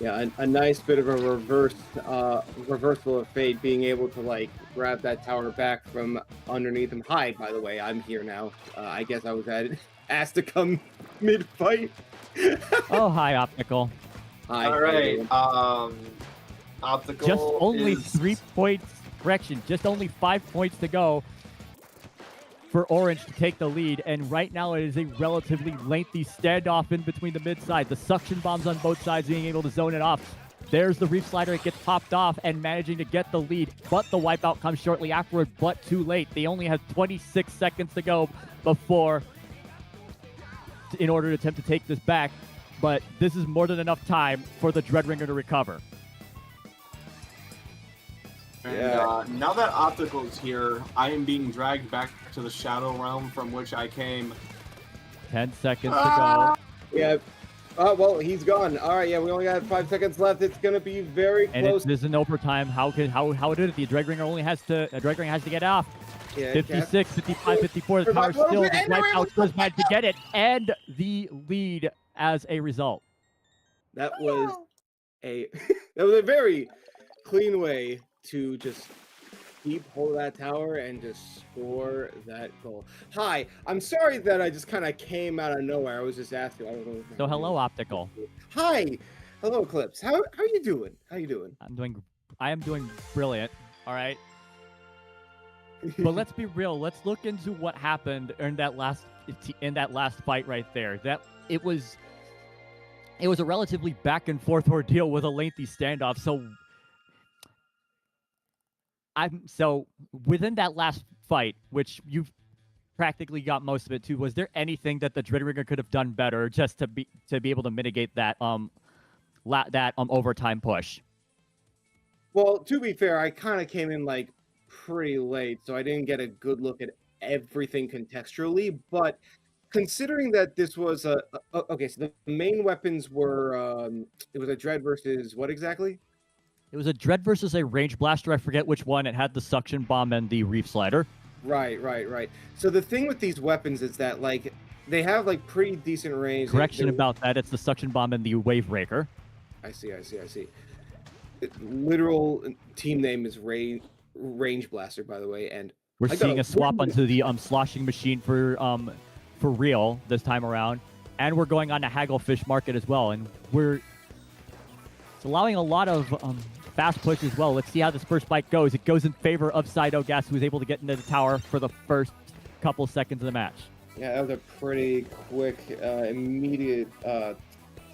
Speaker 2: Yeah, a nice bit of a reversal of fate, being able to grab that tower back from underneath him. Hi, by the way, I'm here now. I guess I was asked to come mid-fight.
Speaker 6: Oh, hi, Optical.
Speaker 2: Hi.
Speaker 4: All right. Optical.
Speaker 6: Just only
Speaker 4: is...
Speaker 6: 3 points. Correction. Just only 5 points to go. for Orange to take the lead, and right now it is a relatively lengthy standoff in between the mid side. The suction bombs on both sides being able to zone it off. There's the Reef Slider. It gets popped off and managing to get the lead, but the wipeout comes shortly afterward, but too late. They only have 26 seconds to go before, in order to attempt to take this back, but this is more than enough time for the Dreadringer to recover.
Speaker 1: And now that Optical is here, I am being dragged back to the Shadow Realm from which I came.
Speaker 6: 10 seconds to go.
Speaker 2: Yeah. Oh, well, he's gone. All right, yeah, we only got 5 seconds left. It's going to be very
Speaker 6: And
Speaker 2: close.
Speaker 6: this is an overtime. How did it? The Dreadringer only has to. The Dreadringer has to get off.
Speaker 2: Yeah,
Speaker 6: 56, 55, 54. The tower still. The wipeout does manage to get it and the lead as a result.
Speaker 2: That was that was a very clean way to just keep hold of that tower and just score that goal. Hi, I'm sorry that I just kind of came out of nowhere. I was just asking. I don't know.
Speaker 6: So hello, Optical.
Speaker 2: Hi, hello, Clips. How you doing? How you doing?
Speaker 6: I am doing brilliant. All right. But let's be real. Let's look into what happened in that last fight right there. That it was a relatively back and forth ordeal with a lengthy standoff. So within that last fight, which you've practically got most of it too, was there anything that the Dreadringer could have done better just to be able to mitigate that overtime push?
Speaker 2: Well, to be fair, I kind of came in like pretty late, so I didn't get a good look at everything contextually. But considering that this was okay, so the main weapons were it was a Dread versus what exactly?
Speaker 6: It was a Dread versus a Range Blaster. I forget which one. It had the Suction Bomb and the Reef Slider.
Speaker 2: Right. So the thing with these weapons is that like they have like pretty decent range.
Speaker 6: Correction about that. It's the Suction Bomb and the Wave Breaker.
Speaker 2: I see. Literal team name is Range Blaster, by the way, and
Speaker 6: we're seeing a swap onto the sloshing machine for real this time around, and we're going on to Hagglefish Market as well, and it's allowing a lot of fast push as well. Let's see how this first fight goes. It goes in favor of Sidogas, who was able to get into the tower for the first couple seconds of the match. Yeah,
Speaker 2: that was a pretty quick, immediate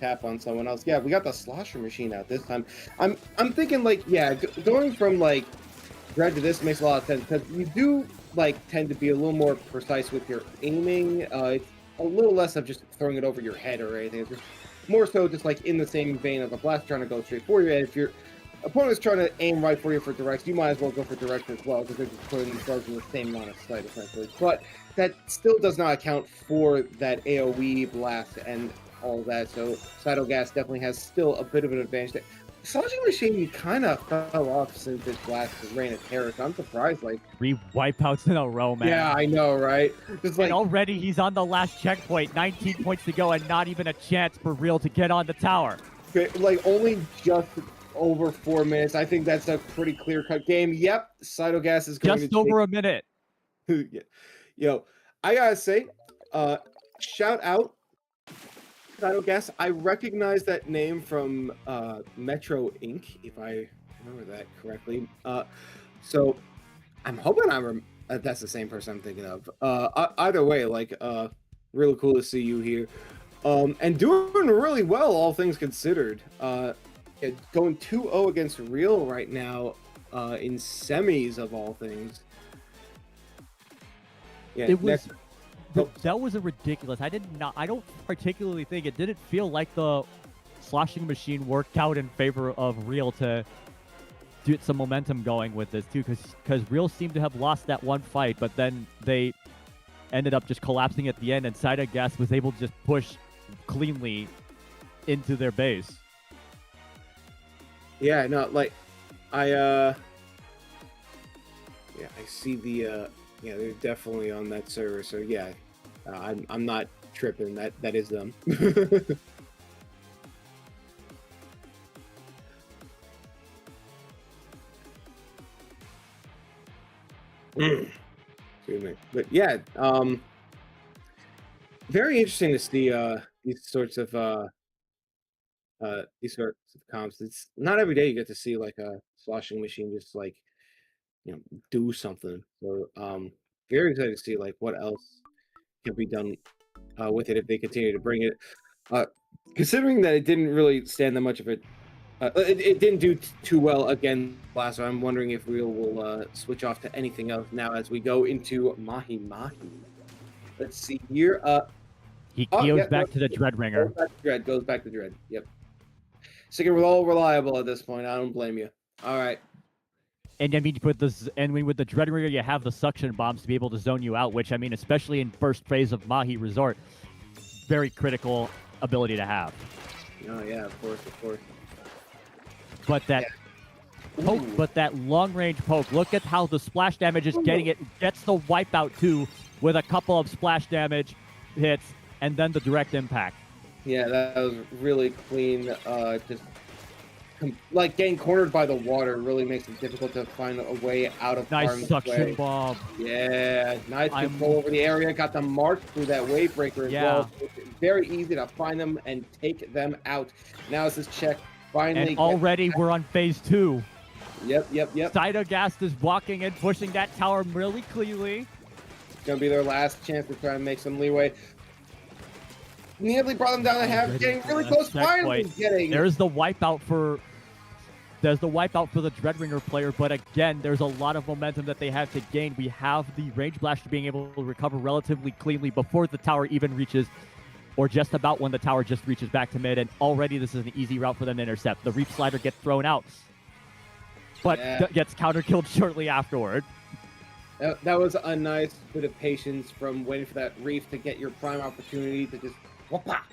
Speaker 2: tap on someone else. Yeah, we got the slosher machine out this time. I'm thinking like, yeah, going from like Dread to this makes a lot of sense because you do like tend to be a little more precise with your aiming. It's a little less of just throwing it over your head or anything. It's just more so just like in the same vein of a blast trying to go straight for you. And if your opponent is trying to aim right for you for directs, you might as well go for directs as well because they're just putting themselves in the same amount of sight essentially. But that still does not account for that AoE blast and all that. So Sidogas definitely has still a bit of an advantage there. Slashing Machine kind of fell off since its last reign of terror. So I'm surprised, like 3
Speaker 6: wipeouts in a row, man.
Speaker 2: Yeah, I know, right?
Speaker 6: Just like, and already he's on the last checkpoint. 19 points to go, and not even a chance for Real to get on the tower.
Speaker 2: Like only just over 4 minutes. I think that's a pretty clear-cut game. Yep, Sidogas is going
Speaker 6: just to over a minute.
Speaker 2: Yeah. Yo, I gotta say, shout out. Sidogas. I recognize that name from Metro Inc., if I remember that correctly. So I'm hoping that's the same person I'm thinking of. Either way, like, really cool to see you here. And doing really well, all things considered. Going 2-0 against Real right now in semis of all things. Yeah,
Speaker 6: it was. That was a ridiculous. I don't particularly think it didn't feel like the sloshing machine worked out in favor of Real to get some momentum going with this too, because Real seemed to have lost that one fight, but then they ended up just collapsing at the end, and Sidogas was able to just push cleanly into their base.
Speaker 2: Yeah, no, like I see the yeah, they're definitely on that server, so yeah. I'm not tripping. That is them. Excuse me. But yeah, very interesting to see these sorts of comps. It's not every day you get to see like a sloshing machine just like do something. So very excited to see like what else can be done with it if they continue to bring it. Considering that it didn't really stand that much of it didn't do too well again last round. I'm wondering if we will switch off to anything else now as we go into Mahi Mahi. Let's see here.
Speaker 6: He
Speaker 2: Oh,
Speaker 6: goes
Speaker 2: yeah,
Speaker 6: back to the Dreadringer.
Speaker 2: Goes back to Dread. Yep. Sticking with all reliable at this point. I don't blame you. All right.
Speaker 6: And I mean, with the Dreadringer, you have the suction bombs to be able to zone you out, which I mean, especially in first phase of Mahi Resort, very critical ability to have.
Speaker 2: Oh yeah, of course.
Speaker 6: But that poke,
Speaker 2: Ooh.
Speaker 6: but that long range poke. Look at how the splash damage is getting it. Gets the wipeout too, with a couple of splash damage hits, and then the direct impact.
Speaker 2: Yeah, that was really clean. Just like getting cornered by the water really makes it difficult to find a way out of
Speaker 6: Nice
Speaker 2: harm's
Speaker 6: suction
Speaker 2: way.
Speaker 6: bomb.
Speaker 2: Yeah, nice control over the area. Got the march through that wave breaker as well. So it's very easy to find them and take them out. Now it's this check finally.
Speaker 6: And already we're on phase 2.
Speaker 2: Yep.
Speaker 6: Cytogast is walking in, pushing that tower really cleanly.
Speaker 2: It's gonna be their last chance to try and make some leeway. Nearly brought them down to half, getting really close. Finally getting.
Speaker 6: There's the wipeout for the Dreadringer player, but again, there's a lot of momentum that they have to gain. We have the Range Blaster being able to recover relatively cleanly before the tower even reaches, or just about when the tower just reaches back to mid, and already this is an easy route for them to intercept. The Reap Slider gets thrown out, but gets counter-killed shortly afterward.
Speaker 2: That was a nice bit of patience from waiting for that reef to get your prime opportunity to just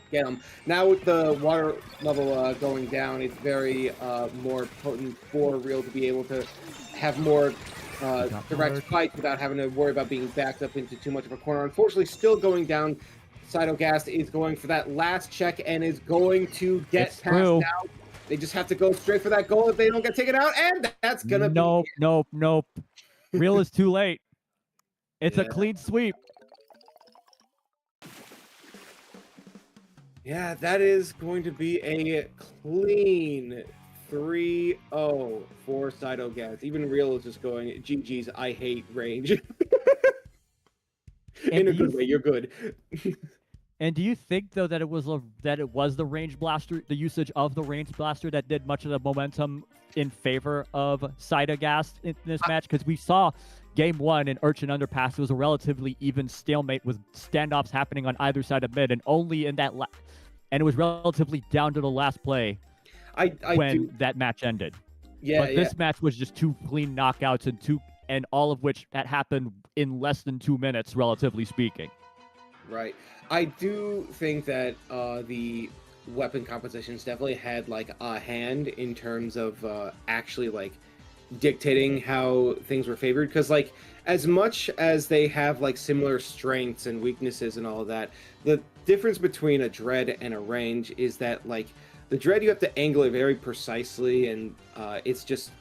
Speaker 2: get them. Now with the water level going down, it's very more potent for Real to be able to have more direct fights without having to worry about being backed up into too much of a corner. Unfortunately, still going down. Cytogast is going for that last check and is going to get passed out. They just have to go straight for that goal if they don't get taken out, and that's gonna be
Speaker 6: Nope. Real is too late. It's a clean sweep.
Speaker 2: Yeah, that is going to be a clean 3-0 for Cytogast. Even Real is just going, GG's, I hate range. In a good way, you're good.
Speaker 6: And do you think though that it was the Range Blaster, the usage of the Range Blaster, that did much of the momentum in favor of Cytogast in this match? Because we saw Game 1 in Urchin Underpass, it was a relatively even stalemate with standoffs happening on either side of mid, and only in that and it was relatively down to the last play when that match ended.
Speaker 2: Yeah,
Speaker 6: but this match was just 2 clean knockouts and all of which that happened in less than 2 minutes, relatively speaking.
Speaker 2: Right. I do think that the weapon compositions definitely had like a hand in terms of actually like dictating how things were favored, because like as much as they have like similar strengths and weaknesses and all of that, the difference between a Dread and a Range is that like the Dread you have to angle it very precisely, and it's just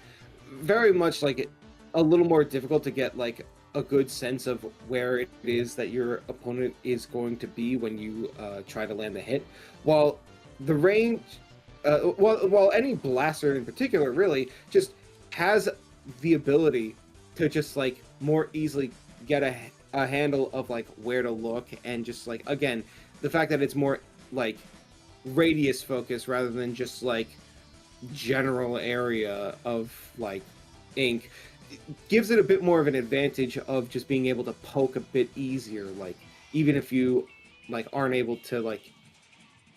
Speaker 2: very much like a little more difficult to get like a good sense of where it is that your opponent is going to be when you try to land the hit. While the Range, while any blaster in particular really just has the ability to just like more easily get a handle of like where to look, and just like again the fact that it's more like radius focus rather than just like general area of like ink gives it a bit more of an advantage of just being able to poke a bit easier, like even if you like aren't able to like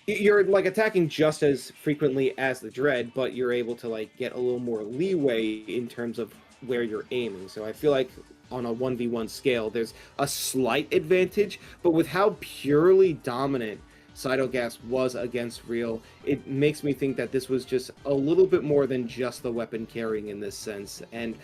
Speaker 2: you're like attacking just as frequently as the Dread, but you're able to like get a little more leeway in terms of where you're aiming. So I feel like on a 1v1 scale there's a slight advantage, but with how purely dominant Cytogast was against Real, it makes me think that this was just a little bit more than just the weapon carrying in this sense. And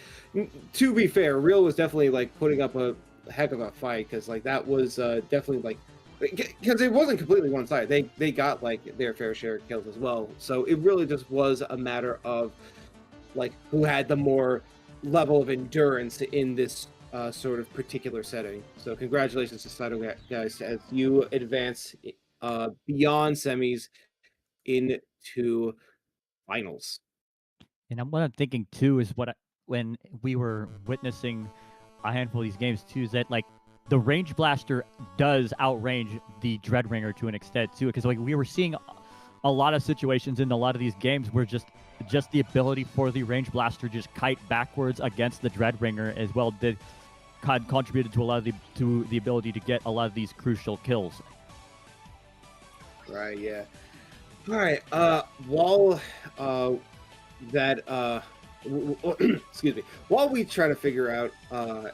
Speaker 2: to be fair, Real was definitely like putting up a heck of a fight, because like that was definitely like, because it wasn't completely one side. They got like their fair share of kills as well. So it really just was a matter of like who had the more level of endurance in this sort of particular setting. So congratulations to Cytogast as you advance beyond semis into finals.
Speaker 6: And what I'm thinking too is when we were witnessing a handful of these games too is that like the range blaster does outrange the Dreadringer to an extent too, because like we were seeing a lot of situations in a lot of these games where just the ability for the range blaster just kite backwards against the Dreadringer as well did contributed to a lot of the ability to get a lot of these crucial kills.
Speaker 2: Right, yeah. All right, while excuse me, while we try to figure out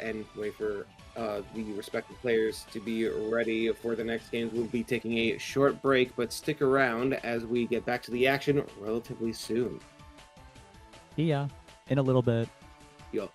Speaker 2: and wait for the respective players to be ready for the next games, we'll be taking a short break, but stick around as we get back to the action relatively soon.
Speaker 6: Yeah, in a little bit.
Speaker 2: Yo.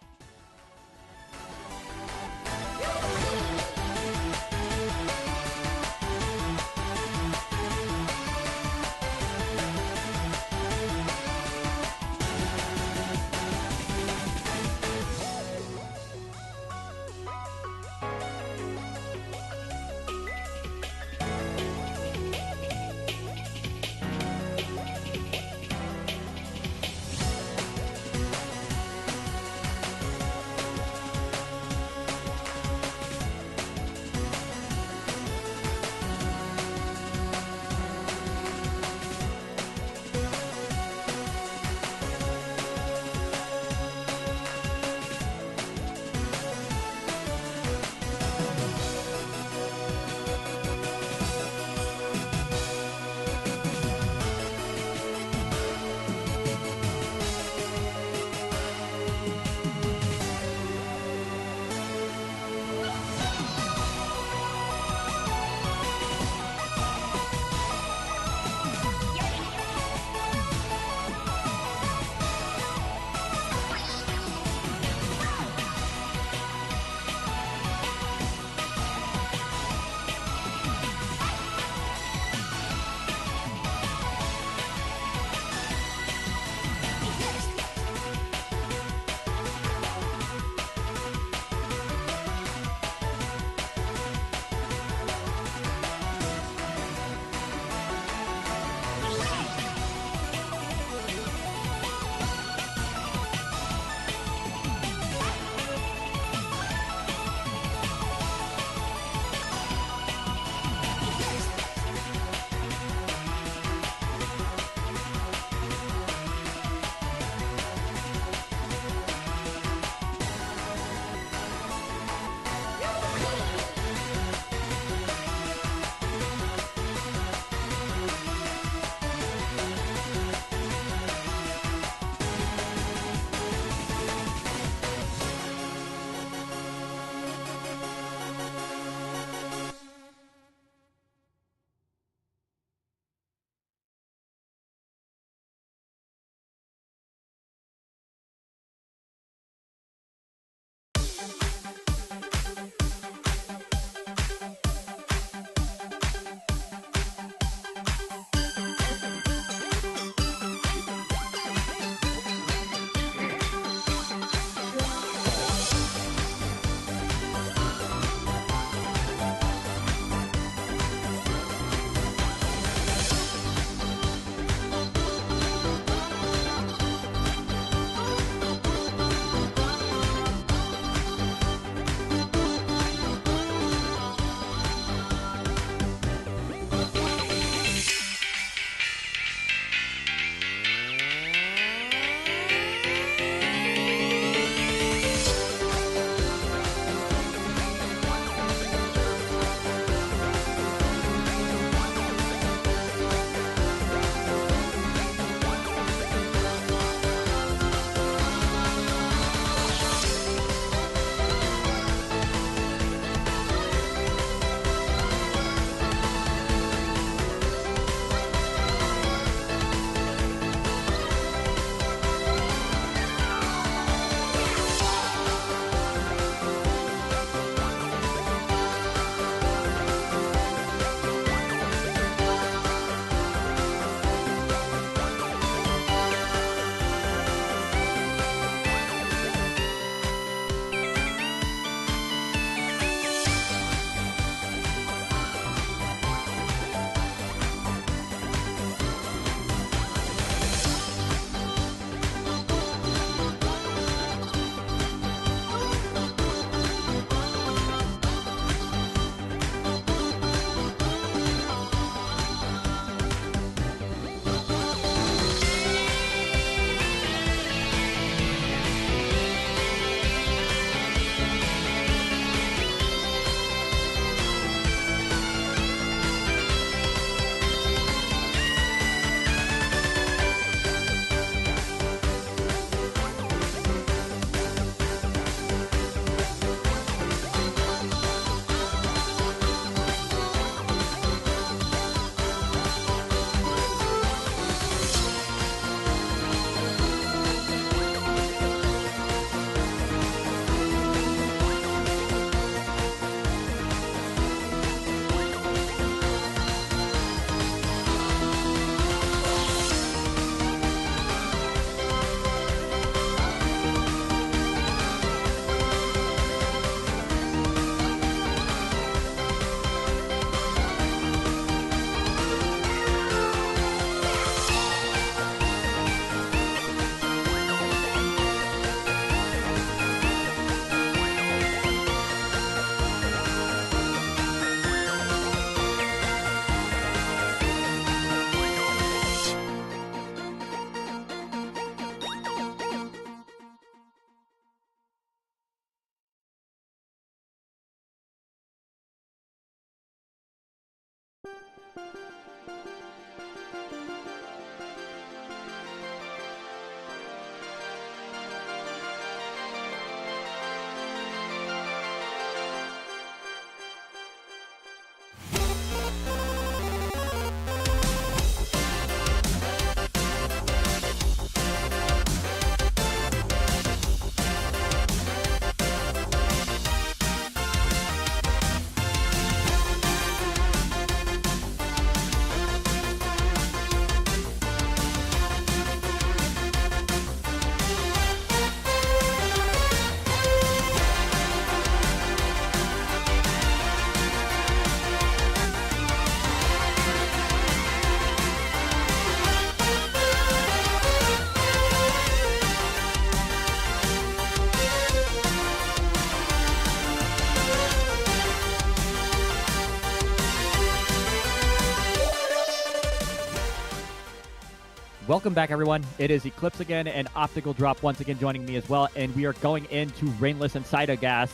Speaker 6: Welcome back, everyone. It is Eclipse again and Optical Drop once again joining me as well, and we are going into Rainless and Sidagast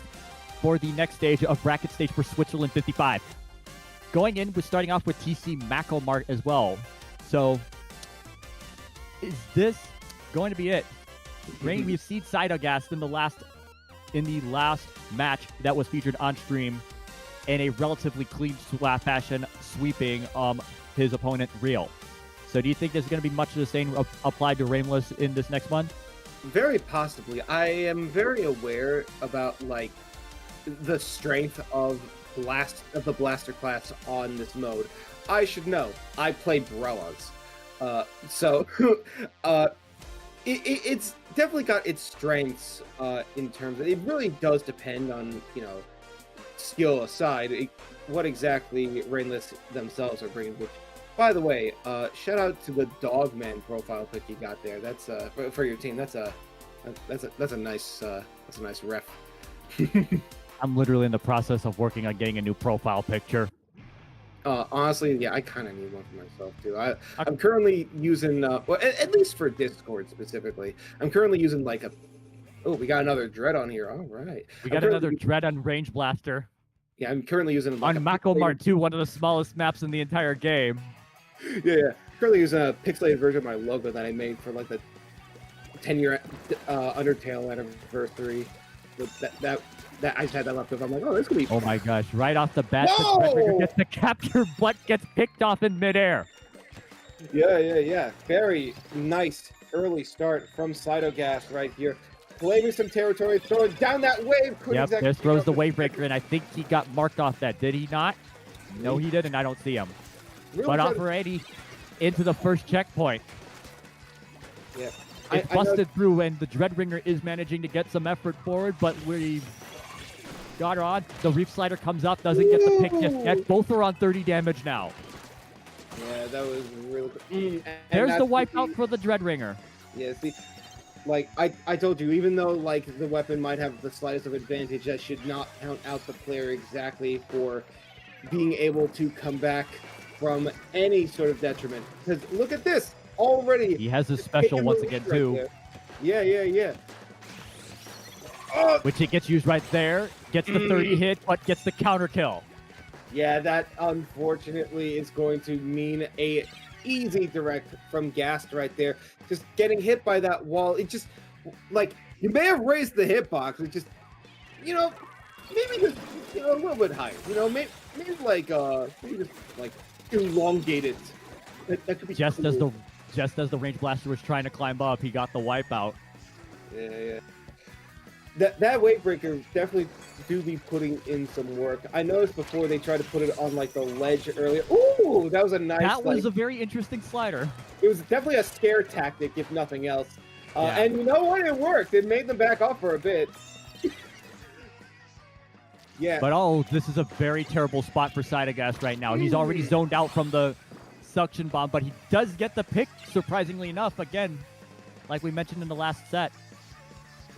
Speaker 6: for the next stage of bracket stage for Switzerland 55. Going in, we're starting off with TC Mackelmart as well. So, is this going to be it? We've seen Sidagast in the last match that was featured on stream in a relatively clean fashion, sweeping his opponent Real. So do you think there's going to be much of the same applied to Rainless in this next one?
Speaker 2: Very possibly. I am very aware about like the strength of the blaster class on this mode. I should know. I play Brellas. It's definitely got its strengths in terms of, it really does depend on, skill aside, what exactly Rainless themselves are bringing. Which, by the way, shout out to the Dogman profile pic you got there. That's for your team. That's a nice ref.
Speaker 6: I'm literally in the process of working on getting a new profile picture.
Speaker 2: Honestly, yeah, I kind of need one for myself too. I'm currently using, well, at least for Discord specifically, I'm currently using like we got another Dread on here. All right.
Speaker 6: We got another Dread on Range Blaster.
Speaker 2: Yeah, I'm currently using
Speaker 6: on Mackelmart 2, one of the smallest maps in the entire game.
Speaker 2: Yeah. Currently using a pixelated version of my logo that I made for like the 10-year Undertale anniversary. That I just had that left over. I'm like, oh, this could be.
Speaker 6: Oh my gosh! Right off the bat, the Threadrigger gets the capture, but gets picked off in midair.
Speaker 2: Yeah. Very nice early start from Sidagast right here. Claiming some territory, throwing down that wave.
Speaker 6: Yep, there throws the wave breaker, and I think he got marked off that. Did he not? No, he didn't. I don't see him.
Speaker 2: Really
Speaker 6: but already into the first checkpoint.
Speaker 2: Yeah.
Speaker 6: It's busted through, and the Dreadringer is managing to get some effort forward, but we got her on. The Reef Slider comes up, doesn't get the pick just yet. Both are on 30 damage now.
Speaker 2: Yeah, that was really good.
Speaker 6: There's the wipeout for the Dreadringer.
Speaker 2: Yeah, see, like, I told you, even though, like, the weapon might have the slightest of advantage, that should not count out the player exactly for being able to come back from any sort of detriment. Because look at this! Already!
Speaker 6: He has his special once again, too.
Speaker 2: Yeah.
Speaker 6: Which it gets used right there. Gets the 30 hit, but gets the counter kill.
Speaker 2: Yeah, that unfortunately is going to mean a easy direct from Gast right there. Just getting hit by that wall. It just, like, you may have raised the hitbox. It just, maybe just a little bit higher. Maybe just like elongate it. That could be
Speaker 6: just
Speaker 2: cool.
Speaker 6: as the Range Blaster was trying to climb up, he got the wipeout.
Speaker 2: Yeah. That wave breaker definitely do be putting in some work. I noticed before they tried to put it on like the ledge earlier. Ooh, that was a nice.
Speaker 6: That was a very interesting slider.
Speaker 2: It was definitely a scare tactic, if nothing else. And you know what? It worked. It made them back off for a bit. Yeah.
Speaker 6: But this is a very terrible spot for Sidagast right now. He's already zoned out from the suction bomb, but he does get the pick, surprisingly enough. Again, like we mentioned in the last set,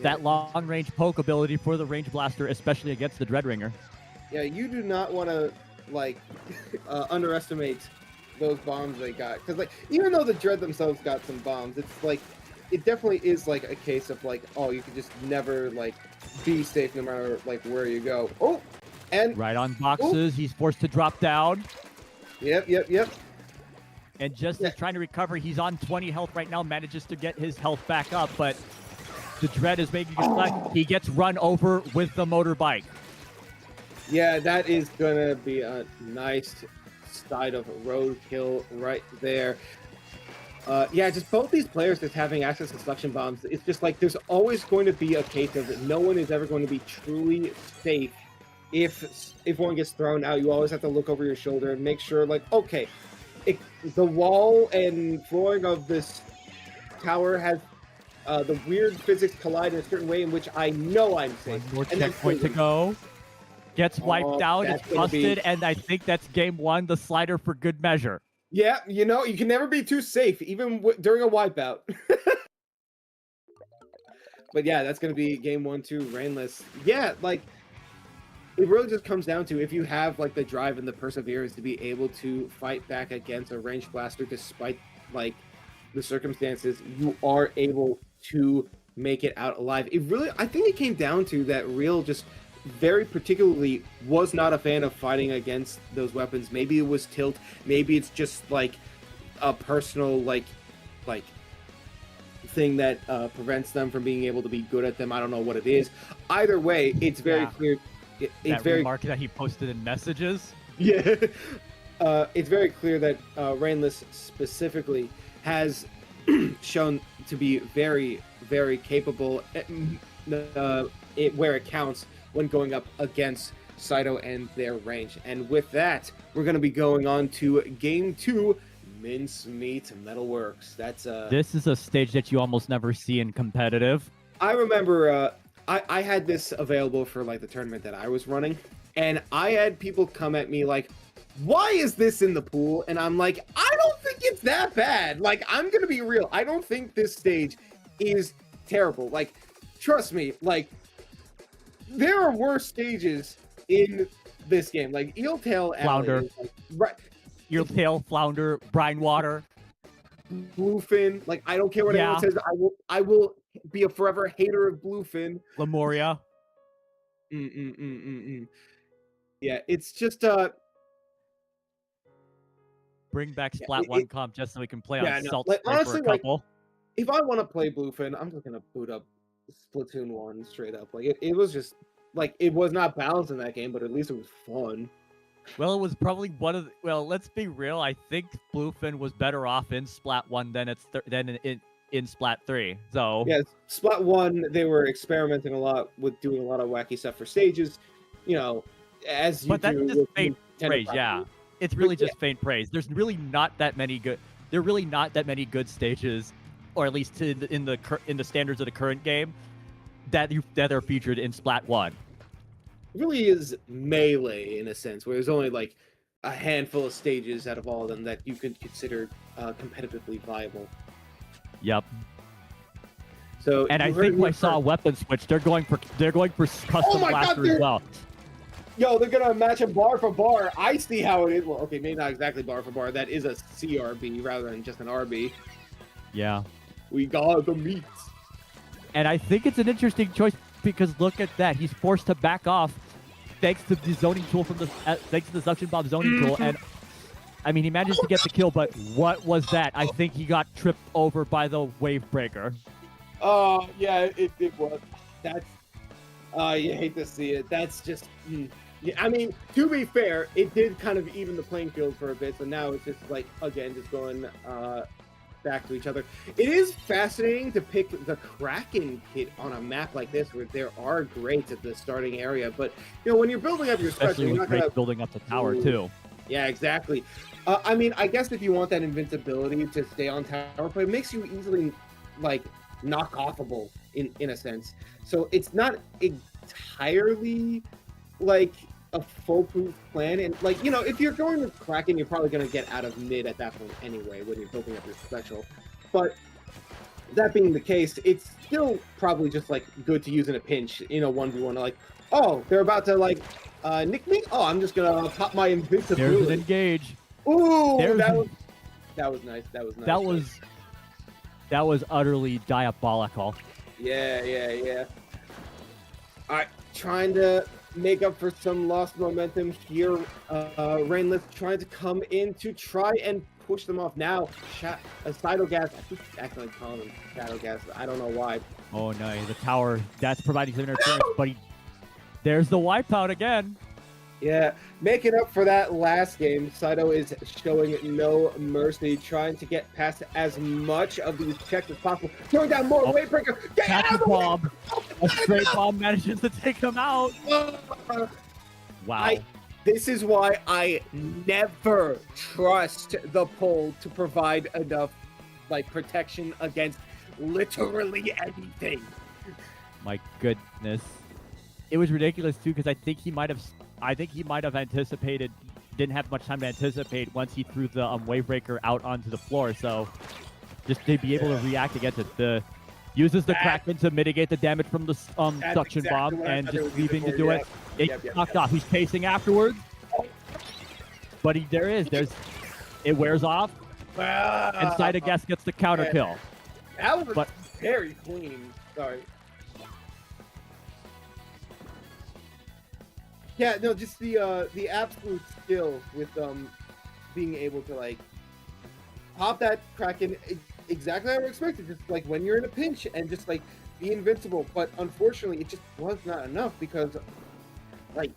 Speaker 6: that long-range poke ability for the Range Blaster, especially against the Dreadringer.
Speaker 2: Yeah, you do not want to, like, underestimate those bombs they got. Because, like, even though the Dread themselves got some bombs, it's, like, it definitely is, like, a case of, like, you can just never, like, be safe no matter, like, where you go. Oh! And...
Speaker 6: Right on boxes. He's forced to drop down.
Speaker 2: Yep.
Speaker 6: And just as trying to recover, he's on 20 health right now, manages to get his health back up, but the Dread is making a select. He gets run over with the motorbike.
Speaker 2: Yeah, that is gonna be a nice side of roadkill right there. Just both these players just having access to suction bombs. It's just like there's always going to be a case of no one is ever going to be truly safe if one gets thrown out. You always have to look over your shoulder and make sure, like, okay, the wall and flooring of this tower has the weird physics collide in a certain way in which I know I'm safe.
Speaker 6: One more checkpoint to go. Gets wiped out, it's busted, and I think that's game one, the slider for good measure.
Speaker 2: Yeah, you can never be too safe, even during a wipeout. But yeah, that's going to be game 1-2, Rainless. Yeah, like, it really just comes down to if you have, like, the drive and the perseverance to be able to fight back against a Range Blaster despite, like, the circumstances, you are able to make it out alive. It really, I think it came down to that Real just very particularly was not a fan of fighting against those weapons. Maybe it was tilt. Maybe it's just like a personal like thing that prevents them from being able to be good at them. I don't know what it is. Either way, it's very clear. It's
Speaker 6: that
Speaker 2: very
Speaker 6: remark that he posted in messages.
Speaker 2: yeah. It's very clear that Rainless specifically has shown to be very, very capable where it counts when going up against Saito and their range. And with that, we're going to be going on to Game 2, Mincemeat Metalworks. That's
Speaker 6: This is a stage that you almost never see in competitive.
Speaker 2: I remember I had this available for like the tournament that I was running, and I had people come at me like, why is this in the pool? And I'm like, I don't think it's that bad. Like, I'm gonna be real. I don't think this stage is terrible. Like, trust me, like, there are worse stages in this game. Like, Eeltail Alley
Speaker 6: Flounder.
Speaker 2: is, like, right.
Speaker 6: Eeltail, Flounder, Brine Water.
Speaker 2: Bluefin, like, I don't care what anyone says. I will be a forever hater of Bluefin.
Speaker 6: Lemuria.
Speaker 2: Yeah, it's just
Speaker 6: Bring back
Speaker 2: Yeah,
Speaker 6: Splat 1 comp just so we can play on
Speaker 2: no,
Speaker 6: Salt
Speaker 2: like,
Speaker 6: Spray
Speaker 2: honestly,
Speaker 6: for a
Speaker 2: like,
Speaker 6: couple.
Speaker 2: if I want to play Bluefin, I'm just gonna boot up Splatoon 1 straight up. Like it was just like it was not balanced in that game, but at least it was fun.
Speaker 6: Well, it was probably one of the, well, let's be real. I think Bluefin was better off in Splat 1 than in Splat 3. So
Speaker 2: Yeah, Splat 1, they were experimenting a lot with doing a lot of wacky stuff for stages, you know, as you
Speaker 6: but that's
Speaker 2: do
Speaker 6: just
Speaker 2: with
Speaker 6: faint
Speaker 2: Nintendo
Speaker 6: praise, yeah.
Speaker 2: properties.
Speaker 6: It's really
Speaker 2: But,
Speaker 6: just faint praise. There's really not that many good. There are really not that many good stages, or at least in the standards of the current game, that are featured in Splat 1.
Speaker 2: It really is melee in a sense, where there's only like a handful of stages out of all of them that you could consider competitively viable.
Speaker 6: Yep.
Speaker 2: So,
Speaker 6: And I
Speaker 2: you heard
Speaker 6: think
Speaker 2: it here
Speaker 6: I saw a
Speaker 2: first.
Speaker 6: weapon switch. They're going for custom
Speaker 2: Oh my God,
Speaker 6: blaster as
Speaker 2: they're-
Speaker 6: well.
Speaker 2: Yo, they're gonna match him bar for bar. I see how it is. Well, okay, maybe not exactly bar for bar. That is a CRB rather than just an RB.
Speaker 6: Yeah.
Speaker 2: We got the meat.
Speaker 6: And I think it's an interesting choice because look at that. He's forced to back off thanks to the zoning tool from the thanks to the suction bomb zoning tool. And I mean, he managed to get the kill, but what was that? I think he got tripped over by the wave breaker.
Speaker 2: Oh, yeah, it was. That's. You hate to see it. That's just. Yeah, I mean, to be fair, it did kind of even the playing field for a bit, so now it's just like, again, just going back to each other. It is fascinating to pick the Kraken kit on a map like this where there are greats at the starting area, but, you know, when you're building up your special,
Speaker 6: Especially
Speaker 2: you're
Speaker 6: with
Speaker 2: not
Speaker 6: Drake
Speaker 2: going to...
Speaker 6: building up the tower, too.
Speaker 2: Yeah, exactly. I mean, I guess if you want that invincibility to stay on tower, but it makes you easily, like, knock-offable in a sense. So it's not entirely, like, a foolproof plan. And, like, you know, if you're going with Kraken, you're probably going to get out of mid at that point anyway when you're building up your special. But that being the case, it's still probably just, like, good to use in a pinch, you know, 1v1. Like, oh, they're about to, like, nick me? Oh, I'm just going to pop my invincibility.
Speaker 6: There's an engage.
Speaker 2: Ooh,
Speaker 6: There's
Speaker 2: that was nice. That was nice.
Speaker 6: That was utterly diabolical.
Speaker 2: Yeah. All right, trying to make up for some lost momentum here. Rainless trying to come in to try and push them off. Now, Shadow Gas. I keep accidentally calling him Shadow Gas. I don't know why.
Speaker 6: Oh no, the tower, that's providing some interference, but there's the wipeout again.
Speaker 2: Yeah, making up for that last game, Saito is showing no mercy, trying to get past as much of these checks as possible. Throwing down more wave breaker. Get out of the way!
Speaker 6: Bomb. A straight bomb manages to take him out. Wow.
Speaker 2: This is why I never trust the pole to provide enough, like, protection against literally anything.
Speaker 6: My goodness. It was ridiculous too because I think he might have anticipated, didn't have much time to anticipate once he threw the wave breaker out onto the floor. So just to be able to react against it, uses the Kraken to mitigate the damage from the suction
Speaker 2: exactly
Speaker 6: bomb
Speaker 2: what I
Speaker 6: and
Speaker 2: thought they
Speaker 6: just
Speaker 2: were
Speaker 6: leaving
Speaker 2: using
Speaker 6: to
Speaker 2: for,
Speaker 6: do
Speaker 2: yep.
Speaker 6: it. It
Speaker 2: Yep.
Speaker 6: knocked off. He's chasing afterwards, but it wears off. and Cytogas gets the counter
Speaker 2: yeah.
Speaker 6: kill.
Speaker 2: That was
Speaker 6: But-
Speaker 2: very clean. Sorry. Yeah, no, just the absolute skill with being able to like pop that Kraken exactly how I expected, just like when you're in a pinch and just like be invincible. But unfortunately, it just was not enough because like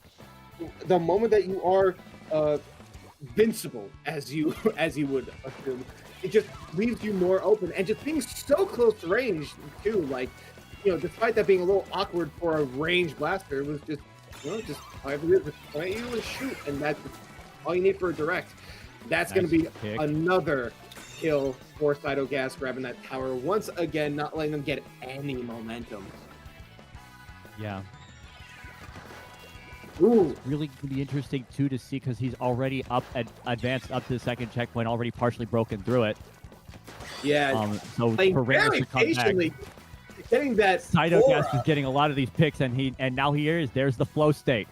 Speaker 2: the moment that you are invincible, as you would assume, it just leaves you more open, and just being so close to range too. Like, you know, despite that being a little awkward for a range blaster, it was just, you know, just however it is, just point you and shoot, and that's all you need for a direct. That's going to be
Speaker 6: Nice pick.
Speaker 2: another kill for Cytogas, grabbing that tower once again, not letting them get any momentum.
Speaker 6: Yeah.
Speaker 2: Ooh,
Speaker 6: Really going to be interesting too to see because he's already up and advanced up to the second checkpoint, already partially broken through it.
Speaker 2: yeah,
Speaker 6: So
Speaker 2: playing
Speaker 6: for Rangers
Speaker 2: very
Speaker 6: to come back,
Speaker 2: patiently, getting that
Speaker 6: Cytogas
Speaker 2: aura.
Speaker 6: is getting a lot of these picks, and now he is. There's the flow state.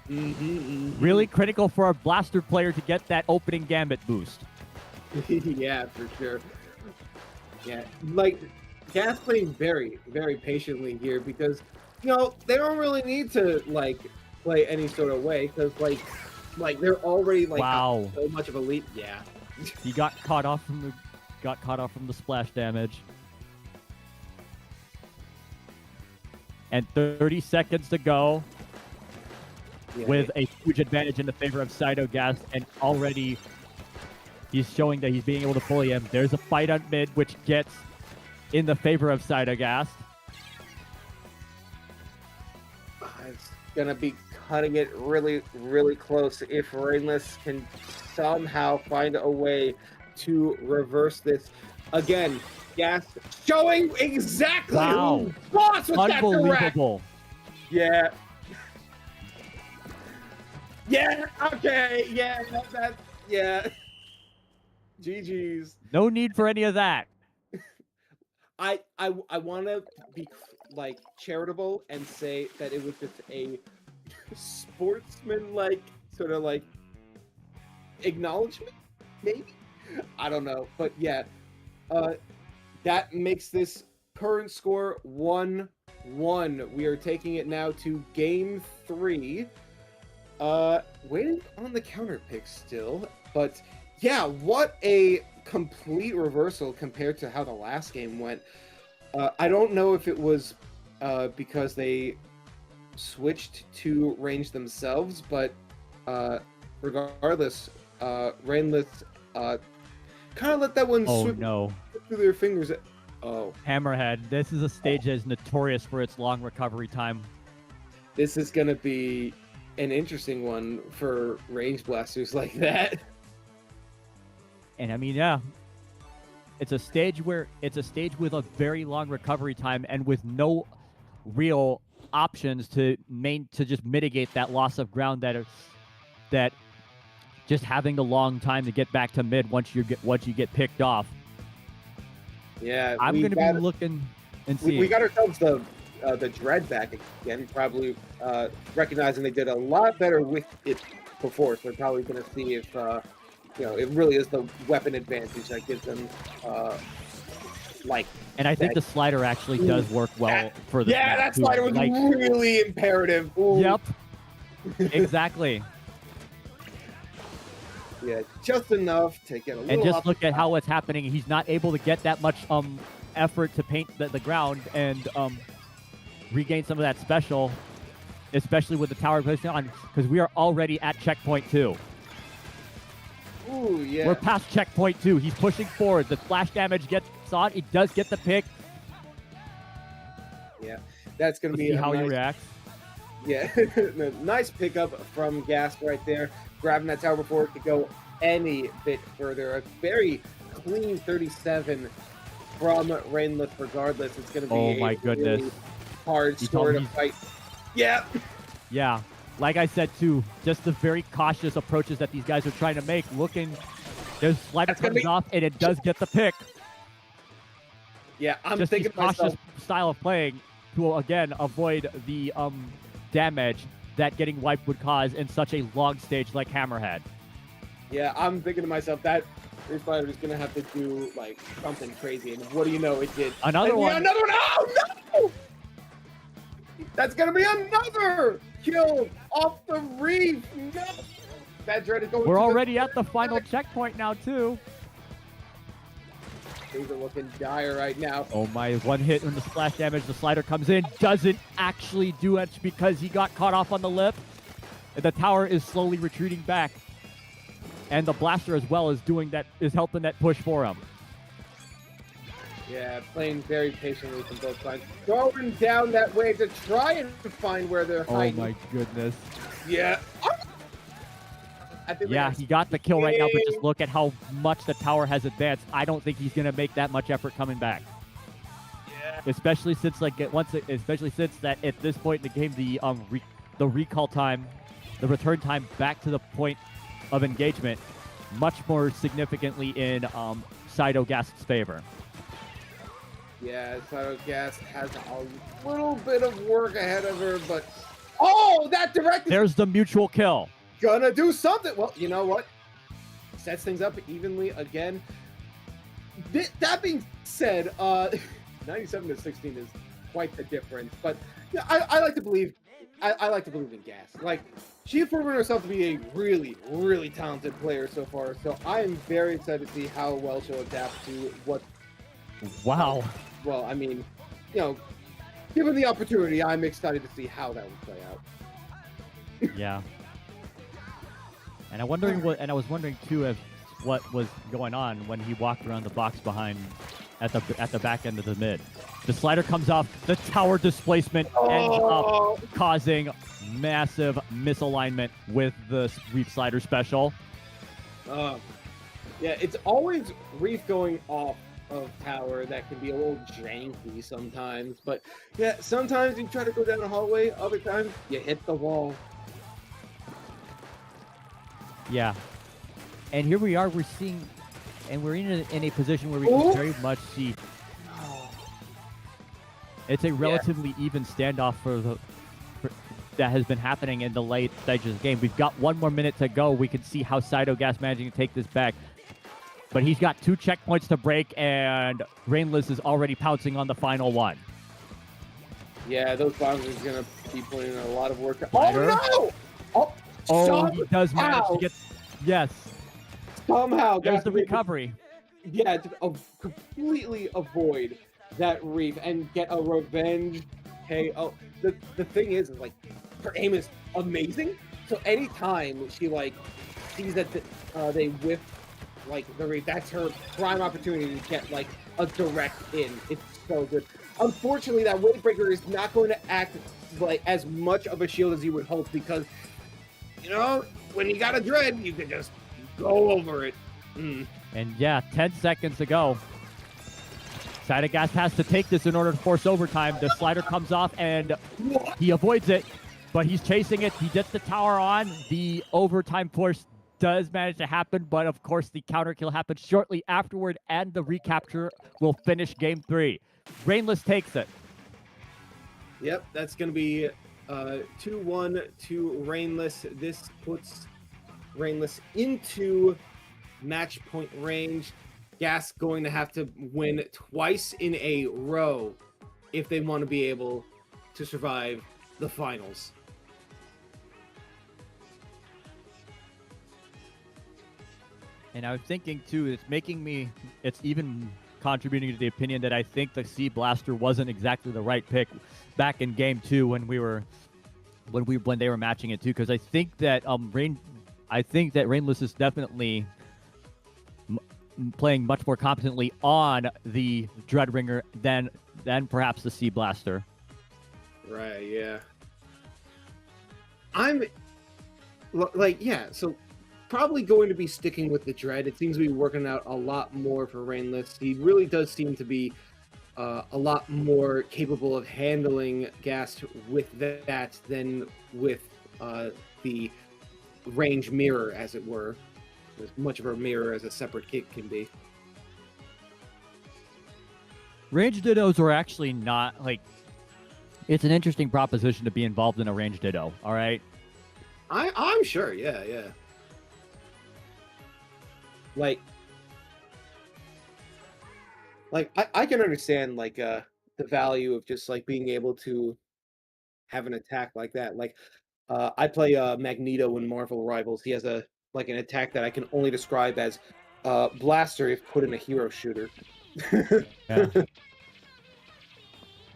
Speaker 6: Really critical for a blaster player to get that opening gambit boost.
Speaker 2: Yeah, for sure. Yeah, like Gas playing very, very patiently here because, you know, they don't really need to like play any sort of way because like they're already like
Speaker 6: Wow.
Speaker 2: so much of a lead. Yeah,
Speaker 6: He got caught off from the splash damage. And 30 seconds to go
Speaker 2: yeah.
Speaker 6: with a huge advantage in the favor of Cytogas, and already he's showing that he's being able to bully him. There's a fight on mid, which gets in the favor of Cytogas.
Speaker 2: It's gonna be cutting it really, really close if Rainless can somehow find a way to reverse this. Again, Gas showing exactly
Speaker 6: Wow.
Speaker 2: who boss with that direct.
Speaker 6: Unbelievable.
Speaker 2: Yeah. Yeah. Okay. Yeah. That. Yeah. GG's.
Speaker 6: No need for any of that.
Speaker 2: I want to be like charitable and say that it was just a sportsman like sort of like acknowledgement, maybe. I don't know, but yeah, that makes this current score 1-1. We are taking it now to game 3. Waiting on the counter pick still, but yeah, what a complete reversal compared to how the last game went. I don't know if it was because they switched to range themselves, but regardless, Rainless kind of let that one
Speaker 6: Oh
Speaker 2: slip
Speaker 6: no.
Speaker 2: through their fingers. Oh,
Speaker 6: Hammerhead. This is a stage that is notorious for its long recovery time.
Speaker 2: this is gonna be an interesting one for range blasters like that.
Speaker 6: And I mean, yeah, it's a stage with a very long recovery time and with no real options to just mitigate that loss of ground that just having the long time to get back to mid once you get picked off.
Speaker 2: Yeah,
Speaker 6: I'm
Speaker 2: we
Speaker 6: gonna
Speaker 2: got-
Speaker 6: be looking and
Speaker 2: we
Speaker 6: seeing.
Speaker 2: got ourselves the dread back again, probably recognizing they did a lot better with it before, so we're probably going to see if you know, it really is the weapon advantage that gives them like.
Speaker 6: And I think the slider actually does work well for the
Speaker 2: Yeah, that
Speaker 6: too.
Speaker 2: slider was
Speaker 6: Like,
Speaker 2: really imperative. Ooh.
Speaker 6: yep, exactly.
Speaker 2: Yeah, just enough to get a little.
Speaker 6: And just
Speaker 2: off
Speaker 6: look
Speaker 2: the
Speaker 6: at
Speaker 2: top.
Speaker 6: how it's happening. He's not able to get that much effort to paint the ground and regain some of that special, especially with the tower placement on, because we are already at checkpoint 2.
Speaker 2: Ooh, yeah.
Speaker 6: We're past checkpoint 2. He's pushing forward. The splash damage gets on. He does get the pick.
Speaker 2: Yeah, that's gonna
Speaker 6: Let's
Speaker 2: be
Speaker 6: see
Speaker 2: a
Speaker 6: how he
Speaker 2: nice,
Speaker 6: reacts.
Speaker 2: yeah, nice pickup from Gas right there, grabbing that tower before it could go any bit further. A very clean 37 from Rainless. Regardless, it's gonna be
Speaker 6: Oh
Speaker 2: a
Speaker 6: my goodness.
Speaker 2: really hard
Speaker 6: You
Speaker 2: score
Speaker 6: told
Speaker 2: to
Speaker 6: me-
Speaker 2: fight. Yeah,
Speaker 6: Yeah. Like I said too, just the very cautious approaches that these guys are trying to make. There's slider
Speaker 2: That's gonna
Speaker 6: comes
Speaker 2: be-
Speaker 6: off and it does get the pick.
Speaker 2: yeah. I'm
Speaker 6: Just
Speaker 2: thinking
Speaker 6: this
Speaker 2: to myself,
Speaker 6: cautious style of playing to again avoid the damage that getting wiped would cause in such a long stage like Hammerhead.
Speaker 2: yeah, I'm thinking to myself that Reef Slider is gonna have to do like something crazy, and what do you know? It did
Speaker 6: Another
Speaker 2: And
Speaker 6: one.
Speaker 2: Another one! Oh no! That's gonna be another kill off the Reef. No, that Dread is going.
Speaker 6: We're
Speaker 2: to
Speaker 6: already at the final checkpoint now, too.
Speaker 2: Things are looking dire right now.
Speaker 6: Oh my, one hit and the splash damage. The slider comes in, doesn't actually do much because he got caught off on the lip. The tower is slowly retreating back. And the blaster as well is doing that, is helping that push for him.
Speaker 2: Yeah, playing very patiently from both sides. Going down that way to try and find where they're
Speaker 6: Oh
Speaker 2: hiding.
Speaker 6: my goodness.
Speaker 2: Yeah. I think
Speaker 6: Yeah, he got the kill right now, but just look at how much the tower has advanced. I don't think he's gonna make that much effort coming back.
Speaker 2: Yeah.
Speaker 6: Especially since especially since that at this point in the game, the recall time, the return time back to the point of engagement, much more significantly in Sido Gast's favor.
Speaker 2: Yeah, Sato Gas has a little bit of work ahead of her, but oh, that direct is
Speaker 6: There's the mutual kill.
Speaker 2: gonna do something. Well, you know what? Sets things up evenly again. That being said, 97 to 16 is quite the difference. But yeah, I like to believe, I like to believe in Gas. Like she's proven herself to be a really, really talented player so far. So I am very excited to see how well she'll adapt to what.
Speaker 6: Wow.
Speaker 2: Well, I mean, you know, given the opportunity, I'm excited to see how that would play out.
Speaker 6: Yeah. And I was wondering too if what was going on when he walked around the box behind at the back end of the mid. The slider comes off, the tower displacement ends up causing massive misalignment with the Reef Slider special.
Speaker 2: Yeah, it's always Reef going off of tower that can be a little janky sometimes. But yeah, sometimes you try to go down the hallway, other times you hit the wall.
Speaker 6: Yeah. And here we are, we're seeing, and we're in a position where we can very much see it's a relatively even standoff that has been happening in the late stages of the game. We've got 1 more minute to go. We can see how Sido Gas managing to take this back. But he's got 2 checkpoints to break, and Rainless is already pouncing on the final one.
Speaker 2: Yeah, those bombs are gonna be putting in a lot of work.
Speaker 6: Slider.
Speaker 2: Oh no! Oh,
Speaker 6: He does manage to get. Yes.
Speaker 2: Somehow,
Speaker 6: There's the recovery.
Speaker 2: Yeah, to completely avoid that Reef and get a revenge. Hey, the thing is like her aim is amazing. So anytime she like sees that they whiff like the Reef, that's her prime opportunity to get like a direct in. It's so good. Unfortunately, that Wave Breaker is not going to act like as much of a shield as you would hope because, you know, when you got a Dread, you can just go over it.
Speaker 6: And yeah, 10 seconds to go. Sidegas has to take this in order to force overtime. The slider comes off and he avoids it, but he's chasing it. He gets the tower on. The overtime force does manage to happen, but of course the counter kill happens shortly afterward, and the recapture will finish game 3. Rainless takes it.
Speaker 2: Yep, that's going to be 2-1 to Rainless. This puts Rainless into match point range. Gas going to have to win twice in a row if they want to be able to survive the finals.
Speaker 6: And I was thinking too, it's even contributing to the opinion that I think the Sea Blaster wasn't exactly the right pick back in game 2 when they were matching it too, because I think that Rainless is definitely playing much more competently on the Dreadringer than perhaps the Sea Blaster.
Speaker 2: Right, yeah. I'm like, yeah, so probably going to be sticking with the Dread. It seems to be working out a lot more for Rainless. He really does seem to be a lot more capable of handling Gas with that than with the range mirror, as it were. As much of a mirror as a separate kick can be.
Speaker 6: Range Dittos are actually not, like, it's an interesting proposition to be involved in a Range Ditto, all right?
Speaker 2: I'm sure, yeah. Like, Like I can understand like the value of just like being able to have an attack like that. Like I play Magneto in Marvel Rivals. He has a like an attack that I can only describe as blaster if put in a hero shooter.
Speaker 6: Yeah.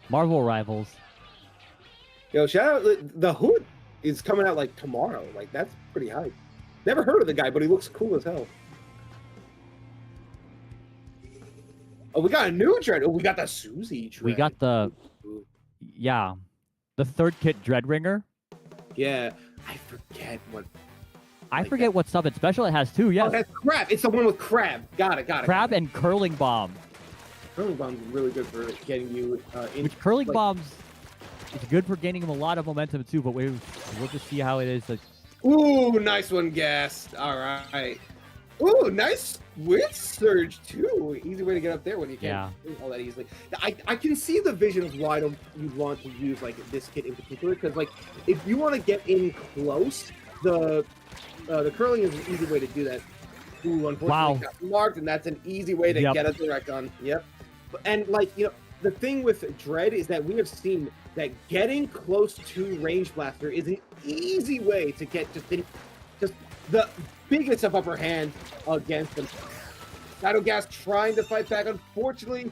Speaker 6: Marvel Rivals.
Speaker 2: Yo, shout out the Hood is coming out like tomorrow. Like that's pretty hype. Never heard of the guy, but he looks cool as hell. Oh, we got a new Dread. Oh, we got the Susie Dread.
Speaker 6: We got the the third kit Dreadringer.
Speaker 2: Yeah, I forget what.
Speaker 6: I
Speaker 2: Like
Speaker 6: forget what sub and special it has too.
Speaker 2: Oh,
Speaker 6: Yes,
Speaker 2: that's Crab. It's the one with Crab. Got it.
Speaker 6: Crab and Curling Bomb.
Speaker 2: Curling Bomb's really good for getting you in.
Speaker 6: Which Curling
Speaker 2: like-
Speaker 6: Bombs is good for gaining him a lot of momentum too. But we'll just see how it is. Like,
Speaker 2: Ooh, nice one, Gas. All right. Ooh, nice Wind Surge too. Easy way to get up there when you can't do all that easily. I can see the vision of why don't you want to use like this kit in particular, because like if you want to get in close, the curling is an easy way to do that. Ooh, unfortunately,
Speaker 6: Wow.
Speaker 2: it got marked, and that's an easy way to
Speaker 6: Yep.
Speaker 2: get a direct on. Yep. And like the thing with Dread is that we have seen that getting close to Range Blaster is an easy way to get just the biggest of upper hand against them. Shadow Gas trying to fight back. Unfortunately,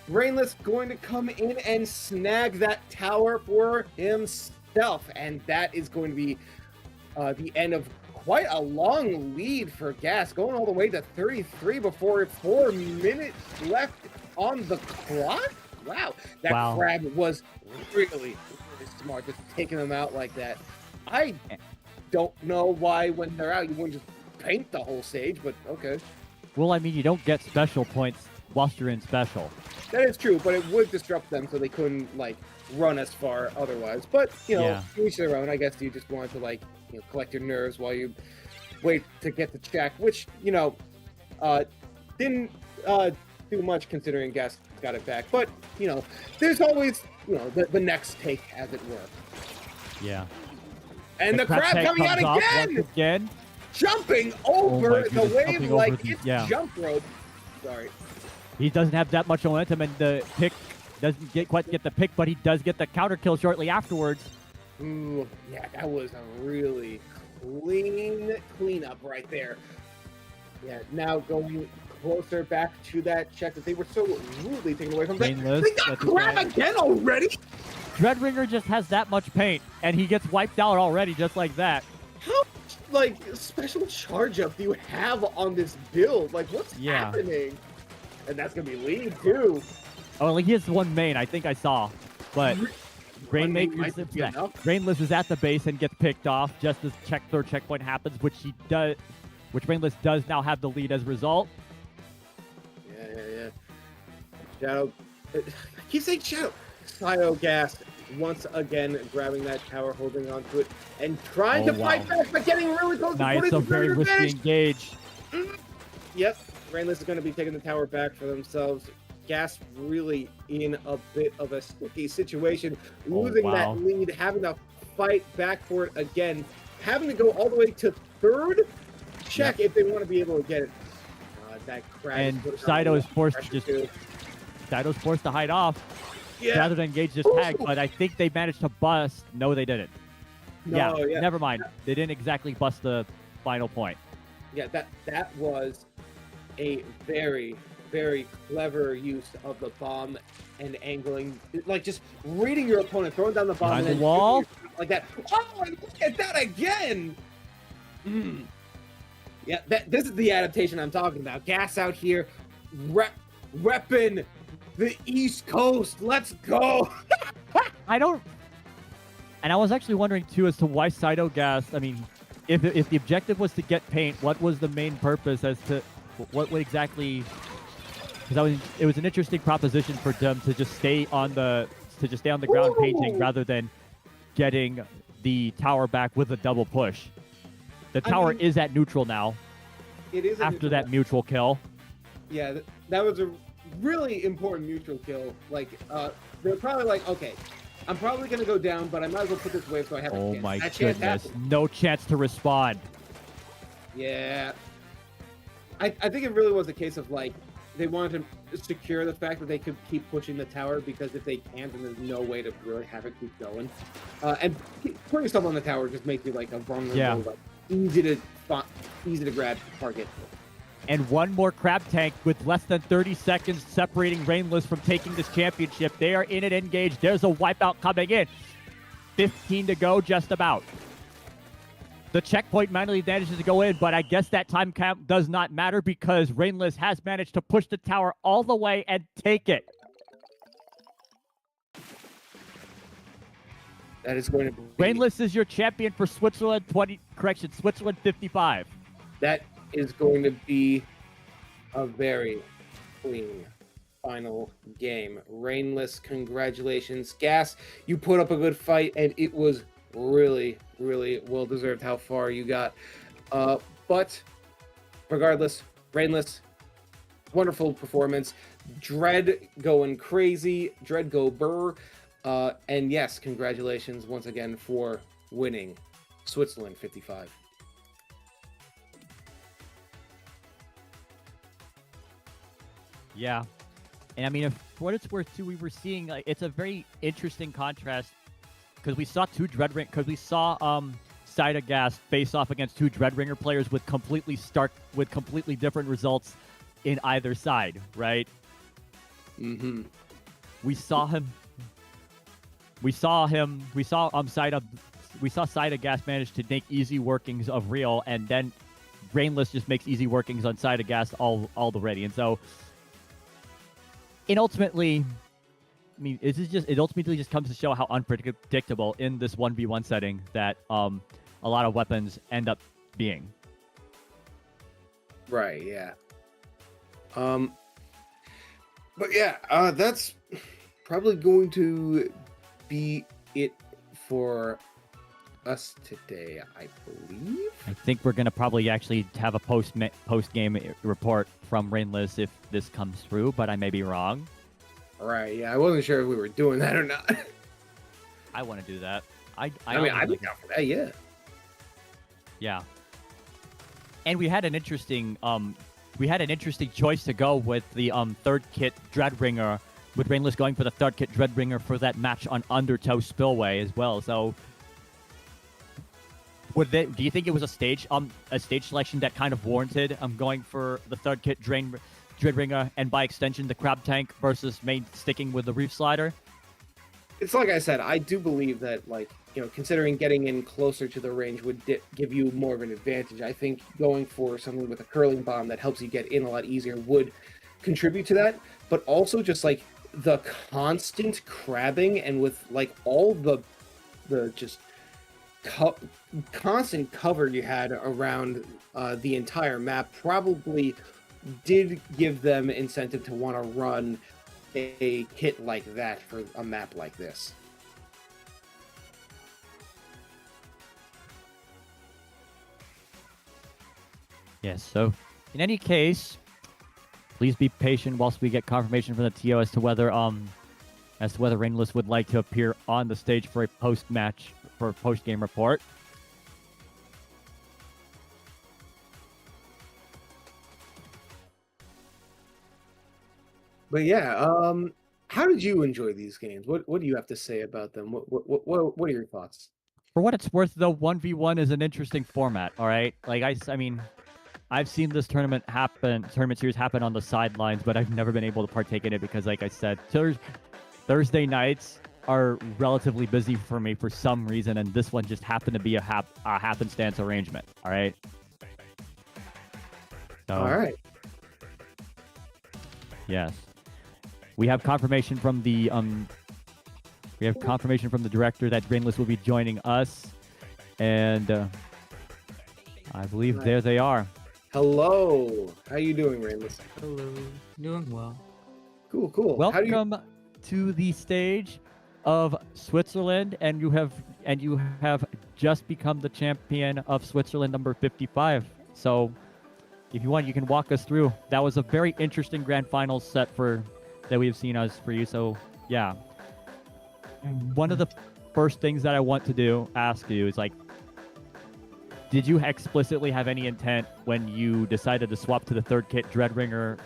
Speaker 2: Brainless going to come in and snag that tower for himself. And that is going to be the end of quite a long lead for Gas, going all the way to 33 before 4 minutes left on the clock. Wow, that Crab was really smart, just taking them out like that. I don't know why when they're out you wouldn't just paint the whole stage, but okay.
Speaker 6: well, I mean, you don't get special points whilst you're in special.
Speaker 2: That is true, but it would disrupt them so they couldn't like run as far otherwise. But to each their own. I guess you just wanted to like collect your nerves while you wait to get the check, which didn't do much considering Gas got it back. But there's always the next take, as it were.
Speaker 6: Yeah.
Speaker 2: And the Crab
Speaker 6: tag
Speaker 2: coming out
Speaker 6: comes off
Speaker 2: again,
Speaker 6: once again.
Speaker 2: jumping over the
Speaker 6: goodness,
Speaker 2: wave
Speaker 6: jumping
Speaker 2: like
Speaker 6: over the-
Speaker 2: it's
Speaker 6: yeah.
Speaker 2: jump rope. Sorry.
Speaker 6: He doesn't have that much momentum, and the pick doesn't quite get the pick, but he does get the counter kill shortly afterwards.
Speaker 2: Ooh, yeah, that was a really cleanup right there. Yeah, now going closer back to that check that they were so rudely taken away from. They got Crab again already?
Speaker 6: Dreadringer just has that much paint, and he gets wiped out already just like that.
Speaker 2: How much, special charge up do you have on this build? Like, what's happening? And that's going to be lead, too.
Speaker 6: Oh, like he has one main, I think I saw. But Brainless is at the base and gets picked off just as third checkpoint happens, which Brainless does now have the lead as a result.
Speaker 2: Yeah. Shadow. I keep saying Shadow. Shadow Gas once again grabbing that tower, holding onto it, and trying to fight back, but getting really close.
Speaker 6: Nice, a very risky engage.
Speaker 2: Yep, Brainless is going to be taking the tower back for themselves. Gas really in a bit of a sticky situation, losing that lead, having to fight back for it again, having to go all the way to third check if they want to be able to get it. That Crab
Speaker 6: and Saito is forced to hide off rather than engage this tag, but I think they managed to bust. No, they didn't. Never mind. They didn't exactly bust the final point.
Speaker 2: Yeah, that was a very, very clever use of the bomb and angling, like just reading your opponent, throwing down the bomb
Speaker 6: Behind
Speaker 2: and
Speaker 6: the wall
Speaker 2: like that. Oh, and look at that again! Yeah, this is the adaptation I'm talking about. Gas out here, repping the East Coast. Let's go!
Speaker 6: And I was actually wondering too as to why Saito Gas. I mean, if the objective was to get paint, what was the main purpose as to what would exactly? Because it was an interesting proposition for them to just stay on the ground painting rather than getting the tower back with a double push. The tower is at neutral now.
Speaker 2: It is
Speaker 6: after that mutual kill.
Speaker 2: Yeah, that was a really important mutual kill. Like, they're probably like, okay, I'm probably gonna go down, but I might as well put this wave so I have a chance.
Speaker 6: Oh my
Speaker 2: that
Speaker 6: goodness! No chance to respond.
Speaker 2: Yeah, I think it really was a case of like, they wanted to secure the fact that they could keep pushing the tower, because if they can't, then there's no way to really have it keep going. And putting yourself on the tower just makes you like a vulnerable, like, easy to grab target.
Speaker 6: And one more crab tank with less than 30 seconds separating Rainless from taking this championship. They are in it engaged. There's a wipeout coming in. 15 to go, just about. The checkpoint manually manages to go in, but I guess that time count does not matter because Rainless has managed to push the tower all the way and take it.
Speaker 2: That is going to be...
Speaker 6: Rainless is your champion for Switzerland Switzerland 55.
Speaker 2: That is going to be a very clean final game. Rainless, congratulations. Gas, you put up a good fight, and it was really, really well deserved how far you got. But regardless, Rainless, wonderful performance. Dread going crazy. Dread go burr. And yes, congratulations once again for winning Switzerland 55.
Speaker 6: Yeah. And I mean, for what it's worth, too, we were seeing, like, it's a very interesting contrast because we saw Sida Gas face off against two Dreadringer players with completely different results in either side, right?
Speaker 2: Mm-hmm.
Speaker 6: We saw Sida Gas manage to make easy workings of Real, and then Rainless just makes easy workings on Sida Gas all the ready. And so, ultimately, I mean, it ultimately just comes to show how unpredictable in this 1v1 setting that a lot of weapons end up being.
Speaker 2: Right, yeah. But yeah, that's probably going to be it for us today, I believe.
Speaker 6: I think we're gonna probably actually have a post-game report from Rainless if this comes through, but I may be wrong.
Speaker 2: All right, yeah, I wasn't sure if we were doing that or not.
Speaker 6: I want to do that. I
Speaker 2: mean, I'd be down for that, yeah.
Speaker 6: Yeah. And we had an interesting choice to go with the third kit Dreadbringer, with Rainless going for the third kit Dreadbringer for that match on Undertow Spillway as well. So, do you think it was a stage selection that kind of warranted going for the third kit Dreadbringer and by extension the Crab Tank versus sticking with the Reef Slider?
Speaker 2: It's like I said, I do believe that, like, you know, considering getting in closer to the range would give you more of an advantage. I think going for something with a curling bomb that helps you get in a lot easier would contribute to that. But also just like the constant crabbing and with like all the just constant cover you had around the entire map probably did give them incentive to want to run a kit like that for a map like this.
Speaker 6: Yes, so in any case, please be patient whilst we get confirmation from the TO as to whether Rainless would like to appear on the stage for a post-game report.
Speaker 2: But yeah, how did you enjoy these games? What do you have to say about them? What are your thoughts?
Speaker 6: For what it's worth, though, 1v1 is an interesting format. All right, like I mean, I've seen this tournament series happen on the sidelines, but I've never been able to partake in it because, like I said, Thursday nights are relatively busy for me for some reason, and this one just happened to be a happenstance arrangement. All right. So,
Speaker 2: All right.
Speaker 6: Yes. We have confirmation from the director that Rainless will be joining us, and I believe there they are.
Speaker 2: Hello. How you doing, Rainless?
Speaker 7: Hello. Doing well.
Speaker 2: Cool, cool.
Speaker 6: Welcome to the stage of Switzerland, and you have just become the champion of Switzerland number 55. So, if you want, you can walk us through. That was a very interesting grand final set that we have seen for you. So, yeah. One of the first things that I want to ask you is, like, did you explicitly have any intent when you decided to swap to the third kit Dreadringer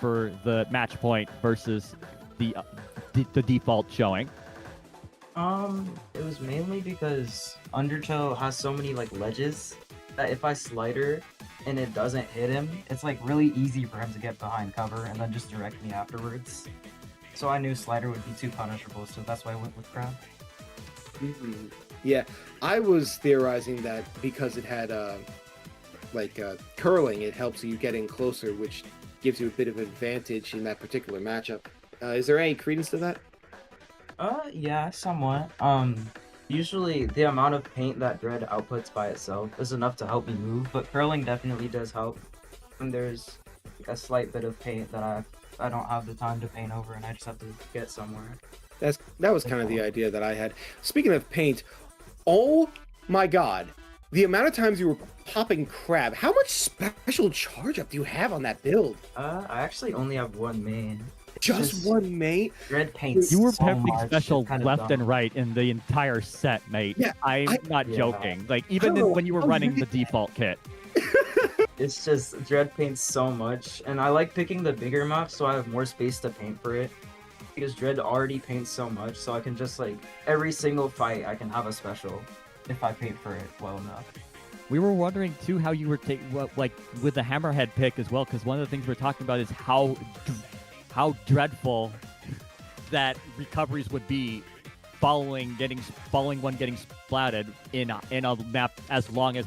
Speaker 6: for the match point versus the default showing?
Speaker 7: It was mainly because Undertow has so many like ledges that if I slider and it doesn't hit him, it's like really easy for him to get behind cover and then just direct me afterwards. So I knew slider would be too punishable, so that's why I went with crab.
Speaker 2: Yeah, I was theorizing that because it had curling, it helps you get in closer, which gives you a bit of advantage in that particular matchup. Is there any credence to that?
Speaker 7: Yeah, somewhat. Usually the amount of paint that Dread outputs by itself is enough to help me move, but curling definitely does help when there's a slight bit of paint that I don't have the time to paint over and I just have to get somewhere.
Speaker 2: That was kind of the idea that I had. Speaking of paint, oh my god, the amount of times you were popping crab, how much special charge up do you have on that build?
Speaker 7: I actually only have one main.
Speaker 2: Just one mate?
Speaker 7: Dread paints
Speaker 6: You were
Speaker 7: so
Speaker 6: pimping
Speaker 7: much,
Speaker 6: special
Speaker 7: it's kind of
Speaker 6: left
Speaker 7: dumb.
Speaker 6: and right in the entire set, mate.
Speaker 2: Yeah,
Speaker 6: I'm not
Speaker 7: Yeah.
Speaker 6: joking. Like, even
Speaker 2: don't know
Speaker 6: when you were
Speaker 2: how
Speaker 6: running
Speaker 2: you
Speaker 6: the default kit.
Speaker 7: It's just Dread paints so much, and I like picking the bigger map so I have more space to paint for it. Because Dread already paints so much, so I can just like every single fight I can have a special if I paint for it well enough.
Speaker 6: We were wondering too how you were like with the hammerhead pick as well, because one of the things we're talking about is how dreadful that recoveries would be following one getting splatted in a map as long as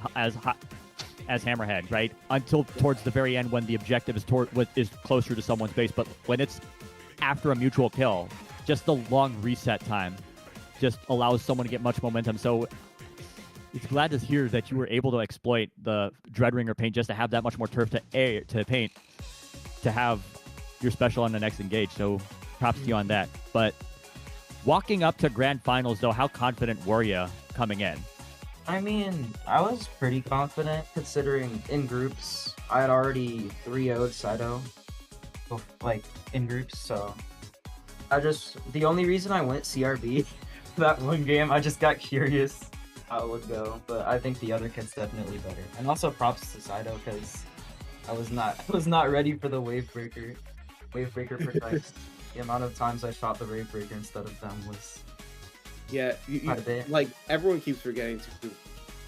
Speaker 6: hammerhead, right? Until towards the very end when the objective is closer to someone's base, but when it's after a mutual kill, just the long reset time just allows someone to get much momentum. So it's glad to hear that you were able to exploit the Dreadringer paint just to have that much more turf to paint, to have your special on the next engage. So props to you on that. But walking up to grand finals, though, how confident were you coming in?
Speaker 7: I mean, I was pretty confident considering in groups I had already 3-0'd Saito, like in groups. So the only reason I went CRB that one game, I just got curious how it would go. But I think the other kid's definitely better. And also props to Saito because I was not ready for the Wavebreaker precise. The amount of times I shot the Wavebreaker instead of them was
Speaker 2: Yeah,
Speaker 7: quite a bit.
Speaker 2: like everyone keeps forgetting to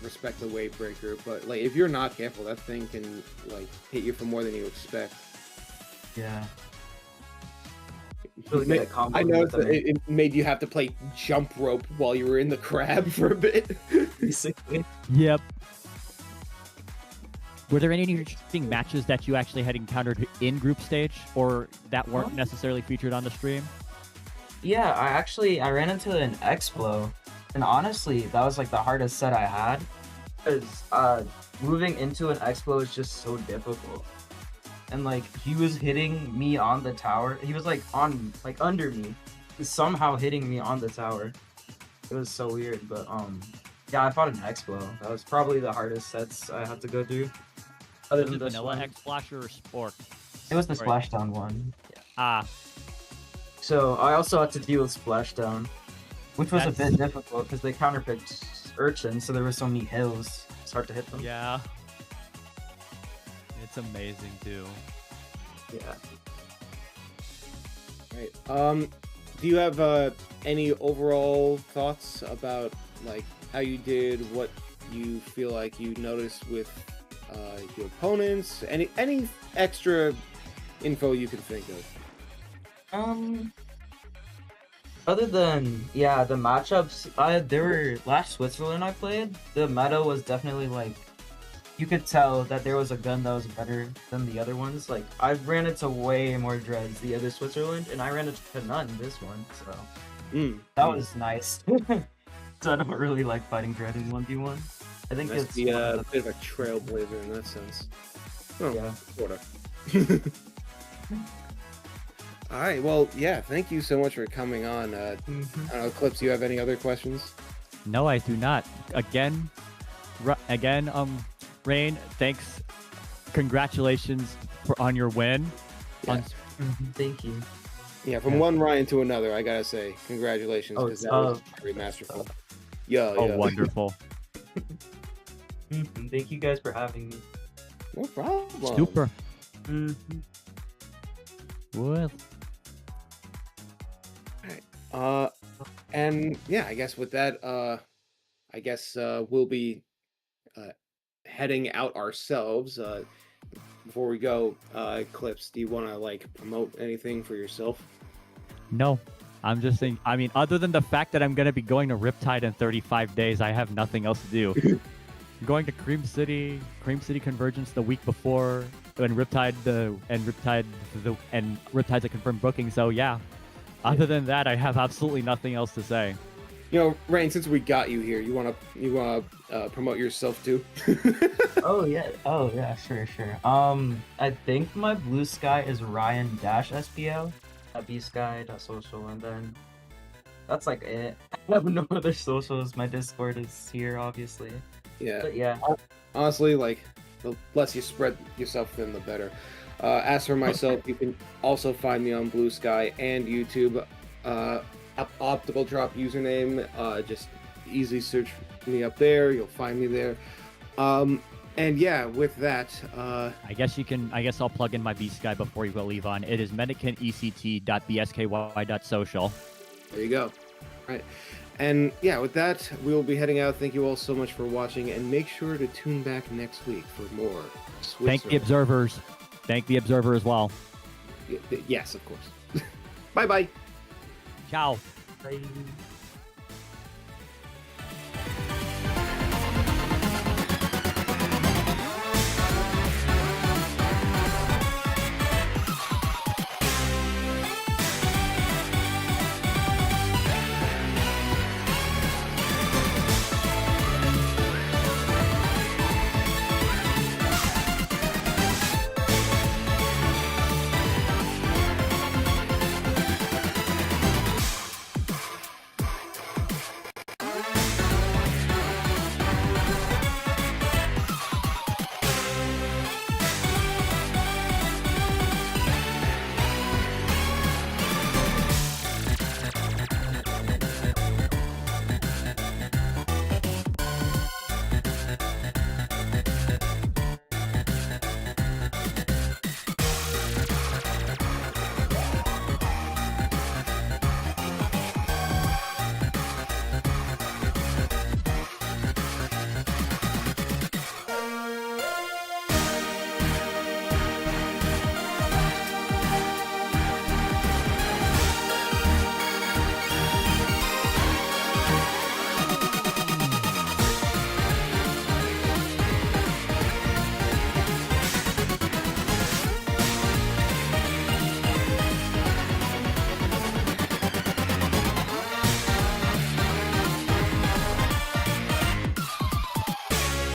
Speaker 2: respect the wave breaker, but like if you're not careful, that thing can like hit you for more than you expect.
Speaker 7: Yeah. Really good at comboing
Speaker 2: I noticed
Speaker 7: with
Speaker 2: that
Speaker 7: them.
Speaker 2: it made you have to play jump rope while you were in the crab for a bit.
Speaker 7: Basically.
Speaker 6: Yep. Were there any interesting matches that you actually had encountered in group stage, or that weren't necessarily featured on the stream?
Speaker 7: Yeah, I ran into an X-Blow, and honestly, that was like the hardest set I had, because moving into an X-Blow is just so difficult. And like, he was hitting me on the tower, he was like under me, somehow hitting me on the tower. It was so weird, but yeah, I fought an X-Blow. That was probably the hardest sets I had to go through. Other
Speaker 6: Was
Speaker 7: than
Speaker 6: it
Speaker 7: this
Speaker 6: vanilla
Speaker 7: one.
Speaker 6: X-Splasher or Sport?
Speaker 7: It was the
Speaker 6: Right.
Speaker 7: Splashdown one.
Speaker 6: Ah,
Speaker 7: So I also had to deal with Splashdown, which was a
Speaker 6: That's-
Speaker 7: bit difficult because they counterpicked Urchin, so there were so many hills. It's hard to hit them.
Speaker 6: yeah. It's amazing too.
Speaker 7: Yeah.
Speaker 2: Right. Do you have any overall thoughts about like how you did, what you feel like you noticed with your opponents? Any extra info you can think of?
Speaker 7: Other than the matchups, there were last Switzerland I played. The meta was definitely like, you could tell that there was a gun that was better than the other ones. Like I ran into way more dreads the other Switzerland, and I ran into none this one. So that was nice. So I don't really like fighting dread in 1v1. I think
Speaker 2: Must
Speaker 7: it's
Speaker 2: be
Speaker 7: one
Speaker 2: a
Speaker 7: of
Speaker 2: bit of a trailblazer in that sense. Oh,
Speaker 7: Yeah.
Speaker 2: sort of. All right. Well, yeah. Thank you so much for coming on. I don't know, Clips. You have any other questions?
Speaker 6: No, I do not. Again, Rain, thanks. Congratulations on your win.
Speaker 2: Yeah.
Speaker 7: Thank you.
Speaker 2: Yeah. From one Ryan to another, I gotta say congratulations
Speaker 7: Oh,
Speaker 2: because that was very masterful. Yeah.
Speaker 6: Oh, wonderful.
Speaker 7: Thank you guys for having me.
Speaker 2: No problem.
Speaker 6: Super. What?
Speaker 2: And yeah, I guess with that, we'll be heading out ourselves. Before we go, Clips, do you want to like promote anything for yourself?
Speaker 6: No. I'm just saying, I mean, other than the fact that I'm going to be going to Riptide in 35 days, I have nothing else to do. Going to Cream City Convergence the week before, and Riptide's a confirmed booking. So yeah, other than that, I have absolutely nothing else to say.
Speaker 2: You know, Rain, since we got you here, you wanna promote yourself too?
Speaker 7: Oh yeah, sure. I think my blue sky is Ryan-SPO at bsky.social, and then that's like it. I have no other socials. My Discord is here, obviously.
Speaker 2: Yeah.
Speaker 7: But yeah.
Speaker 2: Honestly, like, the less you spread yourself thin, the better. As for myself, you can also find me on Blue Sky and YouTube. Optical Drop username. Just easily search me up there. You'll find me there. And yeah, with that,
Speaker 6: I guess I'll plug in my B-Sky before you go leave on. It is medicanect.bsky.social.
Speaker 2: There you go. All right. And yeah, with that, we'll be heading out. Thank you all so much for watching, and make sure to tune back next week for more
Speaker 6: Thank the observers. Thank the observer as well.
Speaker 2: Yes, of course. Bye-bye.
Speaker 6: Ciao.
Speaker 7: Bye.